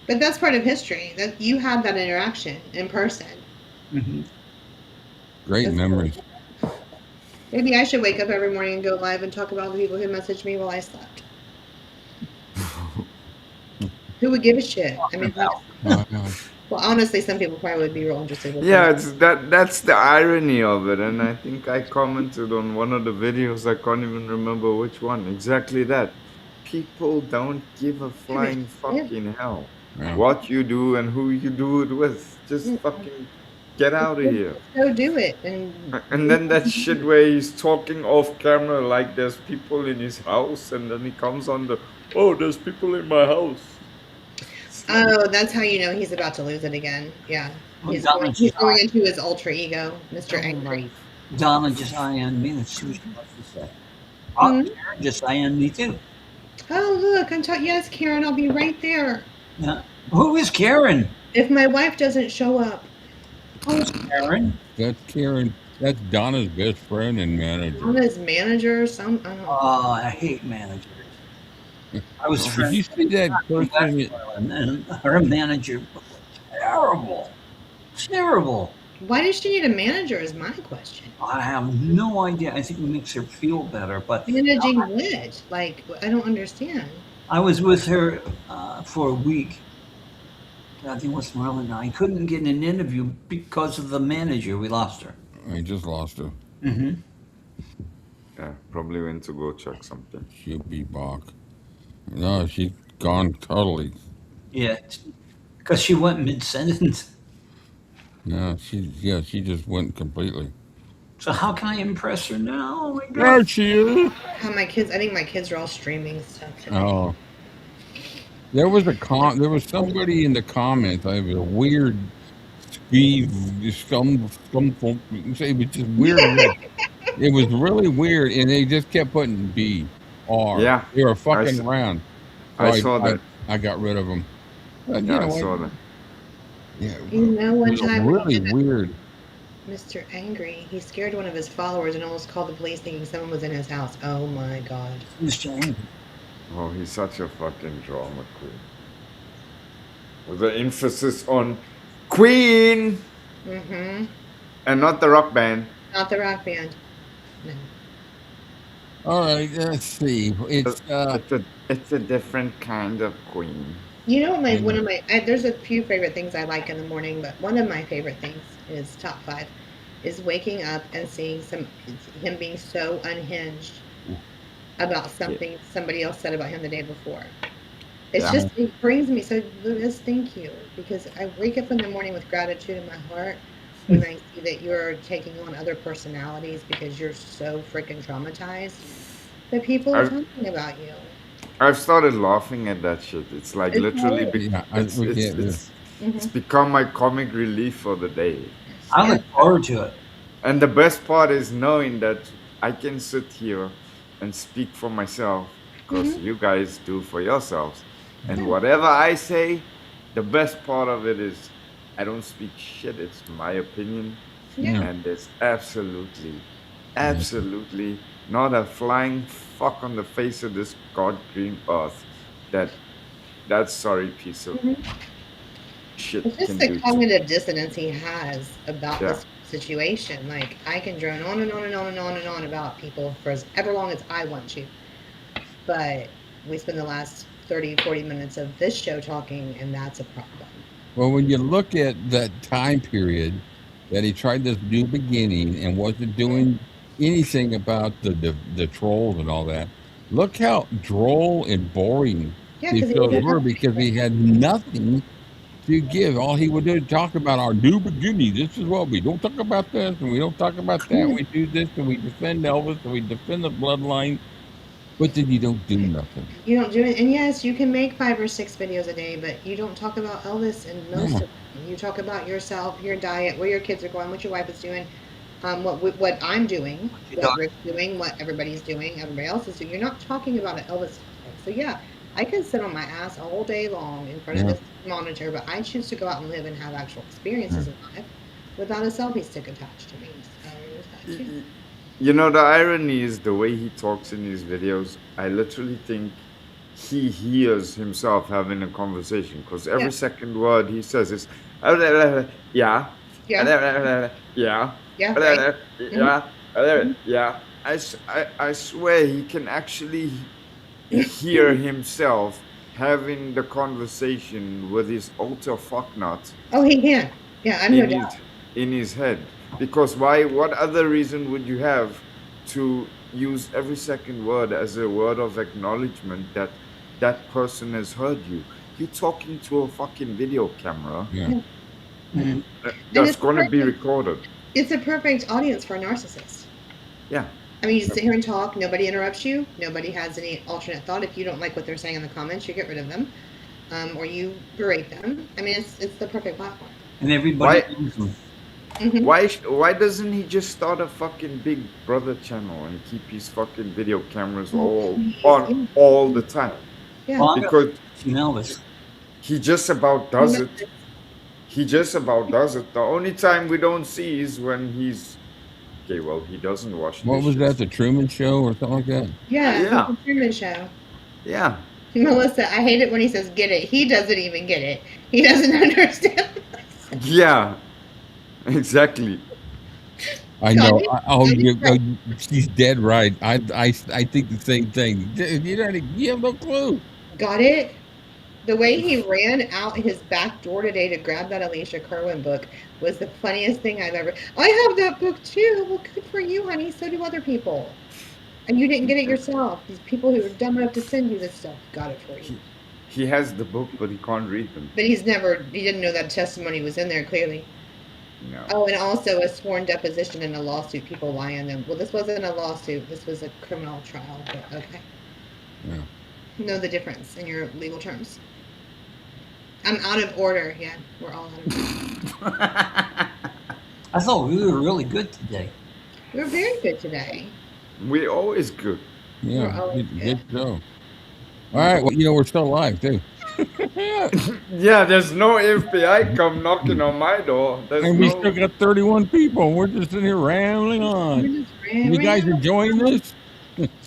F: But that's part of history. That you had that interaction in person.
C: Mm-hmm.
A: Great
F: That's
A: memories.
F: cool. Maybe I should wake up every morning and go live and talk about the people who messaged me while I slept. Who would give a shit? I mean, well, honestly, some people probably would be real interested. With
B: Yeah, it's that's the irony of it, and I think I commented on one of the videos. I can't even remember which one. Exactly that. People don't give a flying fucking hell what you do and who you do it with. Just fucking get out of here.
F: Go do it.
B: And then that shit where he's talking off camera like there's people in his house, and then he comes on the, oh, there's people in my house.
F: Oh, that's how you know he's about to lose it again. Yeah. He's going into his ultra ego, Mr. Angry.
C: Donna just IM'd me. That's what she wants to say. Oh, Karen just IM'd me too.
F: Oh, look, I'm talking. Yes, Karen, I'll be right there.
C: Yeah. Who is Karen?
F: If my wife doesn't show up.
C: Who's Karen?
A: That's Karen. That's Donna's best friend and manager.
F: Donna's manager? I don't know.
C: Oh, I hate managers. I was
A: Did you see that person?
C: And her manager was terrible. Terrible.
F: Why does she need a manager is my question.
C: I have no idea. I think it makes her feel better. But
F: managing what? Like, I don't understand.
C: I was with her for a week. I think it was Merlin and I couldn't get an interview because of the manager. We lost her.
A: I just lost her.
C: Mm-hmm.
B: Yeah, probably went to go check something.
A: She'll be back. No, she's gone totally.
C: Yeah, because she went mid-sentence.
A: No, she just went completely.
C: So how can I impress her now? Oh my God.
A: There she is.
F: How my kids? I think my kids are all streaming stuff today.
A: Oh. There was somebody in the comments. I have a weird Steve some it was just weird. It was really weird, and they just kept putting B-R.
B: Yeah,
A: they were fucking around. So
B: I saw that.
A: I got rid of them.
B: Yeah, I saw that.
A: Yeah,
F: you know, one time
A: really weird.
F: Mr. Angry, he scared one of his followers and almost called the police thinking someone was in his house. Oh my God.
C: Mr. Angry.
B: Oh, he's such a fucking drama queen. With the emphasis on Queen.
F: Mm-hmm.
B: And not the rock band.
F: Not the rock band. No.
A: All right, let's see.
B: It's a different kind of queen.
F: You know, there's a few favorite things I like in the morning, but one of my favorite things is top 5, is waking up and seeing him being so unhinged about something somebody else said about him the day before. It brings me so, Lewis, thank you, because I wake up in the morning with gratitude in my heart when I see that you're taking on other personalities because you're so freaking traumatized that people are talking about you.
B: I've started laughing at that shit. It's like literally, it's become my comic relief for the day.
C: I look forward to it.
B: And the best part is knowing that I can sit here and speak for myself because you guys do for yourselves. And whatever I say, the best part of it is I don't speak shit. It's my opinion. Yeah. And there's absolutely not a flying fuck on the face of this god green earth that sorry piece of shit.
F: It's just the cognitive dissonance he has about this situation. Like, I can drone on and on and on and on and on about people for as ever long as I want to. But we spend the last 30, 40 minutes of this show talking, and that's a problem.
A: Well, when you look at that time period that he tried this new beginning and wasn't doing anything about the trolls and all that, look how droll and boring these shows were because he had nothing to give. All he would do is talk about our new beginning. This is what we don't talk about this and we don't talk about that. We do this and we defend Elvis and we defend the bloodline. But then you don't do nothing. You
F: don't do it. And yes, you can make 5 or 6 videos a day, but you don't talk about Elvis and most of them. You talk about yourself, your diet, where your kids are going, what your wife is doing, what I'm doing, what Rick's doing, what everybody's doing, everybody else is doing. You're not talking about an Elvis topic. So yeah, I can sit on my ass all day long in front of this monitor, but I choose to go out and live and have actual experiences in life without a selfie stick attached to me. So there's that too.
B: You know, the irony is the way he talks in his videos. I literally think he hears himself having a conversation, because every
F: Yeah.
B: second word he says is yeah,
F: Yeah.
B: yeah,
F: Yeah. Right.
B: yeah,
F: Mhm.
B: yeah. I swear he can actually hear himself having the conversation with his alter fucknut
F: Oh, he can. Yeah, I'm no
B: in
F: doubt.
B: his head. Because why? What other reason would you have to use every second word as a word of acknowledgement that that person has heard you? You're talking to a fucking video camera
A: Yeah.
F: Yeah.
C: Mhm.
B: that's
F: it's
B: going to be
F: perfect.
B: recorded.
F: It's a perfect audience for a narcissist.
B: Yeah.
F: I mean, you sit here and talk. Nobody interrupts you. Nobody has any alternate thought. If you don't like what they're saying in the comments, you get rid of them, or you berate them. I mean, it's the perfect platform.
C: And everybody
B: Why?
C: knows them.
F: Mhm.
B: Why doesn't he just start a fucking Big Brother channel and keep his fucking video cameras
F: Oh,
B: on
F: please.
B: all the time?
F: Yeah.
C: Well, I'm
B: Because
C: watching Elvis.
B: he just about does it. He just about does it. The only time we don't see is when he's okay. Well, he doesn't watch.
A: What
B: this
A: was
B: shit.
A: that? The Truman Show or something like that?
F: Yeah.
B: Yeah.
F: It's a Truman Show.
B: Yeah.
F: Melissa, I hate it when he says "get it." He doesn't even get it. He doesn't understand.
B: Yeah. Exactly.
A: I know.
F: She's
A: She's dead right. I think the same thing. You have no clue.
F: Got it? The way he ran out his back door today to grab that 𝗟𝐿Icia Kerwin book was the funniest thing I've ever. I have that book too. Well, good for you, honey. So do other people. And you didn't get it yourself. These people who are dumb enough to send you this stuff got it for you.
B: He has the book, but he can't read them.
F: But he didn't know that testimony was in there clearly.
B: No.
F: Oh, and also a sworn deposition in a lawsuit. People lie on them. Well, this wasn't a lawsuit. This was a criminal trial. But okay.
A: Yeah.
F: Know the difference in your legal terms. I'm out of order. Yeah, we're all out of order.
C: I thought we were really good today.
F: We're very good today.
B: We're always good.
A: Yeah.
F: We're always
A: Good show. All right. Well, we're still live too.
B: Yeah, there's no FBI come knocking on my door.
A: And we still got 31 people. We're just sitting here rambling on. You guys enjoying this?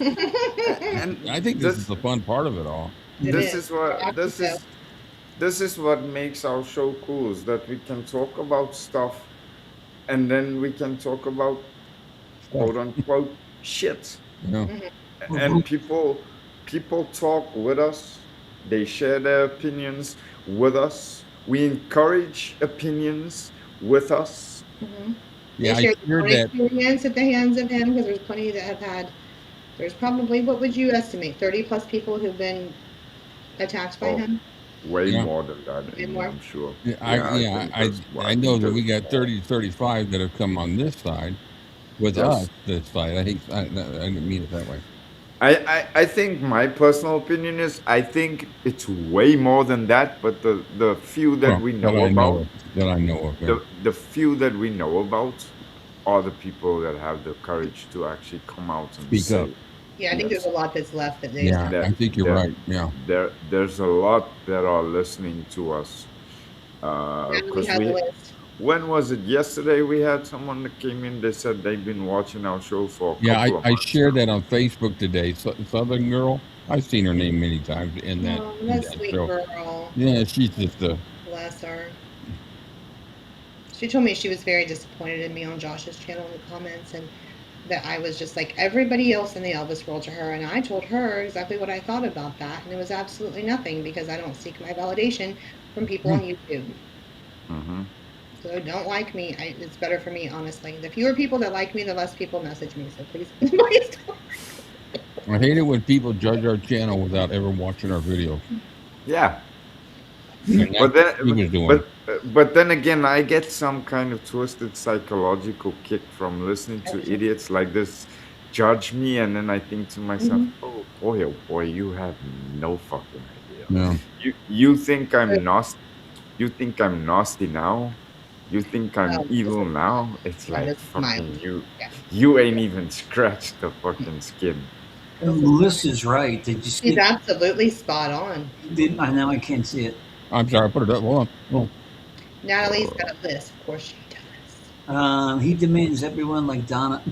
B: And
A: I think this is the fun part of it all.
B: This is what makes our show cool, is that we can talk about stuff, and then we can talk about quote unquote shit.
A: Yeah.
B: And people talk with us. They share their opinions with us. We encourage opinions with us.
F: Mm-hmm.
A: Yeah,
F: they
A: I
F: shared
A: heard that.
F: Experience at the hands of him, because there's plenty that have had. There's probably, what would you estimate, 30 plus people who've been attacked by him?
B: Way more than that.
F: Way more?
B: I'm sure.
A: Yeah, I know that we got 30 to 35 that have come on this side with us. This side. I didn't mean it that way.
B: I think my personal opinion is, I think it's way more than that, but the few that we know about, the few that we know about are the people that have the courage to actually come out and
A: speak up.
F: Yeah, I think there's a lot that's left that they.
A: Yeah, I think you're right. Yeah,
B: there's a lot that are listening to us. When was it? Yesterday we had someone that came in. They said they've been watching our show for a couple of months.
A: I shared that on Facebook today. Southern girl. I've seen her name many times in that.
F: Oh, that sweet girl.
A: Yeah, she's just a.
F: Bless her. She told me she was very disappointed in me on Josh's channel in the comments, and that I was just like everybody else in the Elvis world to her, and I told her exactly what I thought about that, and it was absolutely nothing, because I don't seek my validation from people on YouTube.
B: Mm-hmm.
F: So don't like me. It's better for me, honestly. The fewer people that like me, the less people message me. So please don't.
A: I hate it when people judge our channel without ever watching our videos.
B: Yeah. But then again, I get some kind of twisted psychological kick from listening to idiots like this judge me, and then I think to myself, oh boy, you have no fucking idea.
A: Yeah.
B: You think I'm nasty? You think I'm nasty now? You think I'm evil now? It's like fucking you. You ain't even scratched the fucking skin.
C: Melissa's right. Did you see?
F: She's absolutely spot on.
C: I know I can't see it.
A: I'm sorry, I put it up. Hold on.
F: Natalie's got a list. Of course she does.
C: He demands everyone like Donna.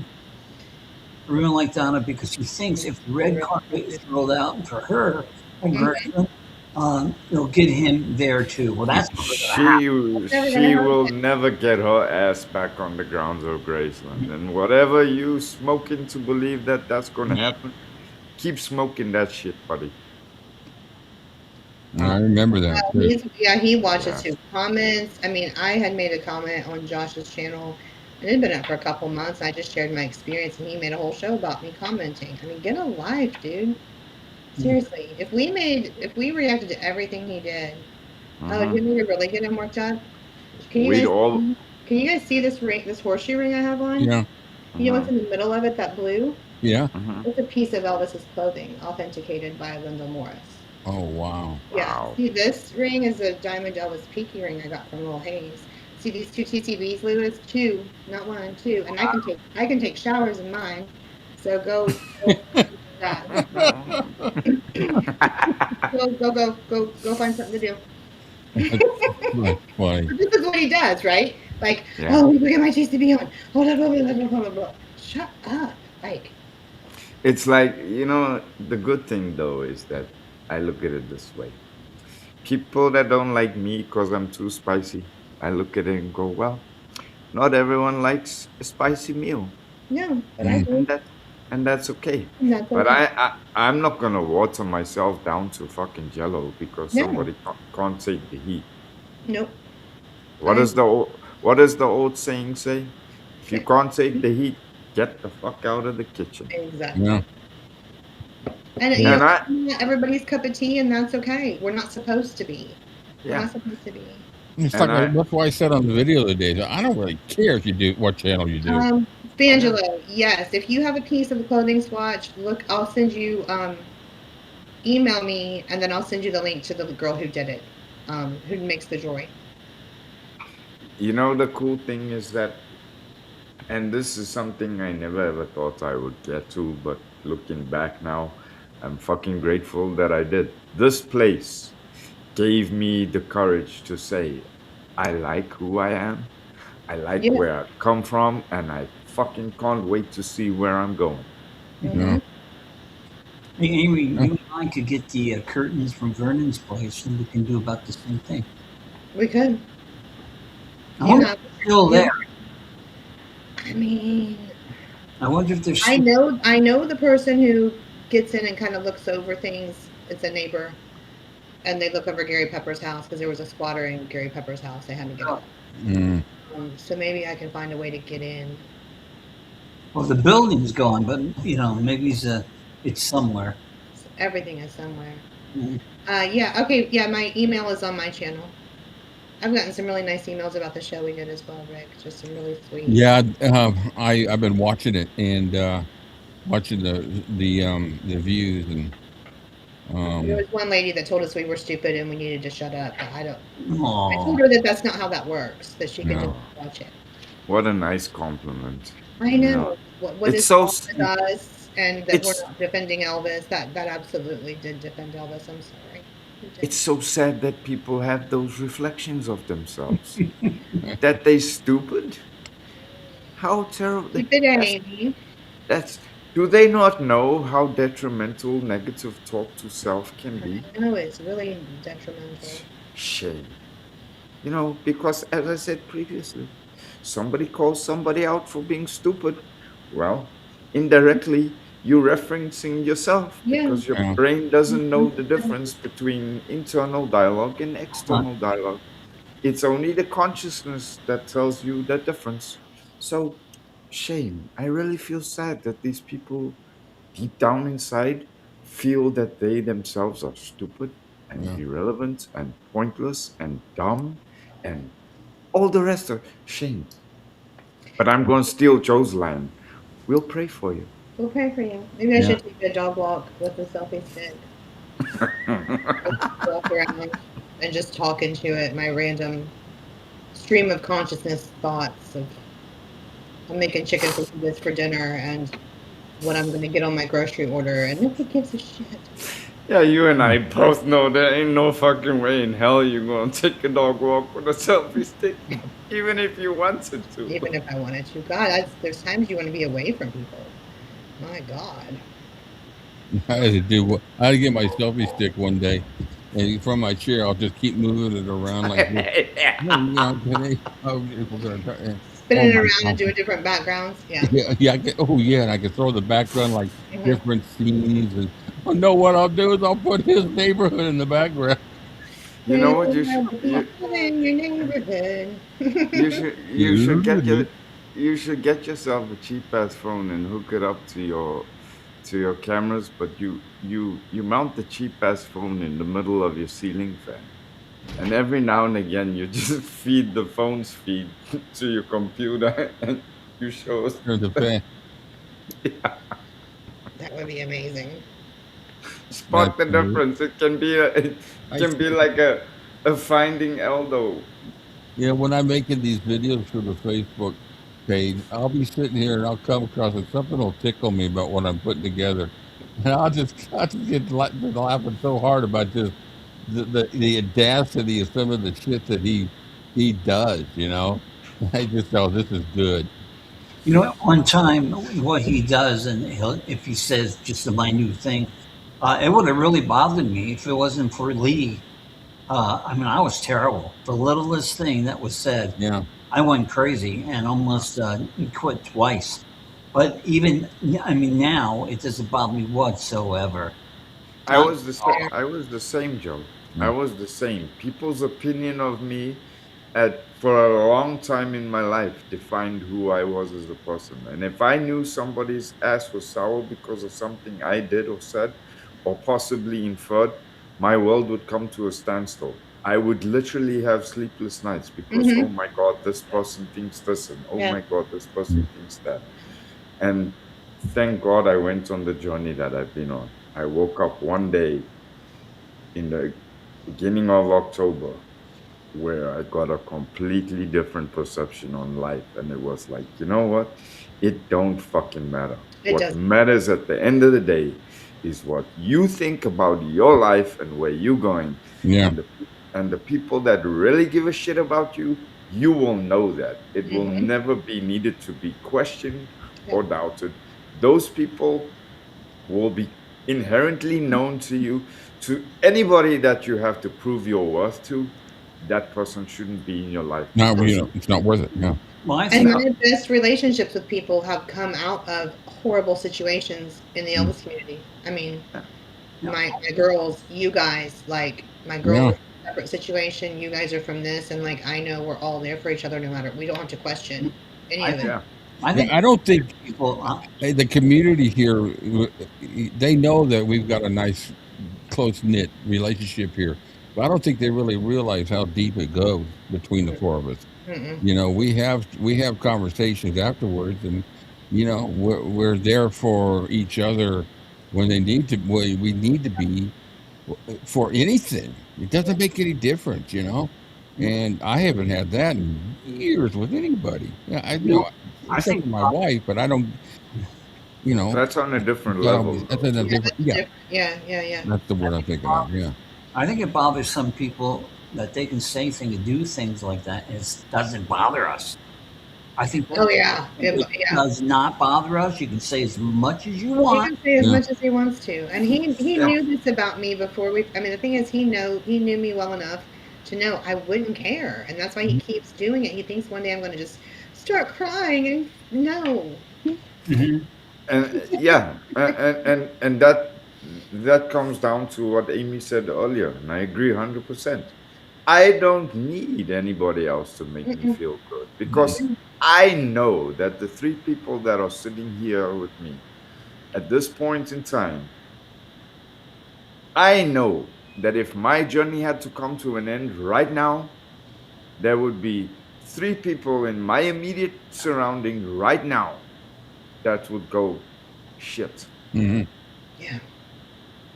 C: Everyone like Donna, because she thinks if the red carpet is rolled out for her, conversion, it'll get him there too. Well, that's never gonna happen.
B: She will never get her ass back on the grounds of Graceland. And whatever you smoking to believe that that's going to happen, keep smoking that shit, buddy.
A: I remember that. Too.
F: He watches his comments. I mean, I had made a comment on Josh's channel, and it had been up for a couple months. I just shared my experience, and he made a whole show about me commenting. I mean, get a life, dude. Seriously, if we reacted to everything he did, didn't we really get him worked up? Can you guys see this ring, this horseshoe ring I have on?
A: Yeah.
F: You know what's in the middle of it? That blue?
A: Yeah.
F: It's a piece of Elvis's clothing, authenticated by Linda Morris.
A: Oh, wow.
F: Yeah.
B: Wow.
F: See, this ring is a diamond Elvis Peaky ring I got from Lil Hayes. See these two TCBs, Lewis? 2, not 1, 2. And I can take showers in mine. So go that. go find something to do.
A: That's funny.
F: This is what he does, right? Like, oh, look at my TCB on. Hold on. Shut up. Like,
B: it's like, you know, the good thing though is that I look at it this way. People that don't like me because I'm too spicy, I look at it and go, well, not everyone likes a spicy meal.
F: Yeah, but I do.
B: And that's okay. But I'm not gonna water myself down to fucking jello because somebody can't take the heat.
F: Nope.
B: What does the old saying say? If you can't take the heat, get the fuck out of the kitchen.
F: Exactly.
A: Yeah.
F: And not everybody's cup of tea, and that's okay. We're not supposed to be. We're not supposed to be.
A: It's like that's why I said on the video the other day. I don't really care if you do what channel you do.
F: Spangelo, yes. If you have a piece of the clothing swatch, look, I'll send you. Email me, and then I'll send you the link to the girl who did it, who makes the jewelry.
B: You know, the cool thing is that, and this is something I never ever thought I would get to, but looking back now, I'm fucking grateful that I did. This place gave me the courage to say, I like who I am, I like where I come from, and I fucking can't wait to see where I'm going.
A: Yeah.
C: Hey, Amy, you and I could get the curtains from Vernon's place, and we can do about the same thing.
F: We could.
C: They're still there.
F: I mean,
C: I wonder if there's.
F: I know the person who gets in and kind of looks over things. It's a neighbor, and they look over Gary Pepper's house because there was a squatter in Gary Pepper's house. They had to get out. So maybe I can find a way to get in.
C: Well, the building's gone, but maybe it's somewhere.
F: Everything is somewhere. Okay. Yeah, my email is on my channel. I've gotten some really nice emails about the show we did as well, Rick. Just some really sweet.
A: Yeah, I've been watching it and watching the views and.
F: There was one lady that told us we were stupid and we needed to shut up. But I told her that that's not how that works. That she can just watch it.
B: What a nice compliment.
F: I know. What
B: it's
F: is
B: so
F: us, and that we're not defending Elvis. That absolutely did defend Elvis. I'm sorry.
B: It's so sad that people have those reflections of themselves. That they stupid. How terrible. Do they not know how detrimental negative talk to self can be?
F: No, it's really detrimental.
B: Shame. Because as I said previously, somebody calls somebody out for being stupid. Well, indirectly, you're referencing yourself because your brain doesn't know the difference between internal dialogue and external dialogue. It's only the consciousness that tells you the difference. So, shame. I really feel sad that these people deep down inside feel that they themselves are stupid and irrelevant and pointless and dumb and all the rest of shame. But I'm going to steal Joe's line. We'll pray for you.
F: We'll pray for you. Maybe I should take a dog walk with a selfie stick. Walk around and just talk into it. My random stream of consciousness thoughts of I'm making chicken quesadillas for dinner and what I'm going to get on my grocery order, and nobody gives a shit.
B: Yeah, you and I both know there ain't no fucking way in hell you're going to take a dog walk with a selfie stick, even if you wanted to.
F: Even if I wanted to. God, there's times you want to be away from people. My God.
A: I had to do. I had to get my selfie stick one day, and from my chair, I'll just keep moving it around like this. Today, we're gonna try.
F: Spinning it
A: my
F: around
A: God.
F: and doing different backgrounds. Yeah.
A: Yeah. And I can throw the background like different scenes. And oh, know what I'll do is I'll put his neighborhood in the background.
B: You know what you should
F: in your neighborhood.
B: you should get yourself a cheap ass phone and hook it up to your cameras, but you mount the cheap ass phone in the middle of your ceiling fan. And every now and again you just feed the phone's feed to your computer and you show us
A: The fan.
F: That would be amazing.
B: Spot the difference. It can be like a Finding Eldo.
A: Yeah, when I'm making these videos for the Facebook page, I'll be sitting here and I'll come across and something will tickle me about what I'm putting together, and I'll just get laughing so hard about just the audacity of some of the shit that he does. I just know this is good.
C: At one time, what he does, and if he says just a minute thing, it would have really bothered me if it wasn't for Lee. I was terrible. The littlest thing that was said, I went crazy and almost quit twice. But even, now it doesn't bother me whatsoever.
B: I was the same, Joe. I was the same. People's opinion of me for a long time in my life defined who I was as a person. And if I knew somebody's ass was sour because of something I did or said, or possibly inferred, my world would come to a standstill. I would literally have sleepless nights because, oh my God, this person thinks this, and oh my God, this person thinks that. And thank God I went on the journey that I've been on. I woke up one day in the beginning of October where I got a completely different perception on life. And it was like, you know what? It don't fucking matter. What matters at the end of the day is what you think about your life and where you're going.
A: Yeah.
B: And the people that really give a shit about you, you will know that. It will never be needed to be questioned or doubted. Those people will be inherently known to you. To anybody that you have to prove your worth to, that person shouldn't be in your life.
A: No, it's not worth it. No.
F: And my best relationships with people have come out of horrible situations in the Elvis community. My girls, you guys, like my girls, separate situation. You guys are from this, and like I know we're all there for each other, no matter. We don't have to question any of it.
A: I don't think people, the community here, they know that we've got a nice, close-knit relationship here. But I don't think they really realize how deep it goes between the four of us. We have conversations afterwards, and we're there for each other when they need to. We need to be for anything. It doesn't make any difference, And I haven't had that in years with anybody. I think my wife, but I don't.
B: That's on a different level.
A: That's on a different.
F: Yeah.
A: That's the word I'm thinking of. Yeah.
C: I think it bothers some people that they can say things and do things like that, and it doesn't bother us. I think. It does not bother us. You can say as much as you want.
F: He can say as much as he wants to, and he knew this about me before we. The thing is, he knew me well enough to know I wouldn't care, and that's why he keeps doing it. He thinks one day I'm going to just start crying, and no.
B: And that comes down to what Amy said earlier, and I agree 100%. I don't need anybody else to make me feel good, because I know that the three people that are sitting here with me at this point in time, I know that if my journey had to come to an end right now, there would be three people in my immediate surrounding right now that would go, shit.
F: Yeah.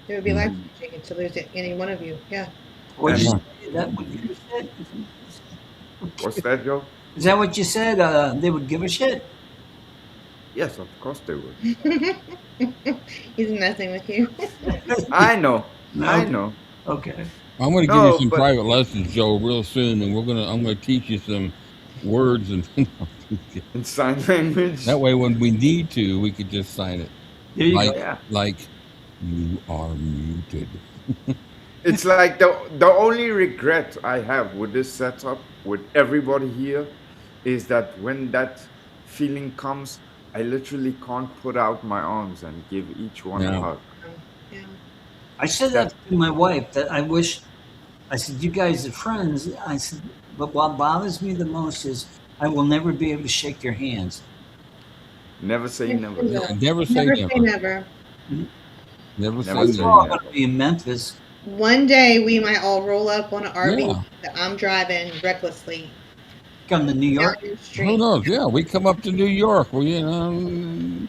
F: It would be life-changing to lose any one of you. Yeah.
C: What's
B: that, Joe?
C: Is that what you said? They would give a shit?
B: Yes, of course they would.
F: He's messing with you.
B: I know. I know.
C: Okay.
A: I'm going to give you some private lessons, Joe, real soon, and I'm going to teach you some words and
B: in sign language.
A: That way, when we need to, we could just sign it.
C: There you go.
A: Like You are muted.
B: It's like the only regret I have with this setup, with everybody here, is that when that feeling comes, I literally can't put out my arms and give each one a
A: Yeah.
B: hug.
F: Yeah.
C: I said that to my wife, that I wish, I said, you guys are friends. I said, but what bothers me the most is I will never be able to shake your hands.
B: Never say never.
A: Yeah, never say
F: Never
A: never.
F: say never.
A: Never say
B: Never say
C: We're all
A: never.
C: going to be in Memphis.
F: One day we might all roll up on an RV
A: Yeah.
F: that I'm driving recklessly
C: Come to New
F: down
C: York.
F: the
A: Who
F: street.
A: knows? Yeah, we come up to New York. We have a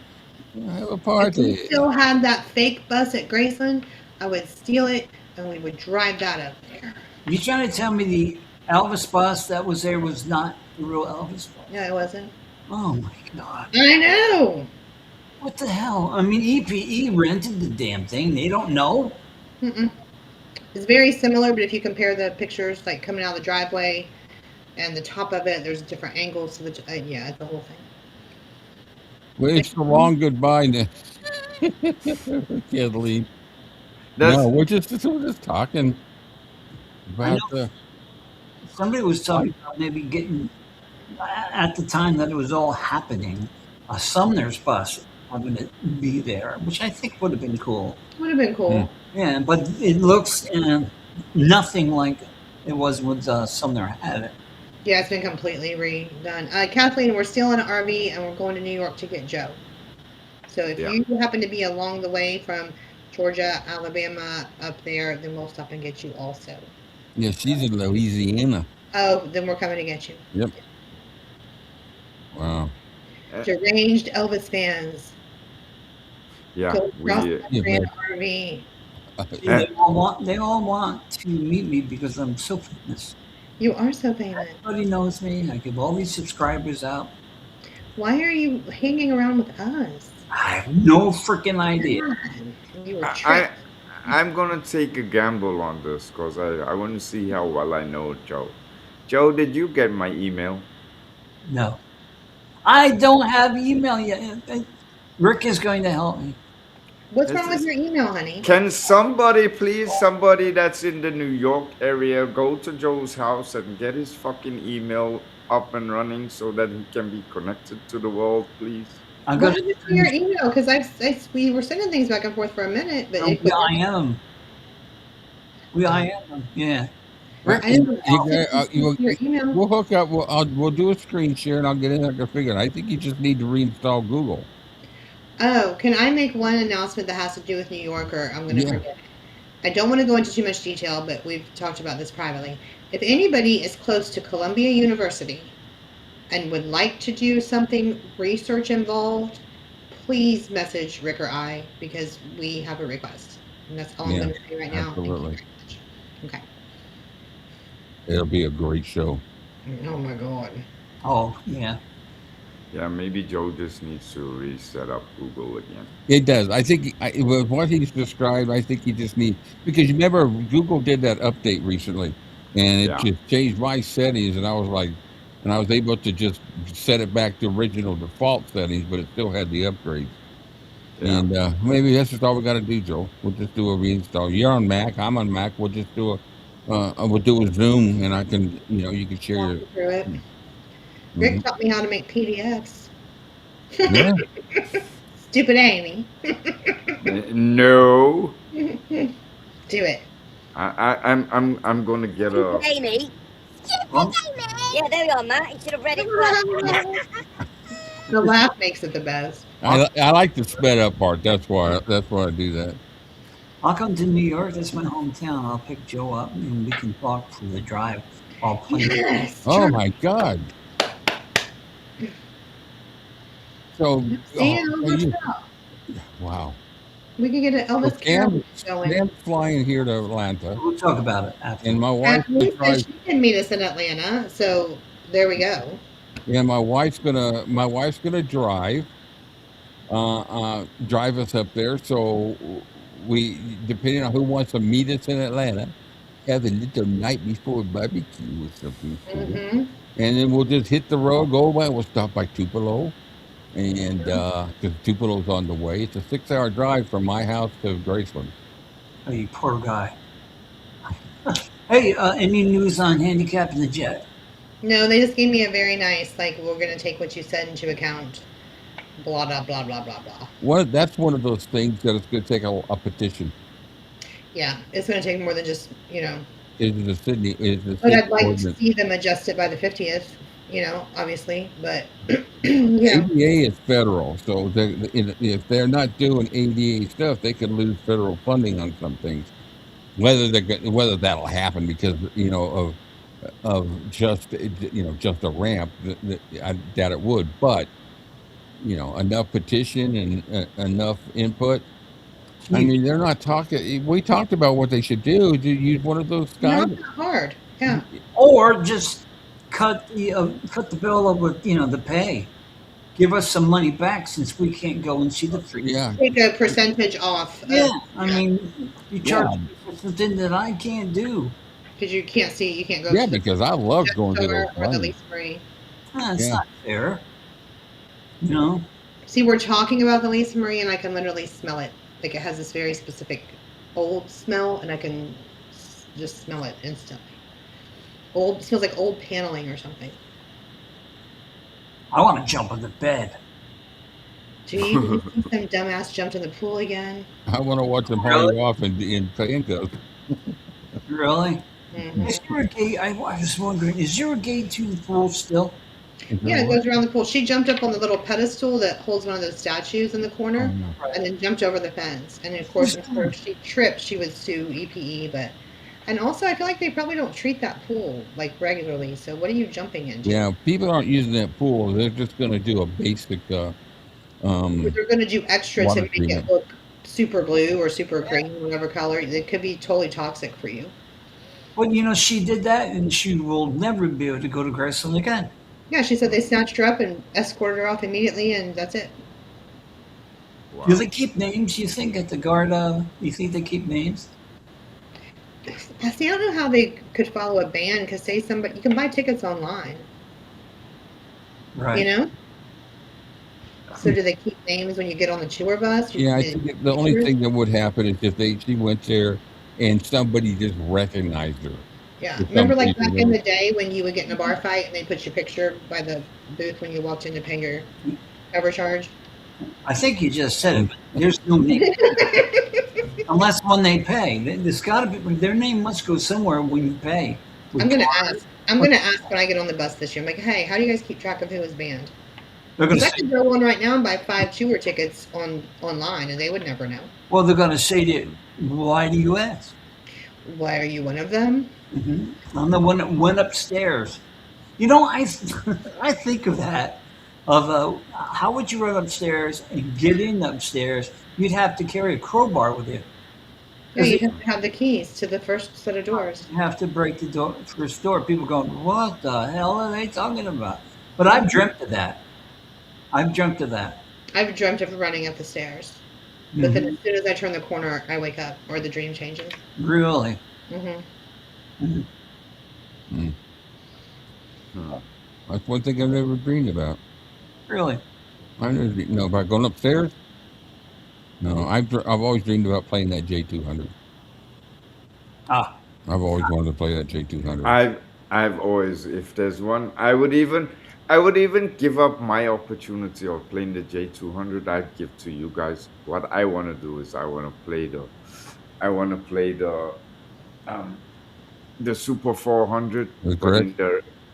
F: If we
A: party.
F: still had that fake bus at Graceland, I would steal it and we would drive that up there.
C: You trying to tell me the Elvis bus that was there was not the real Elvis bus?
F: No, it wasn't.
C: Oh my God.
F: I know.
C: What the hell? I mean, EPE rented the damn thing. They don't know.
F: Mm-mm. It's very similar, but if you compare the pictures, like coming out of the driveway and the top of it, there's different angles to the. Yeah, it's the whole thing.
A: Well, it's a long goodbye now. Can't leave. No, we're just talking about the.
C: Somebody was talking about maybe getting, at the time that it was all happening, a Sumner's bus having to be there, which I think would have been cool.
F: Would have been cool.
C: Yeah, but it looks nothing like it was with Sumner had it.
F: Yeah, it's been completely redone. Kathleen, we're still in an RV and we're going to New York to get Joe. So if you happen to be along the way from Georgia, Alabama, up there, then we'll stop and get you also.
A: Yeah, she's in Louisiana.
F: Oh, then we're coming to get you.
A: Yep. Wow.
F: Deranged Elvis fans.
B: Yeah,
F: Go
B: we.
F: across the country in an RV.
C: They all want to meet me because I'm so famous.
F: You are so famous.
C: Everybody knows me. I give all these subscribers out.
F: Why are you hanging around with us?
C: I have no freaking idea.
F: You were tricked.
B: I'm gonna take a gamble on this because I want to see how well I know Joe. Joe, did you get my email?
C: No. I don't have email yet. Rick is going to help me.
F: What's wrong with your email, honey?
B: Can somebody, please, somebody that's in the New York area, go to Joe's house and get his fucking email up and running so that he can be connected to the world, please?
C: I'm
F: What
C: going
F: happened to your email? Because we were sending things back and forth for a minute, but
C: to. I am. Yeah.
F: I didn't your email.
A: We'll hook up. We'll do a screen share, and I'll get in there to figure it. I think you just need to reinstall Google.
F: Oh, can I make one announcement that has to do with New York, or I'm going to forget it? I don't want to go into too much detail, but we've talked about this privately. If anybody is close to Columbia University and would like to do something research involved, please message Rick or I, because we have a request. And that's all I'm going to say right now.
A: Absolutely.
F: Okay.
A: It'll be a great show.
F: Oh my God.
C: Oh, yeah.
B: Yeah, maybe Joe just needs to reset up Google again.
A: It does. I think with what he's described, I think he just needs, because you remember Google did that update recently, and it just changed my settings, and I was like, and I was able to just set it back to original default settings, but it still had the upgrades. Yeah. And maybe that's just all we got to do, Joe. We'll just do a reinstall. You're on Mac. I'm on Mac. We'll just do a Zoom, and I can, you can share your.
F: Through it. Rick taught me how to make PDFs.
A: Yeah.
F: Stupid Amy.
B: No.
F: Do it.
B: I'm gonna get a.
G: Amy. Yeah, there you are, Matt. You should have read it first.
F: The laugh makes it the best.
A: I like the sped up part. That's why I do that.
C: I'll come to New York. That's my hometown. I'll pick Joe up and we can talk for the drive while playing.
F: Yes,
A: oh my God. So, wow.
F: We could get an Elvis
A: Cam
F: going.
A: flying here to Atlanta.
C: We'll talk about it after.
A: And my wife
F: she can meet us in Atlanta, so there we go.
A: Yeah, my wife's gonna drive us up there. So we, depending on who wants to meet us in Atlanta, have a little night before barbecue or something. And then we'll just hit the road, go away. We'll stop by Tupelo. and because Tupelo's on the way. It's a 6-hour drive from my house to Graceland.
C: Oh, you poor guy. Hey, any news on handicapping the jet?
F: No, they just gave me a very nice, like, we're going to take what you said into account. Blah, blah, blah, blah, blah, blah.
A: That's one of those things that it's going to take a petition.
F: Yeah, it's going to take more than just, you know.
A: But
F: I'd like to see them adjust it by the 50th, you know, obviously. But,
A: ADA is federal, so if they're not doing ADA stuff, they could lose federal funding on some things. Whether that'll happen because, you know, of just a ramp, I doubt it would. But, you know, enough petition and enough input. I mean, they're not talking. We talked about what they should do. Use one of those guys.
F: Not hard, yeah.
C: Or just cut the bill up with, you know, the pay. Give us some money back since we can't go and see the free.
A: Yeah.
F: Take a percentage off.
C: Yeah, I mean, you charge me for something that I can't do.
F: Because you can't see, you can't go.
A: Yeah, because I love going to those
F: or the lease free.
C: It's not fair. You know.
F: See, we're talking about the Lisa Marie, and I can literally smell it. Like, it has this very specific old smell, and I can just smell it instantly. It smells like old paneling or something.
C: I want to jump in the bed.
F: Gee, some dumbass jumped in the pool again.
A: I want to watch them haul you off in handcuffs.
C: Really? Mm-hmm. Is there a gate? I was wondering, is there a gate to the pool still?
F: Yeah, it goes around the pool. She jumped up on the little pedestal that holds one of those statues in the corner, and then jumped over the fence. And of course, if she tripped, she would sue EPE. And also, I feel like they probably don't treat that pool like regularly. So what are you jumping into?
A: Yeah, people aren't using that pool. They're just going to do a basic. They're
F: going to do extra to make it look super blue or super green, whatever color. It could be totally toxic for you.
C: Well, you know, she did that, and she will never be able to go to Graceland again.
F: Yeah, she said they snatched her up and escorted her off immediately, and that's it.
C: Wow. Do they keep names, you think, at the guard? You think they keep names?
F: See, I don't know how they could follow a ban, because say somebody, you can buy tickets online.
C: Right.
F: You know? So do they keep names when you get on the tour bus?
A: Yeah, I think the only thing that would happen is if she went there and somebody just recognized her.
F: Yeah, remember like back in the day when you would get in a bar fight and they put your picture by the booth when you walked in to pay your cover charge?
C: I think you just said it, but there's no name. Unless when they pay. There's got to be, their name must go somewhere when you pay.
F: I'm going to ask. I'm going to ask when I get on the bus this year. I'm like, hey, how do you guys keep track of who is banned? Because I could go on right now and buy 5 tour tickets online and they would never know.
C: Well, they're going to say to you, why do you ask?
F: Why are you one of them?
C: Mm-hmm. I'm the one that went upstairs. You know, I think of that, of how would you run upstairs and get in upstairs? You'd have to carry a crowbar with you.
F: Yeah, you have to have the keys to the first set of doors.
C: You have to break the first door. People going, what the hell are they talking about? But I've dreamt of that. I've dreamt of running up the stairs. But then as soon as I turn the corner, I wake up or the dream changes. Really?
A: That's one thing I've never dreamed about.
C: Really?
A: I never know about going upstairs. No, I've always dreamed about playing that J200.
C: I've
A: always wanted to play that J200.
B: I've always, if there's one, I would even give up my opportunity of playing the J200. I'd give to you guys. What I want to do is I want to play the Super 400, but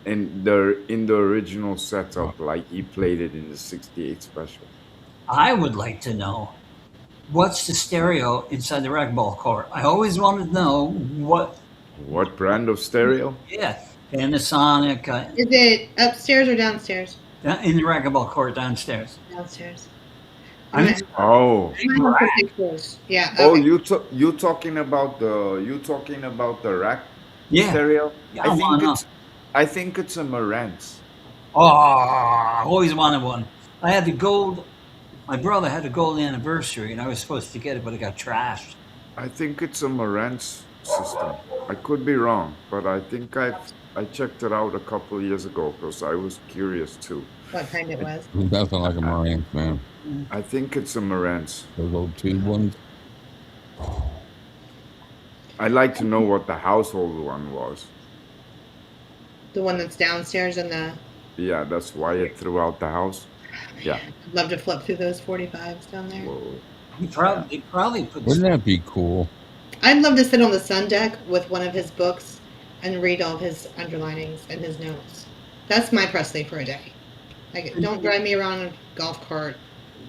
B: in the original setup, like he played it in the 68 special.
C: I would like to know what's the stereo inside the racquetball court. I always wanted to know what
B: brand of stereo.
C: Yeah. Panasonic.
F: Is it upstairs or downstairs?
C: In the racquetball court downstairs.
F: Downstairs.
B: Oh.
F: Yeah.
B: Oh, you talking about the rack stereo?
C: Yeah,
B: I think it's a Marantz.
C: Oh, I always wanted one. I had the gold. My brother had a gold anniversary, and I was supposed to get it, but it got trashed.
B: I think it's a Marantz. system. I could be wrong, but I think I checked it out a couple of years ago because I was curious too.
F: What kind it was?
A: Nothing like a Marantz, man.
B: I think it's a Marantz.
A: Those old tube ones.
B: I'd like to know what the household one was.
F: The one that's downstairs in the.
B: Yeah, that's why it threw out the house. Yeah.
F: I'd love to flip through those 45s down there.
B: Whoa.
C: They probably put.
A: Wouldn't that be cool?
F: I'd love to sit on the sun deck with one of his books and read all of his underlinings and his notes. That's my Presley for a day. Like, don't drive me around a golf cart.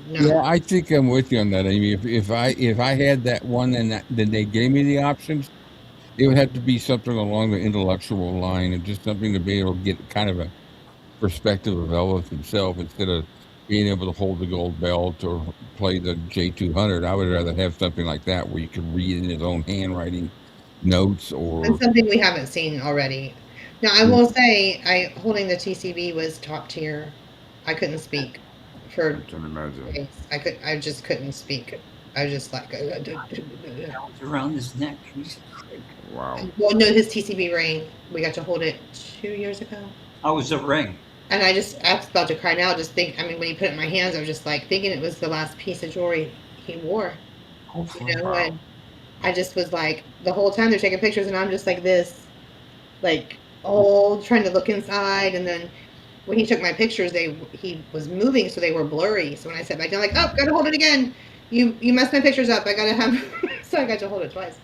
F: No.
A: Yeah, I think I'm with you on that, Amy. If I had that one and then they gave me the options, it would have to be something along the intellectual line and just something to be able to get kind of a perspective of Elvis himself instead of being able to hold the gold belt or play the J200. I would rather have something like that where you can read in his own handwriting notes or.
F: That's something we haven't seen already. Now, I will say, holding the TCB was top tier. I couldn't speak for
B: I can imagine.
F: days. I just couldn't speak. I was just like.
C: around his neck.
B: Wow.
F: Well, no, his TCB ring. We got to hold it 2 years ago.
C: I was a ring.
F: And I was about to cry now. Just think. I mean, when he put it in my hands, I was just like thinking it was the last piece of jewelry he wore. You know, and I just was like the whole time they're taking pictures, and I'm just like this, like trying to look inside. And then when he took my pictures, he was moving, so they were blurry. So when I sat back down, like, oh, gotta hold it again. You messed my pictures up. I gotta have. So I got to hold it twice.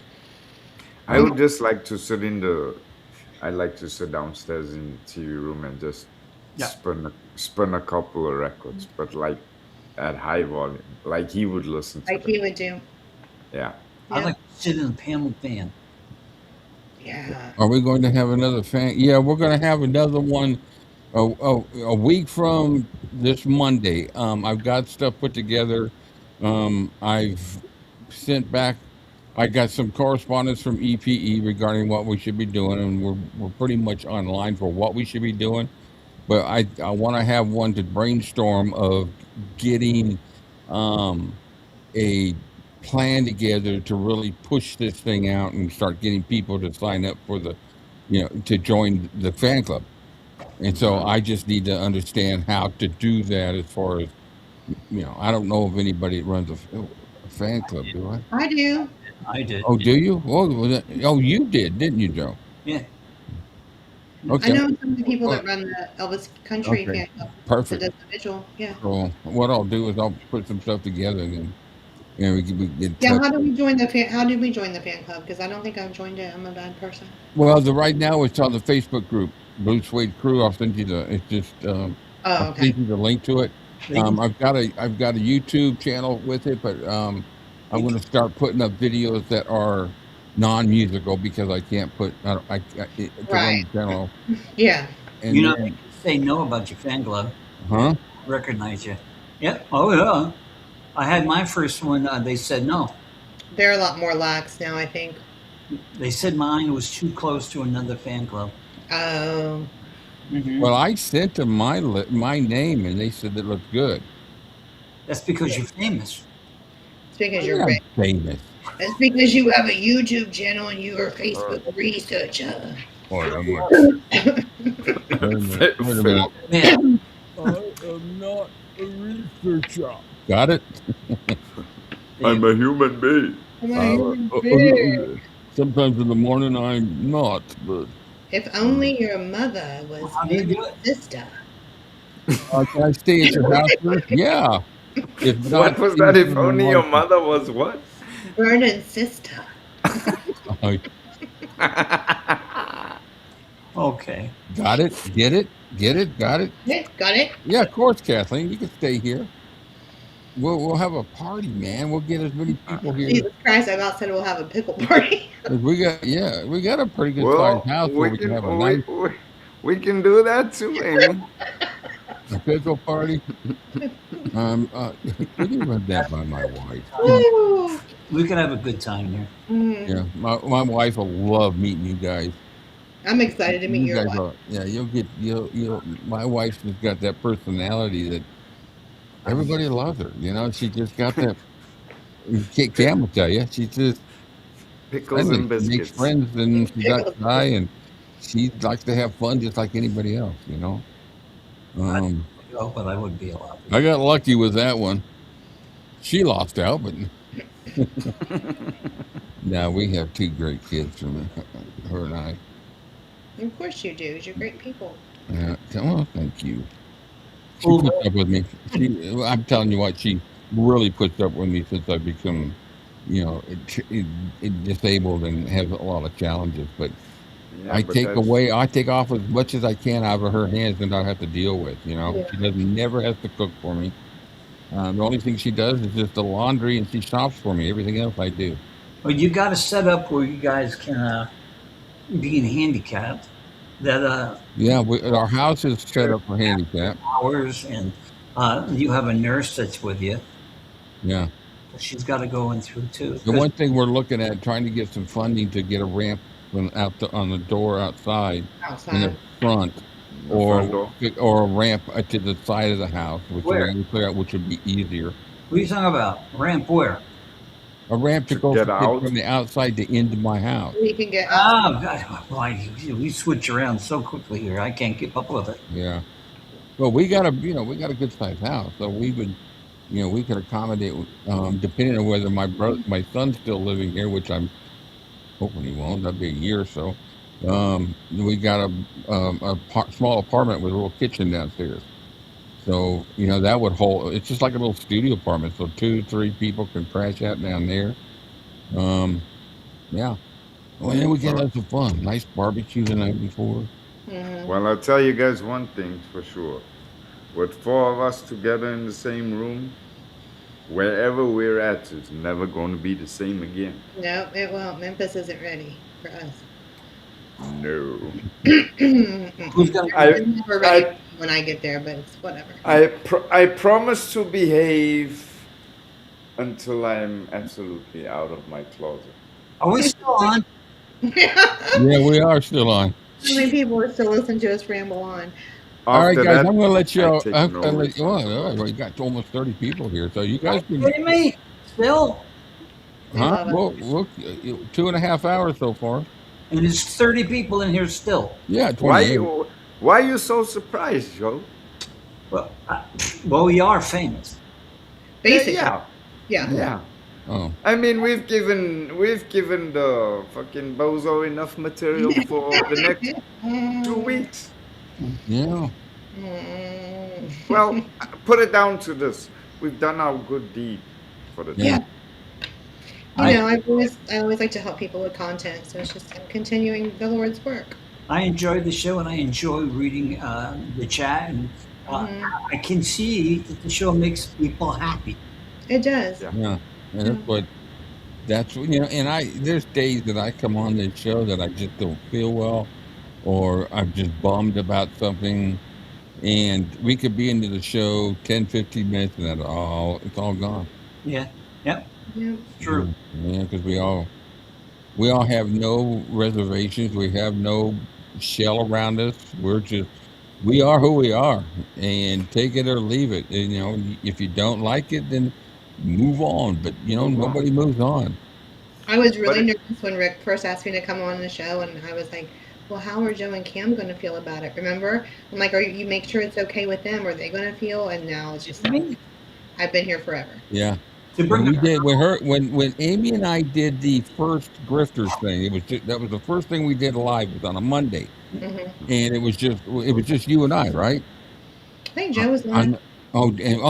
B: I would just like to sit I like to sit downstairs in the TV room and just spin a couple of records, but like at high volume, like he would listen to.
F: Like he would do.
B: Yeah.
C: I like to sit in the panel fan.
F: Yeah.
A: Are we going to have another fan? Yeah, we're going to have another one a week from this Monday. I've got stuff put together. I've sent back. I got some correspondence from EPE regarding what we should be doing, and we're pretty much online for what we should be doing. But I want to have one to brainstorm of getting a plan together to really push this thing out and start getting people to sign up for to join the fan club. And so I just need to understand how to do that as far as, I don't know if anybody runs a fan club, do I?
F: I do.
C: I did.
A: Oh, do you? Oh, you did, didn't you, Joe?
C: Yeah.
A: Okay.
F: I know some of the people that run the Elvis Country fan club.
A: Perfect.
F: So individual, yeah.
A: So what I'll do is I'll put some stuff together and then we get
F: Yeah, how do we join the fan? How did we join the fan club? Because I don't think I've joined it. I'm a bad person.
A: Well, right now it's on the Facebook group, Blue Suede Crew. I'll send you I'll send you the link to it. I've got a YouTube channel with it, but I'm going to start putting up videos that are non-musical because I can't put to run the channel.
F: Yeah.
C: And they say no about your fan club.
A: Huh?
C: Recognize you. Yep. Oh yeah. I had my first one. They said no.
F: They're a lot more lax now, I think.
C: They said mine was too close to another fan club.
F: Oh.
C: Mm-hmm.
A: Well, I sent them my name, and they said it looked good.
C: That's because you're famous.
F: It's because you're
A: famous.
F: It's because you have a YouTube channel and you're a Facebook researcher.
A: Wait a minute.
C: Man.
A: I am not a researcher. Got it?
B: I'm a human being.
A: Sometimes in the morning I'm not, but...
F: If only your mother was your sister.
A: Can I stay at your house? Yeah.
B: What was that? If only your mother was what?
F: Vernon's sister.
C: Okay.
A: Got it? Get it? Got it?
F: Yeah, got it?
A: Yeah, of course, Kathleen. You can stay here. We'll have a party, man. We'll get as many people here.
F: Jesus Christ, I about said we'll have a pickle party.
A: we got a pretty good sized house where we can have a nice.
B: We can do that too, Amy.
A: A pickle party. We can run that by my wife.
F: Woo.
C: We could have a good time here.
F: Mm.
A: Yeah, my wife will love meeting you guys.
F: I'm excited to meet your wife.
A: You'll my wife has got that personality that everybody loves her. She just got that. Cam will tell you. She just.
B: pickles and
A: She makes
B: biscuits.
A: friends, and she's that shy, and she likes to have fun just like anybody else, you know.
C: Oh, but I would be allowed.
A: I got lucky with that one. She lost out, but no, we have two great kids from her and I.
F: Of course you do. You're great people.
A: Yeah, come on, thank you. She puts up with me. I'm telling you what, she really puts up with me since I've become, you know, disabled and have a lot of challenges. But
B: Yeah,
A: I
B: but
A: take
B: that's-
A: off as much as I can out of her hands and not have to deal with. You know,
F: Yeah.
A: she never has to cook for me. The only thing she does is just the laundry, and she shops for me. Everything else I do.
C: Well, you got to set up where you guys can, being handicapped, that
A: Yeah, our house is set up for handicap.
C: hours, and you have a nurse that's with you.
A: Yeah.
C: She's got to go in through too.
A: The one thing we're looking at, trying to get some funding to get a ramp on the door outside in the front,
B: front door.
A: or a ramp to the side of the house, which
C: Where?
A: we clear out, which would be easier.
C: What are you talking about? Ramp where?
A: A ramp to go
B: get out?
A: from the outside to into my house.
F: We can get out.
C: Oh, God. Why, we switch around so quickly here. I can't keep up with it.
A: Yeah. Well, we got a good sized house, so we would, we could accommodate, depending on whether my son's still living here, which I'm hoping he won't. That'd be a year or so. We got a small apartment with a little kitchen downstairs. So, that would hold, it's just like a little studio apartment. So 2-3 people can crash out down there. Yeah. Well, then we get lots of fun. Nice barbecue the night before.
F: Mhm.
B: Well, I'll tell you guys one thing for sure. With 4 of us together in the same room, wherever we're at, it's never going to be the same again.
F: No, it won't. Memphis isn't ready for us.
B: No.
C: Who's going
F: I'm never ready when I get there, but it's whatever.
B: I promise to behave until I'm absolutely out of my closet.
C: Are we still on?
A: Yeah, we are still on.
F: How many people are still listening to us ramble on?
A: All right,
B: After
A: guys,
B: that,
A: I'm going to let you.
B: I take no
A: Well, we got almost 30 people here, so you guys can.
C: Kidding me? Still?
A: Huh? Well, 2.5 hours so far.
C: And there's 30 people in here still.
A: Yeah, 28.
B: Why are you so surprised, Joe?
C: Well, we are famous.
F: Basically.
B: Yeah.
A: Oh.
B: I mean, we've given the fucking bozo enough material for the next 2 weeks.
A: Yeah.
B: Well, put it down to this: we've done our good deed for the day.
F: Yeah. I always like to help people with content, so it's just I'm continuing the Lord's work.
C: I enjoy the show, and I enjoy reading the chat, and I can see that the show makes people happy.
F: It does.
A: Yeah. And that's there's days that I come on this show that I just don't feel well, or I'm just bummed about something, and we could be into the show 10-15 minutes and it's all gone.
C: Yeah. Yep.
F: Yeah.
C: True.
A: Yeah, because we all have no reservations. We have no shell around us. We are who we are, and take it or leave it. And, if you don't like it, then move on. But nobody moves on.
F: I was really nervous when Rick first asked me to come on the show, and I was like, well, how are Joe and Cam going to feel about it? Remember? I'm like, you make sure it's okay with them? Are they going to feel? And now it's just I've been here forever.
A: Yeah. When Amy and I did the first Grifters thing, that was the first thing we did live. It was on a Monday, and it was just you and I, right?
F: I think Joe was on.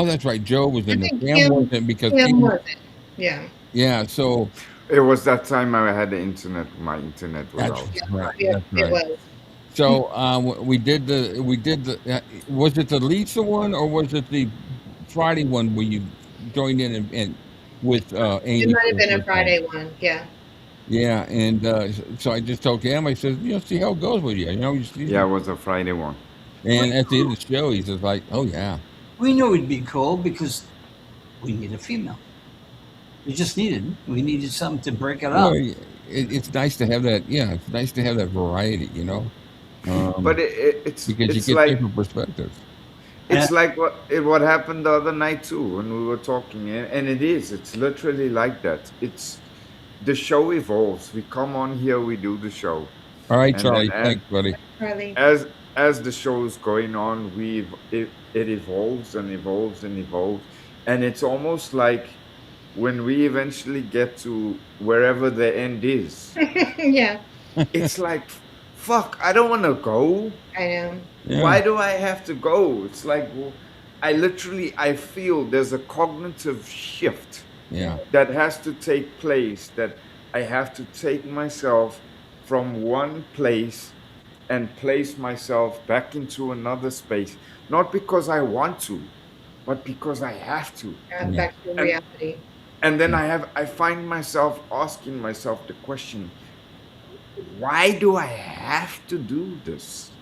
A: That's right. Joe was in the Cam wasn't because
F: Cam wasn't. Yeah.
A: Yeah. So
B: it was that time I had the internet. My internet was out.
A: Right.
F: Yeah,
A: That's right.
F: it was.
A: So we did the. Was it the Lisa one or was it the Friday one where you joined in and with Amy?
F: It might have been a Friday one. Yeah.
A: Yeah, and so I just told Cam, I said, see how it goes with you.
B: Yeah, it was a Friday one.
A: And at the end of the show, he says like, oh yeah.
C: We knew it'd be cool because we need a female. We needed something to break it up.
A: Well, it's nice to have that. Yeah, it's nice to have that variety,
B: But it's
A: because you
B: it's
A: get
B: like
A: different perspectives.
B: it's like what happened the other night too when we were talking, and it's literally like that. It's the show evolves. We come on here, we do the show,
A: All right,
B: and then
A: Charlie. Thanks, buddy.
F: Charlie.
B: as the show is going on, it evolves and evolves and evolves, and it's almost like when we eventually get to wherever the end is,
F: Yeah,
B: it's like, fuck, I don't want to go.
F: I know.
A: Yeah.
B: Why do I have to go? It's like, well, I feel there's a cognitive shift
A: Yeah.
B: that has to take place, that I have to take myself from one place and place myself back into another space, not because I want to, but because I have to.
F: Back to reality.
B: And then I find myself asking myself the question, why do I have to do this?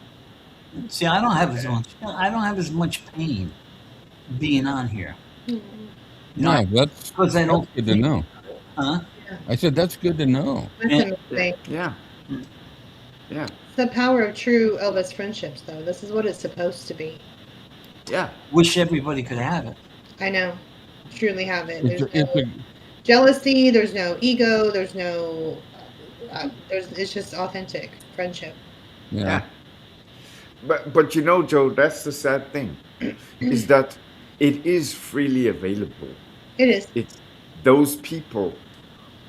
C: See, I don't have as much pain being on here.
A: No, that's
C: Because I don't.
A: good to know.
C: Huh?
A: I said that's good to know.
F: That's amazing.
B: Yeah. Yeah.
F: It's the power of true Elvis friendships, though. This is what it's supposed to be.
B: Yeah.
C: Wish everybody could have it.
F: I know. Truly have it.
A: It's
F: There's no jealousy. There's no ego. There's no. It's just authentic friendship.
A: Yeah.
B: But you know, Joe, that's the sad thing, is that it is freely available.
F: It is.
B: Those people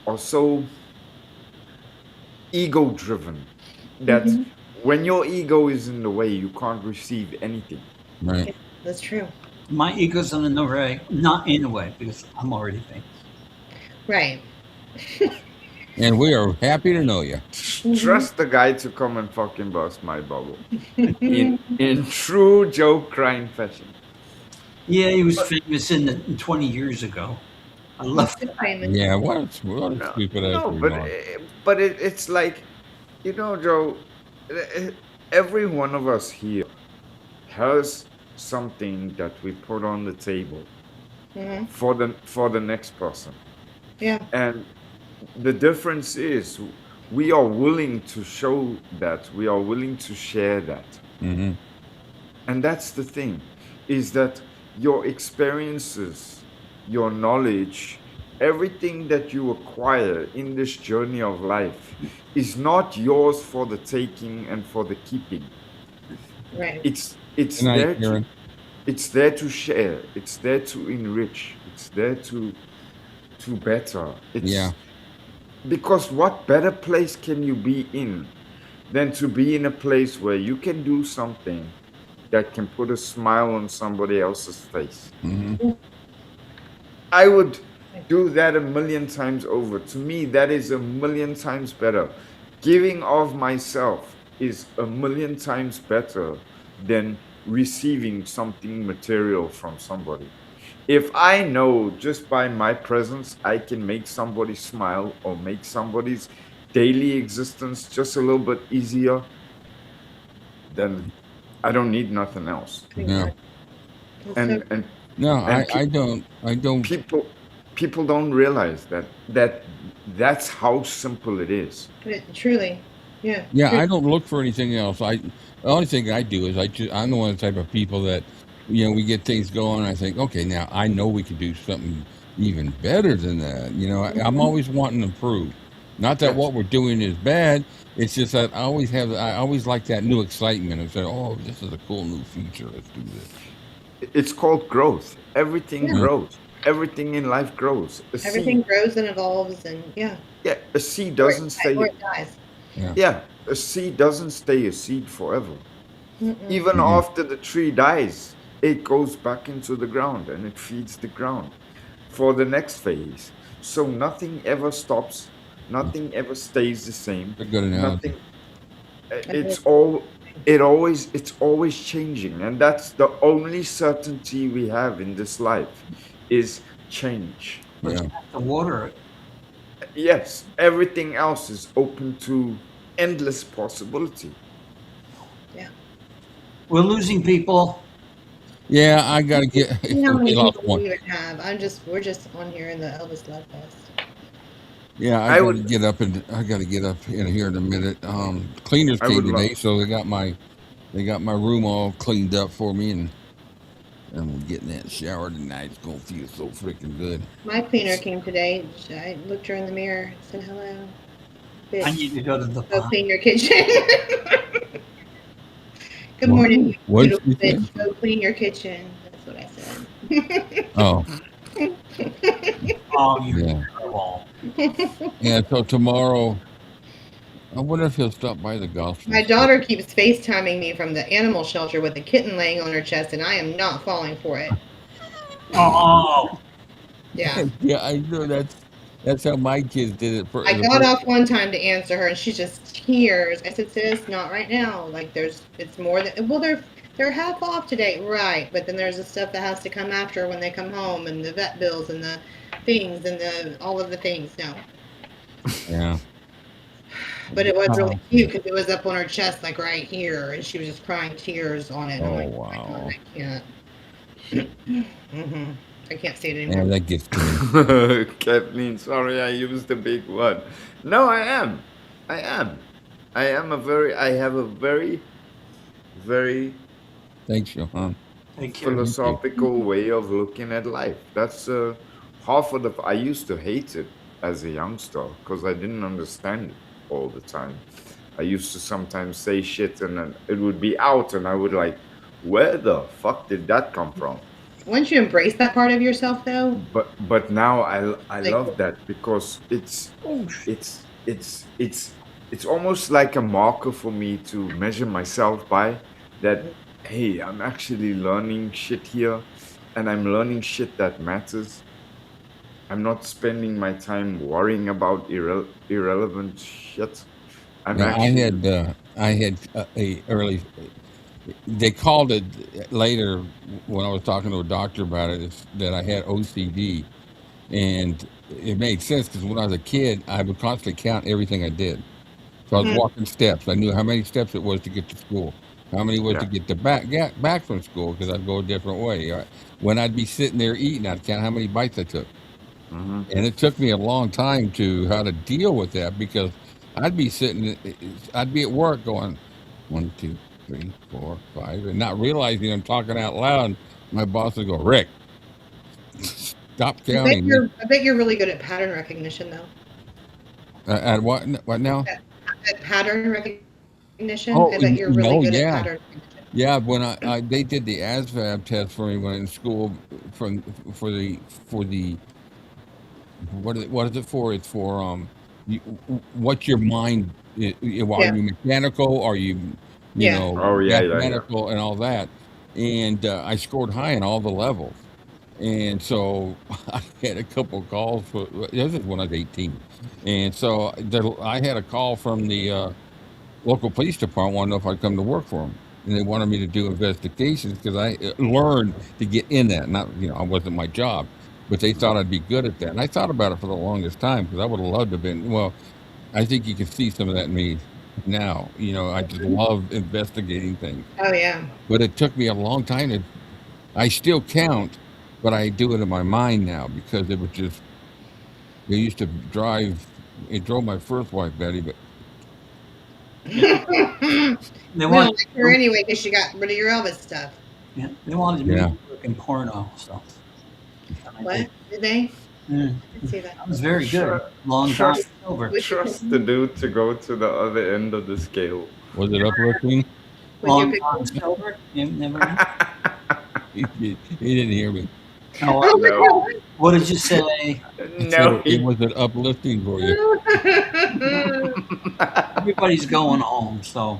B: are so ego-driven that when your ego is in the way, you can't receive anything.
A: Right.
F: That's true.
C: My ego's in the way, not in the way, because I'm already famous.
F: Right.
A: And we are happy to know you.
B: Trust the guy to come and fucking bust my bubble. in true Joe KREIN fashion.
C: Yeah, he was famous in 20 years ago. I love it.
A: Yeah, what a stupid ass
B: No,
A: remark.
B: but it's like, you know, Joe, every one of us here has something that we put on the table for the next person.
F: Yeah.
B: And the difference is we are willing to show that, we are willing to share that.
A: Mm-hmm.
B: And that's the thing, is that your experiences, your knowledge, everything that you acquire in this journey of life is not yours for the taking and for the keeping.
F: Right.
B: It's
A: Good night,
B: there
A: Karen.
B: it's there to share, it's there to enrich, it's there to better.
A: Yeah.
B: Because what better place can you be in than to be in a place where you can do something that can put a smile on somebody else's face?
A: Mm-hmm.
B: I would do that 1,000,000 times over. To me, that is 1,000,000 times better. Giving of myself is 1,000,000 times better than receiving something material from somebody. If I know just by my presence I can make somebody smile or make somebody's daily existence just a little bit easier, then I don't need nothing else.
A: Yeah.
B: And
A: No,
B: And
A: I don't.
B: people don't realize that's how simple it is.
F: Truly. Yeah.
A: Yeah,
F: True.
A: I don't look for anything else. The only thing I do is I'm the one of the type of people that, we get things going. And I think, okay, now I know we could do something even better than that. I'm always wanting to improve. Not that what we're doing is bad. It's just that I always like that new excitement and say, oh, this is a cool new feature. Let's do this.
B: It's called growth. Everything grows. Everything in life grows.
F: Everything grows and evolves, and yeah.
B: Yeah, a seed doesn't stay.
F: Or it dies.
B: Yeah, a seed doesn't stay a seed forever. Even after the tree dies, it goes back into the ground and it feeds the ground for the next phase. So nothing ever stops. Nothing ever stays the same.
A: A good analogy.
B: Nothing. It's always changing, and that's the only certainty we have in this life is change.
A: Yeah.
C: The water.
B: Yes, everything else is open to endless possibility.
F: Yeah.
C: We're losing people.
A: Yeah, I gotta get.
F: See how many
A: we lost
F: people
A: one.
F: we even have. We're just on here in the Elvis Love Fest.
A: Yeah, I gotta get up in here in a minute. Cleaners came today, so they got my room all cleaned up for me, I'm gonna get in that shower tonight. It's gonna feel so freaking good.
F: My cleaner came today. I looked her in the mirror and said hello.
C: I
F: Bitch,
C: need to go to the
F: go
C: pond.
F: clean your kitchen. Good
A: What?
F: morning, you
A: What'd
F: beautiful
A: you say?
F: bitch. Go clean your kitchen. That's what I said.
A: Oh,
C: Oh, you
A: yeah.
C: terrible.
A: Yeah, so tomorrow, I wonder if he'll stop by the golf.
F: My daughter keeps FaceTiming me from the animal shelter with a kitten laying on her chest, and I am not falling for it.
C: Oh,
F: Yeah.
A: Yeah, I know that's how my kids did it. For
F: I
A: the
F: got
A: first-
F: off one time to answer her, and she just tears. I said, "Sis, not right now. Like, it's more than well, they're half off today, right? But then there's the stuff that has to come after when they come home, and the vet bills, and the things, and all of the things. No,
A: Yeah.
F: but it was really cute because it was up on her chest, like right here, and she was just crying tears on it. And I'm
A: Oh,
F: like,
A: wow.
F: I can't. I can't see it
A: Yeah,
F: anymore.
A: that gets to me.
B: Kathleen, sorry I used the big word. No, I am. I have a very, very
A: Thanks, Johan.
C: thank you.
B: philosophical way of looking at life. That's half of the. I used to hate it as a youngster because I didn't understand it all the time. I used to sometimes say shit and then it would be out and I would like, where the fuck did that come from?
F: Once you embrace that part of yourself, though,
B: But now I
F: Like-
B: love that because it's almost like a marker for me to measure myself by. That hey, I'm actually learning shit here, and I'm learning shit that matters. I'm not spending my time worrying about irrelevant shit. I'm
A: Yeah,
B: actually
A: I had a early. They called it later when I was talking to a doctor about it. It's that I had OCD, and it made sense because when I was a kid, I would constantly count everything I did. So I was walking steps. I knew how many steps it was to get to school, how many was to get back from school because I'd go a different way. When I'd be sitting there eating, I'd count how many bites I took. And it took me a long time to how to deal with that because I'd be at work going 1, 2, 3, 4, 5, and not realizing I'm talking out loud. My boss would go, Rick, stop counting.
F: I bet you're really good at pattern recognition, though.
A: At what now?
F: At pattern recognition,
A: Oh,
F: I bet you're really good
A: yeah.
F: at pattern recognition.
A: Yeah, when they did the ASVAB test for me when in school for the what is it for? It's for what's your mind? Are you mechanical? Are you mathematical and all that? And I scored high in all the levels, and so I had a couple calls. This is when I was 18, and so I had a call from the local police department. Wanted to know if I'd come to work for them. And they wanted me to do investigations because I learned to get in that. Not, I wasn't my job, but they thought I'd be good at that. And I thought about it for the longest time because I would have loved to have been. Well, I think you can see some of that in me now. I just love investigating things.
F: Oh, yeah.
A: But it took me a long time I still count, but I do it in my mind now because it was just, they used to it drove my first wife, Betty, but
C: They
F: We don't
C: wanted,
F: like her anyway because she got rid of your Elvis stuff.
C: yeah, they wanted me to work in porno, so.
F: What? Did they?
C: Mm,
F: I didn't see that.
C: that was very good. Long John Silver.
B: trust the dude to go to the other end of the scale.
A: was it uplifting?
C: Long John Silver? You never
A: He didn't hear me.
C: Oh,
B: No.
C: what did you say?
A: I
B: No,
A: said it was it uplifting for you?
C: Everybody's going home, so.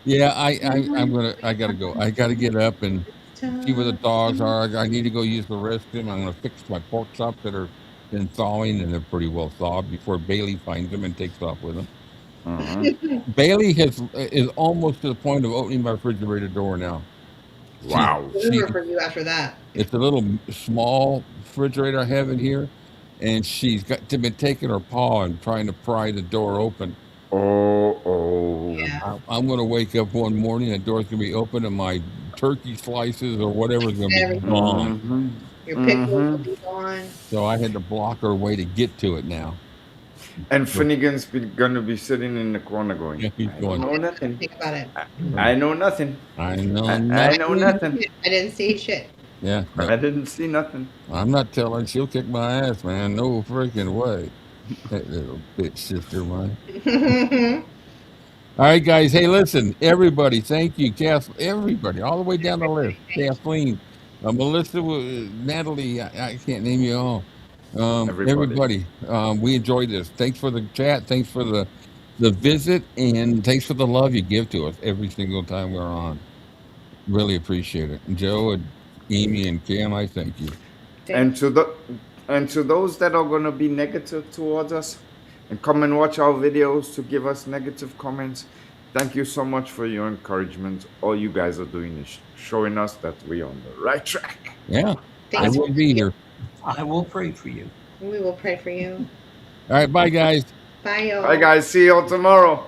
A: Yeah, I gotta go. I gotta get up and see where the dogs are. I need to go use the restroom. I'm gonna fix my pork chops that are been thawing, and they're pretty well thawed before Bailey finds them and takes off with them. Bailey is almost to the point of opening my refrigerator door now.
B: Wow.
F: Deliver for you after that.
A: It's a little small refrigerator I have in here, and she's been taking her paw and trying to pry the door open.
B: Oh.
F: Yeah.
A: I'm going to wake up one morning, the door's going to be open, and my turkey slices or whatever is going to be
F: Everything.
A: gone.
F: Your pickles will be gone.
A: So I had to block her way to get to it now.
B: And Finnegan's gonna be sitting in the corner going,
A: Yeah, he's
B: I
A: going.
B: don't know nothing.
F: Think about it.
B: I know nothing.
A: I know
B: I
A: nothing.
B: know nothing.
F: I didn't see shit.
A: Yeah,
B: I didn't see nothing.
A: I'm not telling. She'll kick my ass, man. No freaking way. That little bitch sister, man. All right, guys. Hey, listen, everybody. Thank you, everybody, all the way down the list. Kathleen, Melissa, Natalie. I can't name you all. Everybody. We enjoyed this. Thanks for the chat. Thanks for the visit, and thanks for the love you give to us every single time we're on. Really appreciate it. And Joe and Amy and Cam, I thank you.
B: And to those that are gonna be negative towards us and come and watch our videos to give us negative comments, thank you so much for your encouragement. All you guys are doing is showing us that we're on the right track.
A: Yeah,
F: Thanks
A: I will be here.
C: I will pray for you.
F: We will pray for you.
A: All right, bye, guys.
F: Bye, y'all.
B: Bye, guys. See you all tomorrow.